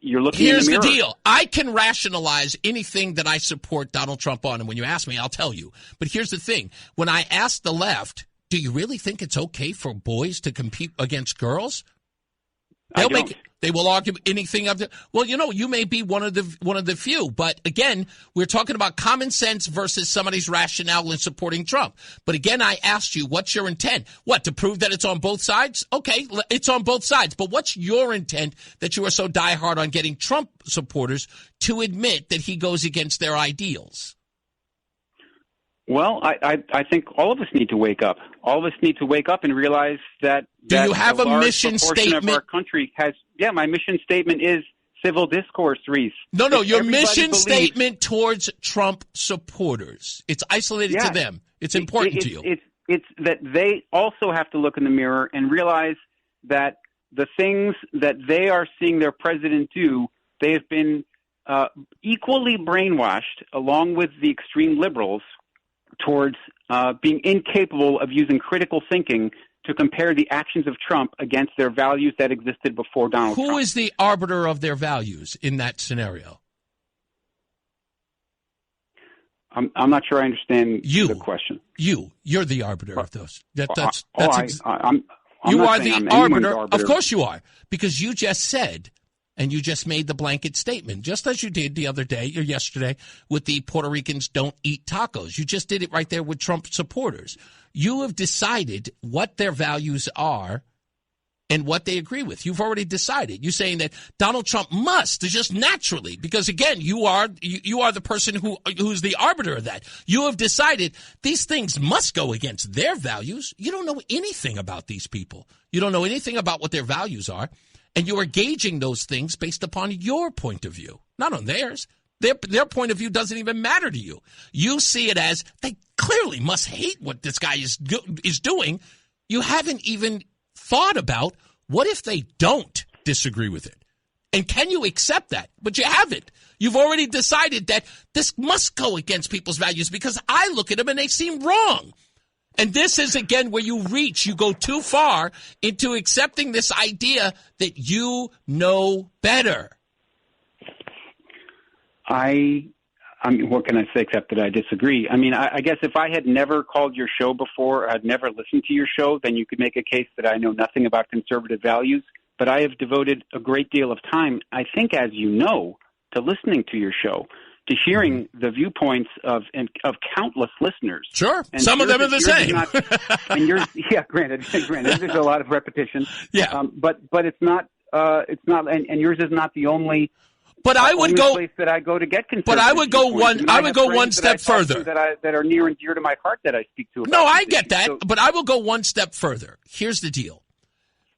you're looking Here's in the mirror. the deal. I can rationalize anything that I support Donald Trump on, and when you ask me, I'll tell you. But here's the thing. When I ask the left, do you really think it's okay for boys to compete against girls? They will argue anything of the. Well, you may be one of the few, but again, we're talking about common sense versus somebody's rationale in supporting Trump. But again, I asked you, what's your intent? What, to prove that it's on both sides? Okay, it's on both sides. But what's your intent that you are so diehard on getting Trump supporters to admit that he goes against their ideals? Well, I think all of us need to wake up. All of us need to wake up and realize that. Do you have a mission statement? Of our country has. Yeah, my mission statement is civil discourse, Reese. No, your mission statement towards Trump supporters. It's isolated to them. It's important to you. It's that they also have to look in the mirror and realize that the things that they are seeing their president do, they have been equally brainwashed, along with the extreme liberals, towards being incapable of using critical thinking to compare the actions of Trump against their values that existed before Donald Trump. Who is the arbiter of their values in that scenario? I'm not sure I understand the question. You're the arbiter of those. I'm not the arbiter. Of course you are, because you just said, and you just made the blanket statement, just as you did the other day or yesterday with the Puerto Ricans don't eat tacos. You just did it right there with Trump supporters. You have decided what their values are and what they agree with. You've already decided. You're saying that Donald Trump must, just naturally, because again, you are the person who's the arbiter of that. You have decided these things must go against their values. You don't know anything about these people. You don't know anything about what their values are. And you are gauging those things based upon your point of view, not on theirs. Their point of view doesn't even matter to you. You see it as they clearly must hate what this guy is doing. You haven't even thought about what if they don't disagree with it. And can you accept that? But you haven't. You've already decided that this must go against people's values because I look at them and they seem wrong. And this is, again, where you go too far into accepting this idea that you know better. I mean, what can I say except that I disagree? I mean, I guess if I had never called your show before, or I'd never listened to your show, then you could make a case that I know nothing about conservative values. But I have devoted a great deal of time, I think, as you know, to listening to your show, to hearing the viewpoints of countless listeners. Sure, and some of them are the same. And yours, granted, there's a lot of repetition. Yeah, but it's not, and yours is not the only. But I would go place that I go to get conservative. But I would go one step further. That are near and dear to my heart that I speak to. No, I get that, but I will go one step further. Here's the deal.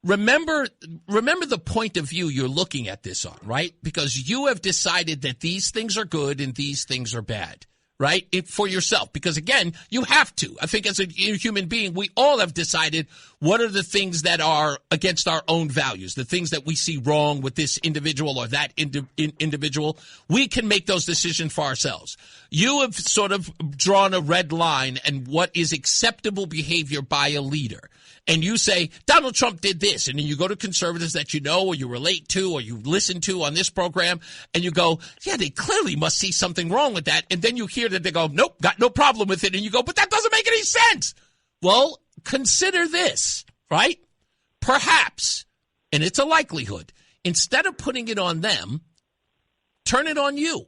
Remember the point of view you're looking at this on, right? Because you have decided that these things are good and these things are bad, right? For yourself. Because again, you have to. I think as a human being, we all have decided what are the things that are against our own values, the things that we see wrong with this individual or that individual. We can make those decisions for ourselves. You have sort of drawn a red line and what is acceptable behavior by a leader. And you say, Donald Trump did this. And then you go to conservatives that you know or you relate to or you listen to on this program. And you go, yeah, they clearly must see something wrong with that. And then you hear that they go, nope, got no problem with it. And you go, but that doesn't make any sense. Well, consider this, right? Perhaps, and it's a likelihood, instead of putting it on them, turn it on you.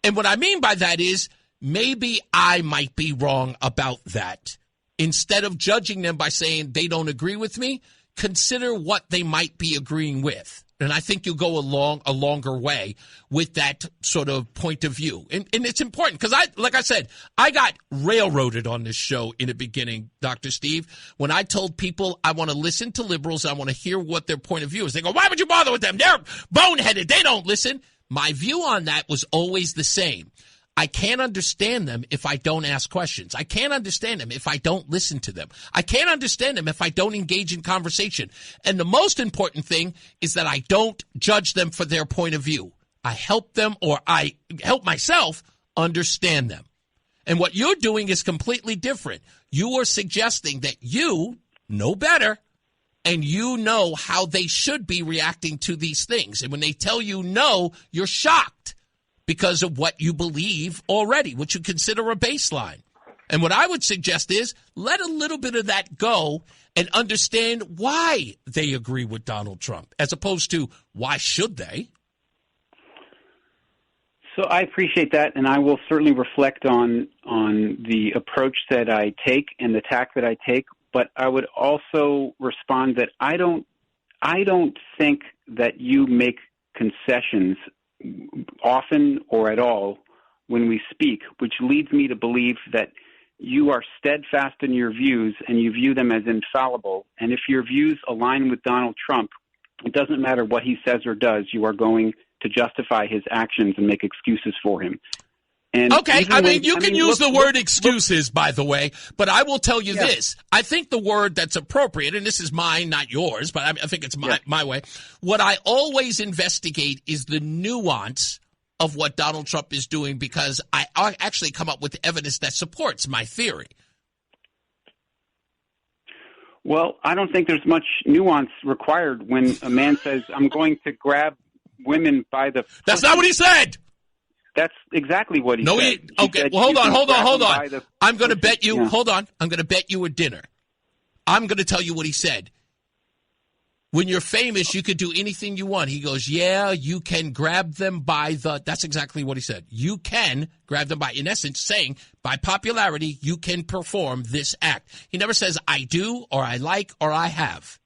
And what I mean by that is maybe I might be wrong about that. Instead of judging them by saying they don't agree with me, consider what they might be agreeing with. And I think you'll go a longer way with that sort of point of view. And it's important because like I said, I got railroaded on this show in the beginning, Dr. Steve, when I told people I want to listen to liberals. I want to hear what their point of view is. They go, why would you bother with them? They're boneheaded. They don't listen. My view on that was always the same. I can't understand them if I don't ask questions. I can't understand them if I don't listen to them. I can't understand them if I don't engage in conversation. And the most important thing is that I don't judge them for their point of view. I help them, or I help myself understand them. And what you're doing is completely different. You are suggesting that you know better, and you know how they should be reacting to these things. And when they tell you no, you're shocked because of what you believe already, which you consider a baseline. And what I would suggest is let a little bit of that go and understand why they agree with Donald Trump, as opposed to why should they? So I appreciate that, and I will certainly reflect on the approach that I take and the tack that I take. But I would also respond that I don't think that you make concessions often or at all when we speak, which leads me to believe that you are steadfast in your views and you view them as infallible. And if your views align with Donald Trump, it doesn't matter what he says or does, you are going to justify his actions and make excuses for him. And okay, you can use the word excuses, by the way, but I will tell you this. I think the word that's appropriate, and this is mine, not yours, but I think it's my way. What I always investigate is the nuance of what Donald Trump is doing, because I actually come up with evidence that supports my theory. Well, I don't think there's much nuance required when a man says, I'm going to grab women by the... That's not what he said! That's exactly what he said. Okay, well, hold on. I'm going to bet you, hold on. I'm going to bet you a dinner. I'm going to tell you what he said. When you're famous, you could do anything you want. He goes, yeah, you can grab them by the, that's exactly what he said. You can grab them by, in essence, saying, by popularity, you can perform this act. He never says, I do, or I like, or I have.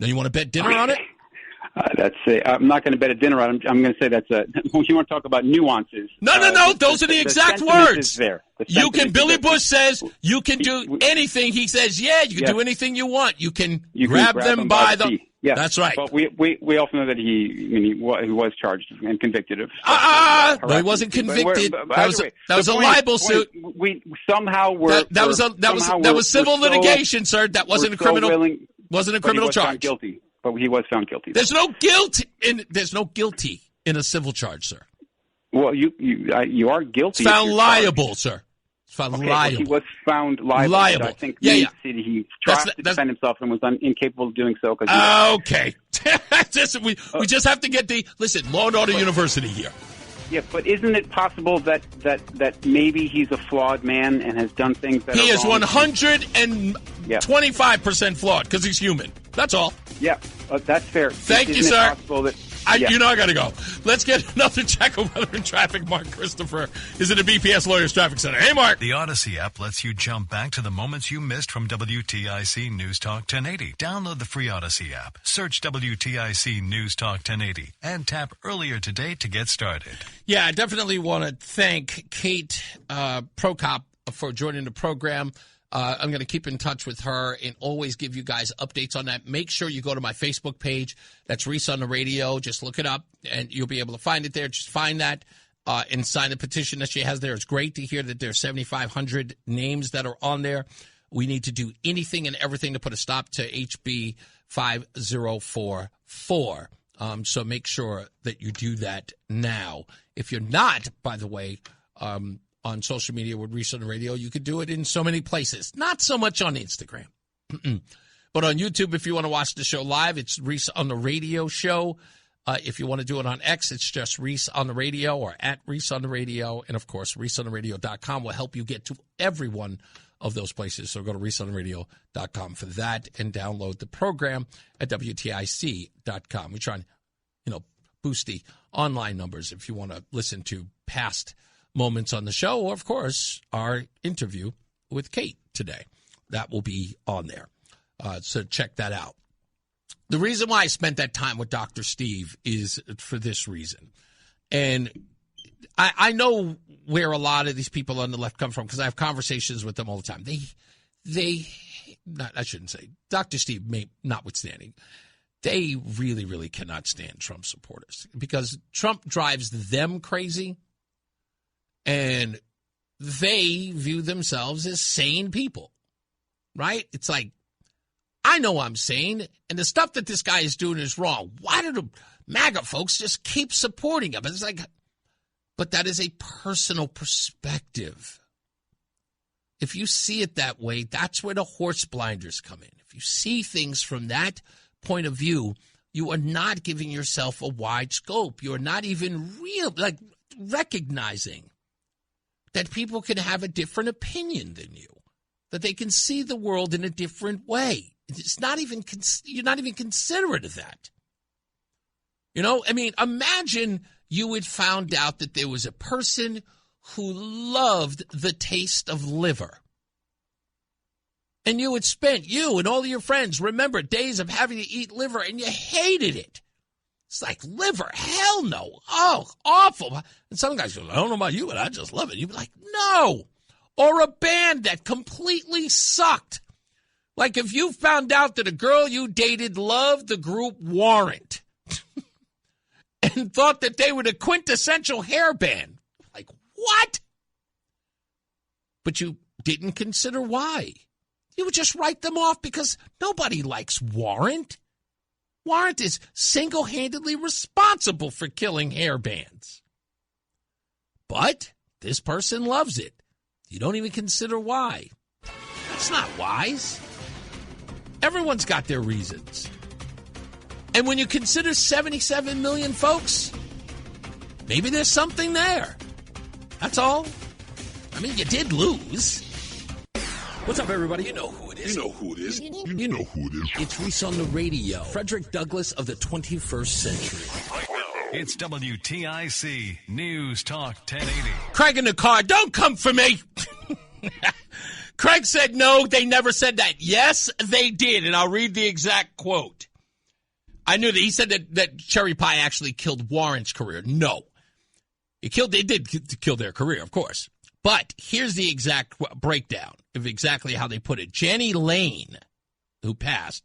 Now, you want to bet dinner on it? I'm not going to bet a dinner on it. I'm going to say that's you want to talk about nuances. No. Those are the exact words. You can, Billy Bush says, you can do anything. He says, yeah, you can do anything you want. You can grab them by the... Yeah, that's right. But we also know that he was charged and convicted of... No, he wasn't convicted. That was a libel suit. We somehow were... That was civil litigation, sir. That wasn't a criminal... Wasn't a criminal charge. Guilty. But he was found guilty. There's no guilty in a civil charge, sir. Well, you are guilty. It's found liable, sir. It's found liable. Well, he was found liable. I think he tried to defend himself and was incapable of doing so. Okay. We just have to get listen, Law and Order University here. Yeah, but isn't it possible that maybe he's a flawed man and has done things that he are is 125% flawed because he's human. That's all. Yeah, that's fair. Thank you, sir. You know I got to go. Let's get another check of weather and traffic. Mark Christopher is at the BPS Lawyers Traffic Center. Hey, Mark. The Odyssey app lets you jump back to the moments you missed from WTIC News Talk 1080. Download the free Odyssey app. Search WTIC News Talk 1080 and tap earlier today to get started. Yeah, I definitely want to thank Kate Prokop for joining the program. I'm going to keep in touch with her and always give you guys updates on that. Make sure you go to my Facebook page. That's Reese on the Radio. Just look it up, and you'll be able to find it there. Just find that and sign the petition that she has there. It's great to hear that there's 7,500 names that are on there. We need to do anything and everything to put a stop to HB 5044. So make sure that you do that now. If you're not, by the way, on social media with Reese on the Radio, you could do it in so many places. Not so much on Instagram. But on YouTube, if you want to watch the show live, it's Reese on the Radio show. If you want to do it on X, it's just Reese on the Radio or at Reese on the Radio. And, of course, ReeseOnTheRadio.com will help you get to every one of those places. So go to ReeseOnTheRadio.com for that and download the program at WTIC.com. We try and, boost the online numbers if you want to listen to past moments on the show, or, of course, our interview with Kate today. That will be on there. So check that out. The reason why I spent that time with Dr. Steve is for this reason. And I know where a lot of these people on the left come from because I have conversations with them all the time. I shouldn't say, Dr. Steve notwithstanding, they really, really cannot stand Trump supporters because Trump drives them crazy, and they view themselves as sane people, right? It's like, I know I'm sane, and the stuff that this guy is doing is wrong. Why do the MAGA folks just keep supporting him? It's like, but that is a personal perspective. If you see it that way, that's where the horse blinders come in. If you see things from that point of view, you are not giving yourself a wide scope. You are not even recognizing that people can have a different opinion than you, that they can see the world in a different way. It's not even you're not even considerate of that. You know, I mean, imagine you had found out that there was a person who loved the taste of liver. And you had spent, you and all of your friends, remember days of having to eat liver, and you hated it. It's like, liver? Hell no. Oh, awful. And some guys go, I don't know about you, but I just love it. You'd be like, no. Or a band that completely sucked. Like if you found out that a girl you dated loved the group Warrant and thought that they were the quintessential hair band. Like, what? But you didn't consider why. You would just write them off because nobody likes Warrant. Warrant is single-handedly responsible for killing hair bands. But this person loves it. You don't even consider why. That's not wise. Everyone's got their reasons. And when you consider 77 million folks, maybe there's something there. That's all. I mean, you did lose. What's up, everybody? You know who it is. You know who it is. You know who it is. It's Reese on the radio. Frederick Douglass of the 21st century. It's WTIC News Talk 1080. Craig in the car. Don't come for me. Craig said no, they never said that. Yes, they did, and I'll read the exact quote. I knew that he said that Cherry Pie actually killed Warren's career. No. They did kill their career, of course. But here's the exact breakdown of exactly how they put it. Jenny Lane, who passed,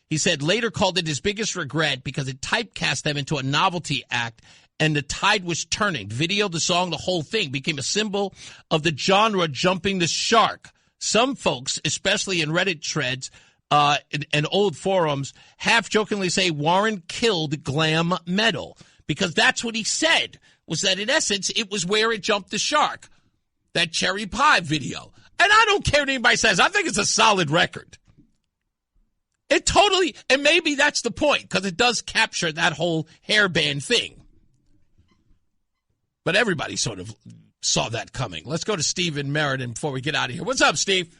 he said later called it his biggest regret because it typecast them into a novelty act and the tide was turning. The video, the song, the whole thing became a symbol of the genre jumping the shark. Some folks, especially in Reddit threads and old forums, half-jokingly say Warren killed glam metal because that's what he said, was that in essence it was where it jumped the shark, that Cherry Pie video. And I don't care what anybody says. I think it's a solid record. It totally, and maybe that's the point because it does capture that whole hairband thing. But everybody sort of saw that coming. Let's go to Steve in Meriden before we get out of here. What's up, Steve?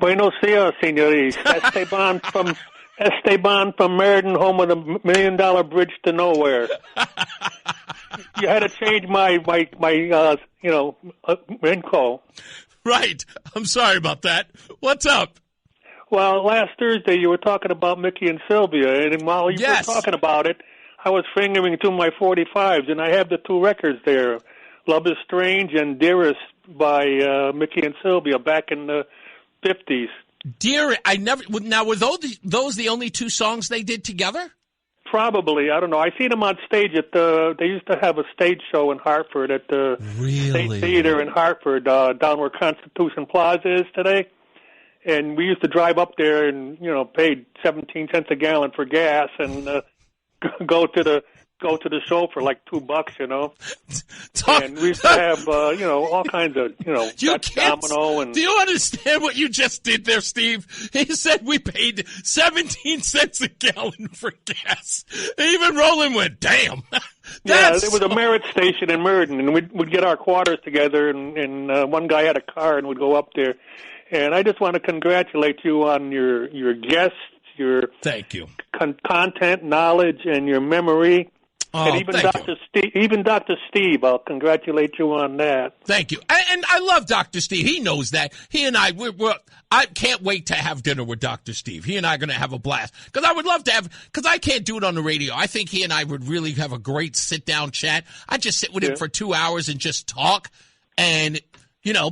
Buenos dias, senores. Esteban from Meriden, home of the $1 million bridge to nowhere. You had to change my info. Right. I'm sorry about that. What's up? Well, last Thursday you were talking about Mickey and Sylvia, and while you were talking about it, I was fingering through my 45s, and I have the two records there, Love is Strange and Dearest by Mickey and Sylvia back in the 50s. Now, were those the only two songs they did together? Probably. I don't know. I seen them on stage they used to have a stage show in Hartford at the State Theater in Hartford, down where Constitution Plaza is today. And we used to drive up there and, paid 17 cents a gallon for gas and go to the show for like $2, And we used to have, all kinds of, Dutch Domino and. Do you understand what you just did there, Steve? He said we paid 17 cents a gallon for gas. Even Roland went, damn. Yeah, there was a Merit station in Meriden, and we'd get our quarters together, and one guy had a car, and we'd go up there. And I just want to congratulate you on your guests, your thank you content, knowledge, and your memory. Oh, and even Dr. Steve, I'll congratulate you on that. Thank you. And I love Dr. Steve. He knows that. He and I can't wait to have dinner with Dr. Steve. He and I are going to have a blast. Because I would love to because I can't do it on the radio. I think he and I would really have a great sit-down chat. I'd just sit with him for 2 hours and just talk and,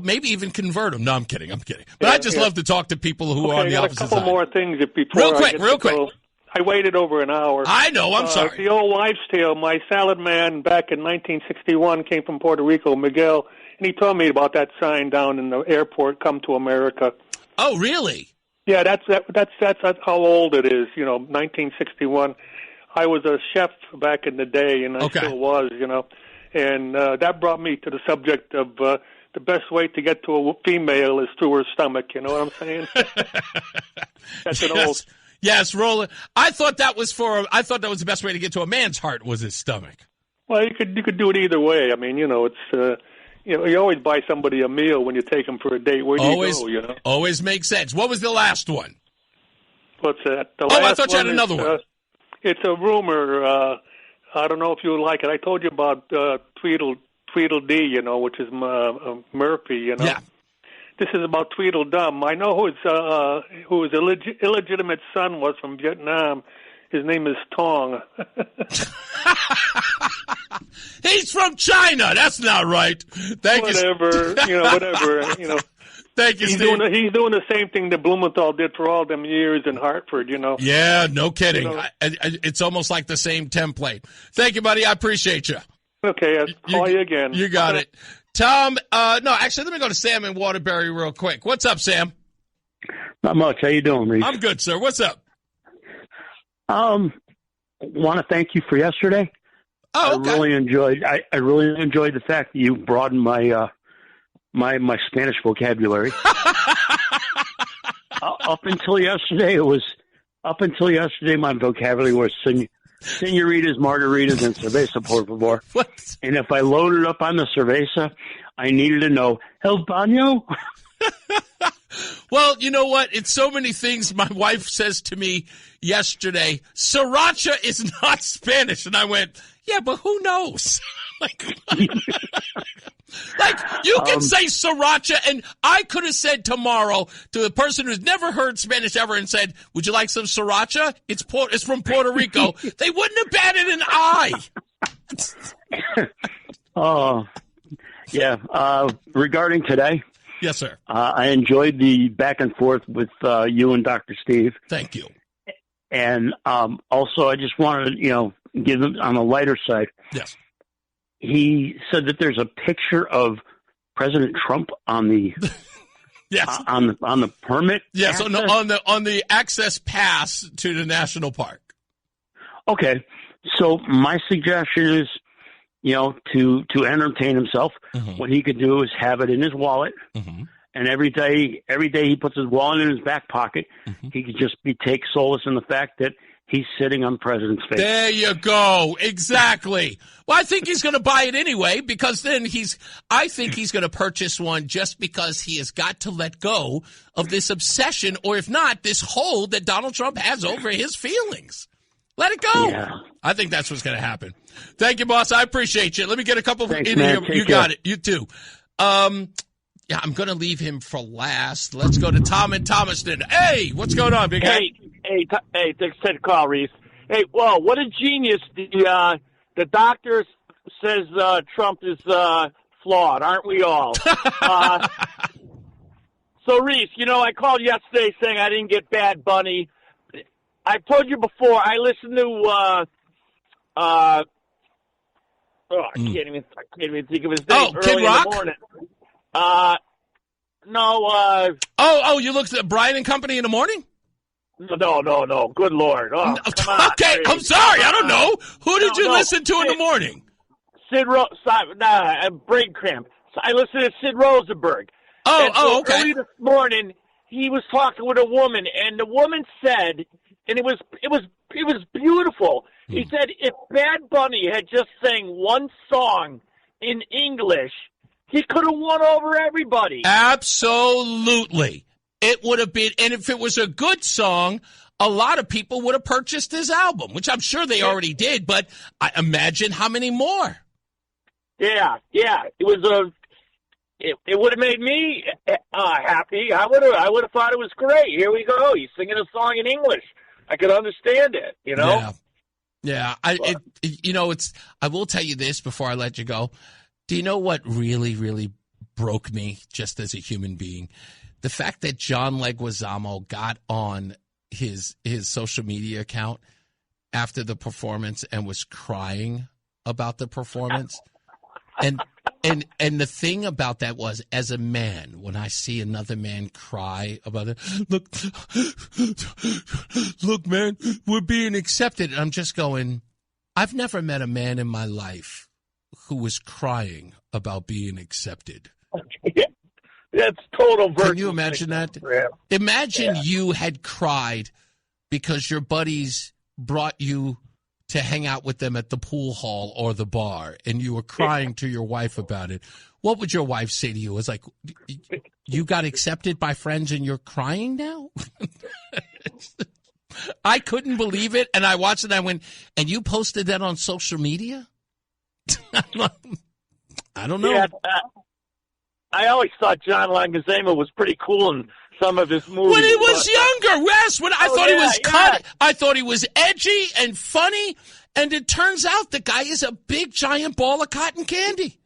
maybe even convert him. No, I'm kidding. But I just love to talk to people who are on the opposite side. A couple more things before real quick. I waited over an hour. I know. I'm sorry. The old wives' tale. My salad man back in 1961 came from Puerto Rico, Miguel, and he told me about that sign down in the airport, "Come to America." Oh, really? Yeah, that's how old it is. 1961. I was a chef back in the day, and I still was. And that brought me to the subject of the best way to get to a female is through her stomach. You know what I'm saying? That's an old. Yes, Roland. I thought that was the best way to get to a man's heart was his stomach. Well, you could do it either way. I mean, it's you always buy somebody a meal when you take them for a date. Where do you go? Always makes sense. What was the last one? What's that? I thought you had another one. It's a rumor. I don't know if you like it. I told you about Tweedledee, which is Murphy. Yeah. This is about Tweedledum. I know who his illegitimate son was from Vietnam. His name is Tong. He's from China. That's not right. Whatever. Thank you, Steve. He's doing the same thing that Blumenthal did for all them years in Hartford, Yeah, no kidding. It's almost like the same template. Thank you, buddy. I appreciate you. Okay, I'll call you again. You got it. Tom, no, actually, let me go to Sam in Waterbury real quick. What's up, Sam? Not much. How you doing, Reese? I'm good, sir. What's up? Want to thank you for yesterday. Oh, okay. I really enjoyed the fact that you broadened my my Spanish vocabulary. Up until yesterday, my vocabulary was senoritas, margaritas, and cerveza, por favor. What? And if I loaded up on the cerveza, I needed to know el baño. Well, you know what? It's so many things. My wife says to me yesterday, sriracha is not Spanish. And I went, yeah, but who knows? Like you can say sriracha, and I could have said tomorrow to the person who's never heard Spanish ever and said, would you like some sriracha? It's from Puerto Rico. They wouldn't have batted an eye. Oh, yeah. Regarding today. Yes, sir. I enjoyed the back and forth with you and Dr. Steve. Thank you. And also, I just wanted to, give him on the lighter side. Yes. He said that there's a picture of President Trump on the yes on the permit. Yes, on the access pass to the national park. Okay, so my suggestion is, to entertain himself, what he could do is have it in his wallet, and every day he puts his wallet in his back pocket. He could just take solace in the fact that he's sitting on the president's face. There you go. Exactly. Well, I think he's going to buy it anyway, because then I think he's going to purchase one just because he has got to let go of this obsession, or if not, this hold that Donald Trump has over his feelings. Let it go. Yeah. I think that's what's going to happen. Thank you, boss. I appreciate you. Let me get a couple Thanks, in man. here. You got it. You too. Yeah, I'm going to leave him for last. Let's go to Tom in Thomaston. Hey, what's going on, big guy? Hey, thanks for the call, Reese. Hey, well, what a genius. The doctor says Trump is flawed, aren't we all? So, Reese, I called yesterday saying I didn't get Bad Bunny. I've told you before, I listened to I can't even think of his name. Kid Rock? In the morning. No. You looked at Brian and Company in the morning? No. Good Lord. Oh, come on. Okay, I'm sorry. I don't know. Who did you listen to in the morning? Brain cramp. So I listened to Sid Rosenberg. Okay. Early this morning, he was talking with a woman, and the woman said, and it was beautiful. He said, if Bad Bunny had just sang one song in English, he could have won over everybody. Absolutely. It would have been, and if it was a good song, a lot of people would have purchased his album, which I'm sure they already did, but I imagine how many more. Yeah. It was it would have made me happy. I would have thought it was great. Here we go. He's singing a song in English. I could understand it, Yeah. I will tell you this before I let you go. Do you know what really, really broke me just as a human being? The fact that John Leguizamo got on his social media account after the performance and was crying about the performance. And the thing about that was, as a man, when I see another man cry about it, look, man, we're being accepted. And I'm just going, I've never met a man in my life who was crying about being accepted. That's total virtue. Can you imagine that? Imagine you had cried because your buddies brought you to hang out with them at the pool hall or the bar, and you were crying to your wife about it. What would your wife say to you? It's like, you got accepted by friends and you're crying now? I couldn't believe it, and I watched it, and I went, and you posted that on social media? I don't know. Yeah, I always thought John Leguizamo was pretty cool in some of his movies. When he was younger, Wes, I thought he was I thought he was edgy and funny, and it turns out the guy is a big, giant ball of cotton candy.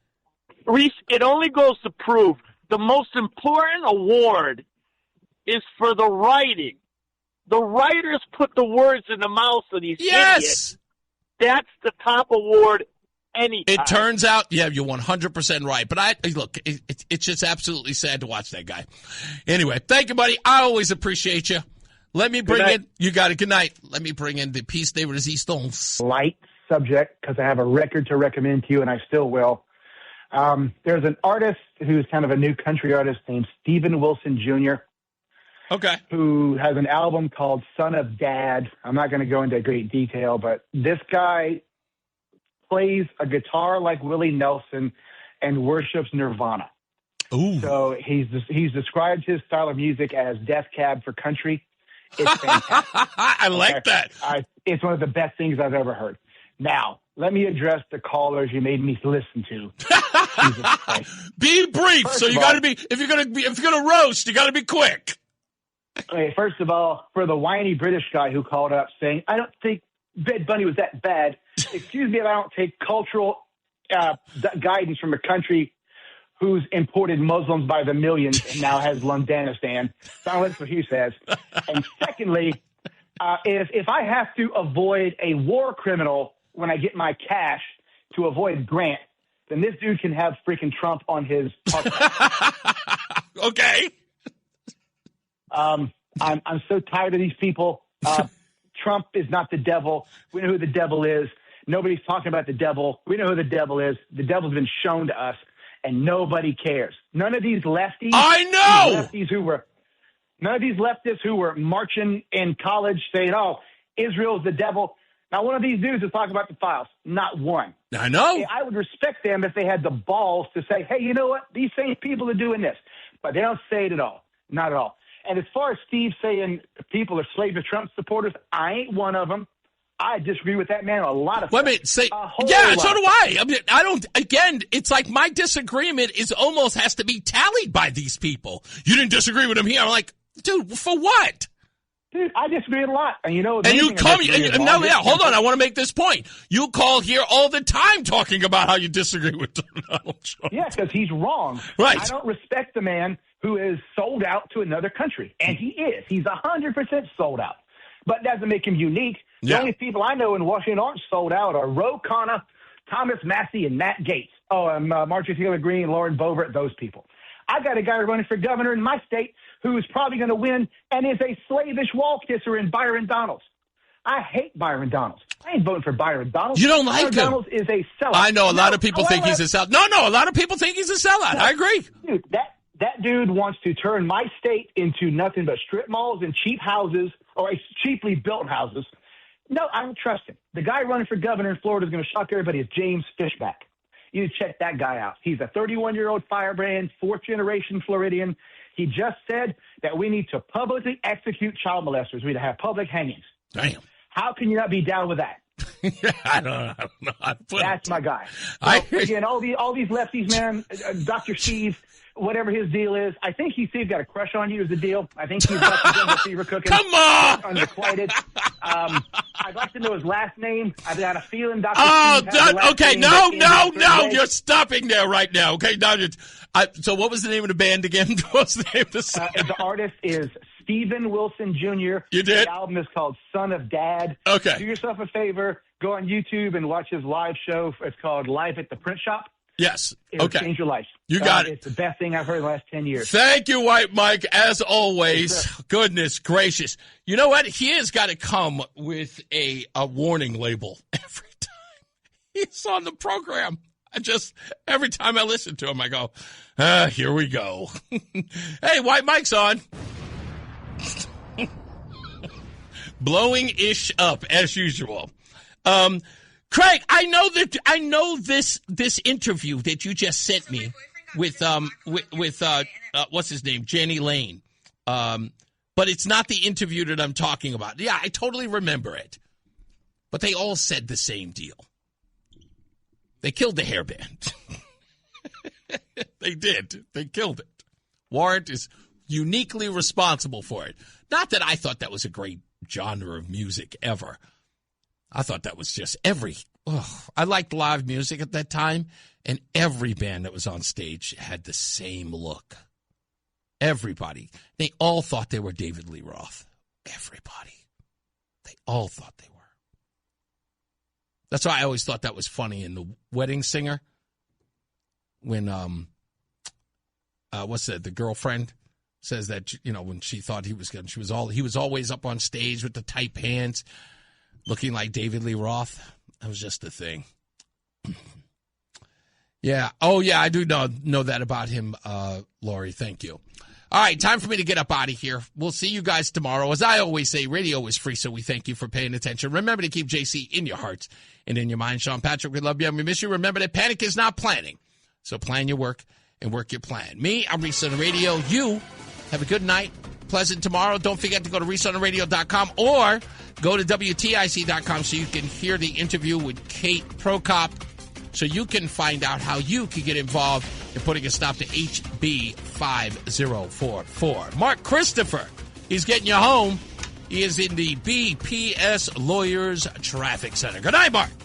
Reese, it only goes to prove the most important award is for the writing. The writers put the words in the mouths of these idiots. That's the top award anytime. It turns out, you're 100% right. But look, it's just absolutely sad to watch that guy. Anyway, thank you, buddy. I always appreciate you. Let me bring in, you got it, good night. Let me bring in the piece de resistance. Light subject, because I have a record to recommend to you, and I still will. There's an artist who's kind of a new country artist named Steven Wilson Jr., who has an album called Son of Dad. I'm not going to go into great detail, but this guy plays a guitar like Willie Nelson and worships Nirvana. Ooh. So he's described his style of music as Death Cab for country. It's fantastic. I like that. It's one of the best things I've ever heard. Now, let me address the callers you made me listen to. Jesus Christ. Be brief. First, so you got to be, if you're going to roast, you got to be quick. Okay, first of all, for the whiny British guy who called up saying, I don't think Bad Bunny was that bad. Excuse me if I don't take cultural guidance from a country who's imported Muslims by the millions and now has Londanistan. That's what he says. And secondly, if I have to avoid a war criminal when I get my cash to avoid Grant, then this dude can have freaking Trump on his podcast. Okay. I'm so tired of these people. Trump is not the devil. We know who the devil is. Nobody's talking about the devil. We know who the devil is. The devil's been shown to us, and nobody cares. None of these lefties. I know. None of these leftists who were marching in college saying, "Oh, Israel's the devil." Not one of these dudes is talking about the files. Not one. I know. I would respect them if they had the balls to say, "Hey, you know what? These same people are doing this," but they don't say it at all. Not at all. And as far as Steve saying people are slave to Trump supporters, I ain't one of them. I disagree with that man a lot of so do I. I mean, I don't, again, it's like my disagreement is almost has to be tallied by these people. You didn't disagree with him here. I'm like, dude, for what? Dude, I disagree a lot. And you know, and you come, hold on. I want to make this point. You call here all the time talking about how you disagree with Donald Trump. Yeah, because he's wrong. Right. I don't respect the man who is sold out to another country. And he is. He's 100% sold out. But that doesn't make him unique. The only people I know in Washington aren't sold out are Ro Khanna, Thomas Massey, and Matt Gaetz. Oh, and Marjorie Taylor Greene, Lauren Boebert, those people. I got a guy running for governor in my state who is probably going to win and is a slavish wall kisser in Byron Donalds. I hate Byron Donalds. I ain't voting for Byron Donalds. You don't like him. Donalds is a sellout. I know a lot of people think he's a sellout. No, a lot of people think he's a sellout. I agree. Dude, that dude wants to turn my state into nothing but strip malls and cheap houses or cheaply built houses. No, I don't trust him. The guy running for governor in Florida is going to shock everybody is James Fishback. You need to check that guy out. He's a 31-year-old firebrand, fourth-generation Floridian. He just said that we need to publicly execute child molesters. We need to have public hangings. Damn. How can you not be down with that? I don't know. That's my guy. So, again, all these lefties, man, Dr. Steve, whatever his deal is, I think Steve got a crush on you is the deal. I think he's got the jungle fever cooking. Come on! Unrequited. I'd like to know his last name. I've got a feeling Dr. Steve okay, no, you're stopping there right now. Okay, now so what was the name of the band again? What's the name of the song? The artist is Steven Wilson Jr. You did? The album is called Son of Dad. Okay. Do yourself a favor. Go on YouTube and watch his live show. It's called Live at the Print Shop. Yes. It'll change your life. You got it. It's the best thing I've heard in the last 10 years. Thank you, White Mike, as always. Yes, Goodness gracious. You know what? He has got to come with a warning label every time he's on the program. Every time I listen to him, I go, here we go. Hey, White Mike's on. Blowing ish up, as usual. Craig, I know this interview that you just sent me with what's his name, Jenny Lane. But it's not the interview that I'm talking about. Yeah, I totally remember it. But they all said the same deal. They killed the hairband. They did. They killed it. Warrant is uniquely responsible for it. Not that I thought that was a great genre of music ever. I thought that was just I liked live music at that time, and every band that was on stage had the same look. Everybody. They all thought they were David Lee Roth. Everybody. They all thought they were. That's why I always thought that was funny in The Wedding Singer. When, the girlfriend says that, when she thought he was always up on stage with the tight pants, looking like David Lee Roth. That was just a thing. Yeah. Oh, yeah, I do know that about him, Lori. Thank you. All right, time for me to get up out of here. We'll see you guys tomorrow. As I always say, radio is free, so we thank you for paying attention. Remember to keep JC in your hearts and in your mind. Sean Patrick, we love you and we miss you. Remember that panic is not planning, so plan your work and work your plan. Me, I'm Reese on the radio. You have a good night, pleasant tomorrow. Don't forget to go to ReeseOnTheRadio.com or go to WTIC.com so you can hear the interview with Kate Prokop, so you can find out how you can get involved in putting a stop to HB 5044. Mark Christopher, he's getting you home. He is in the BPS Lawyers Traffic Center. Good night, Mark.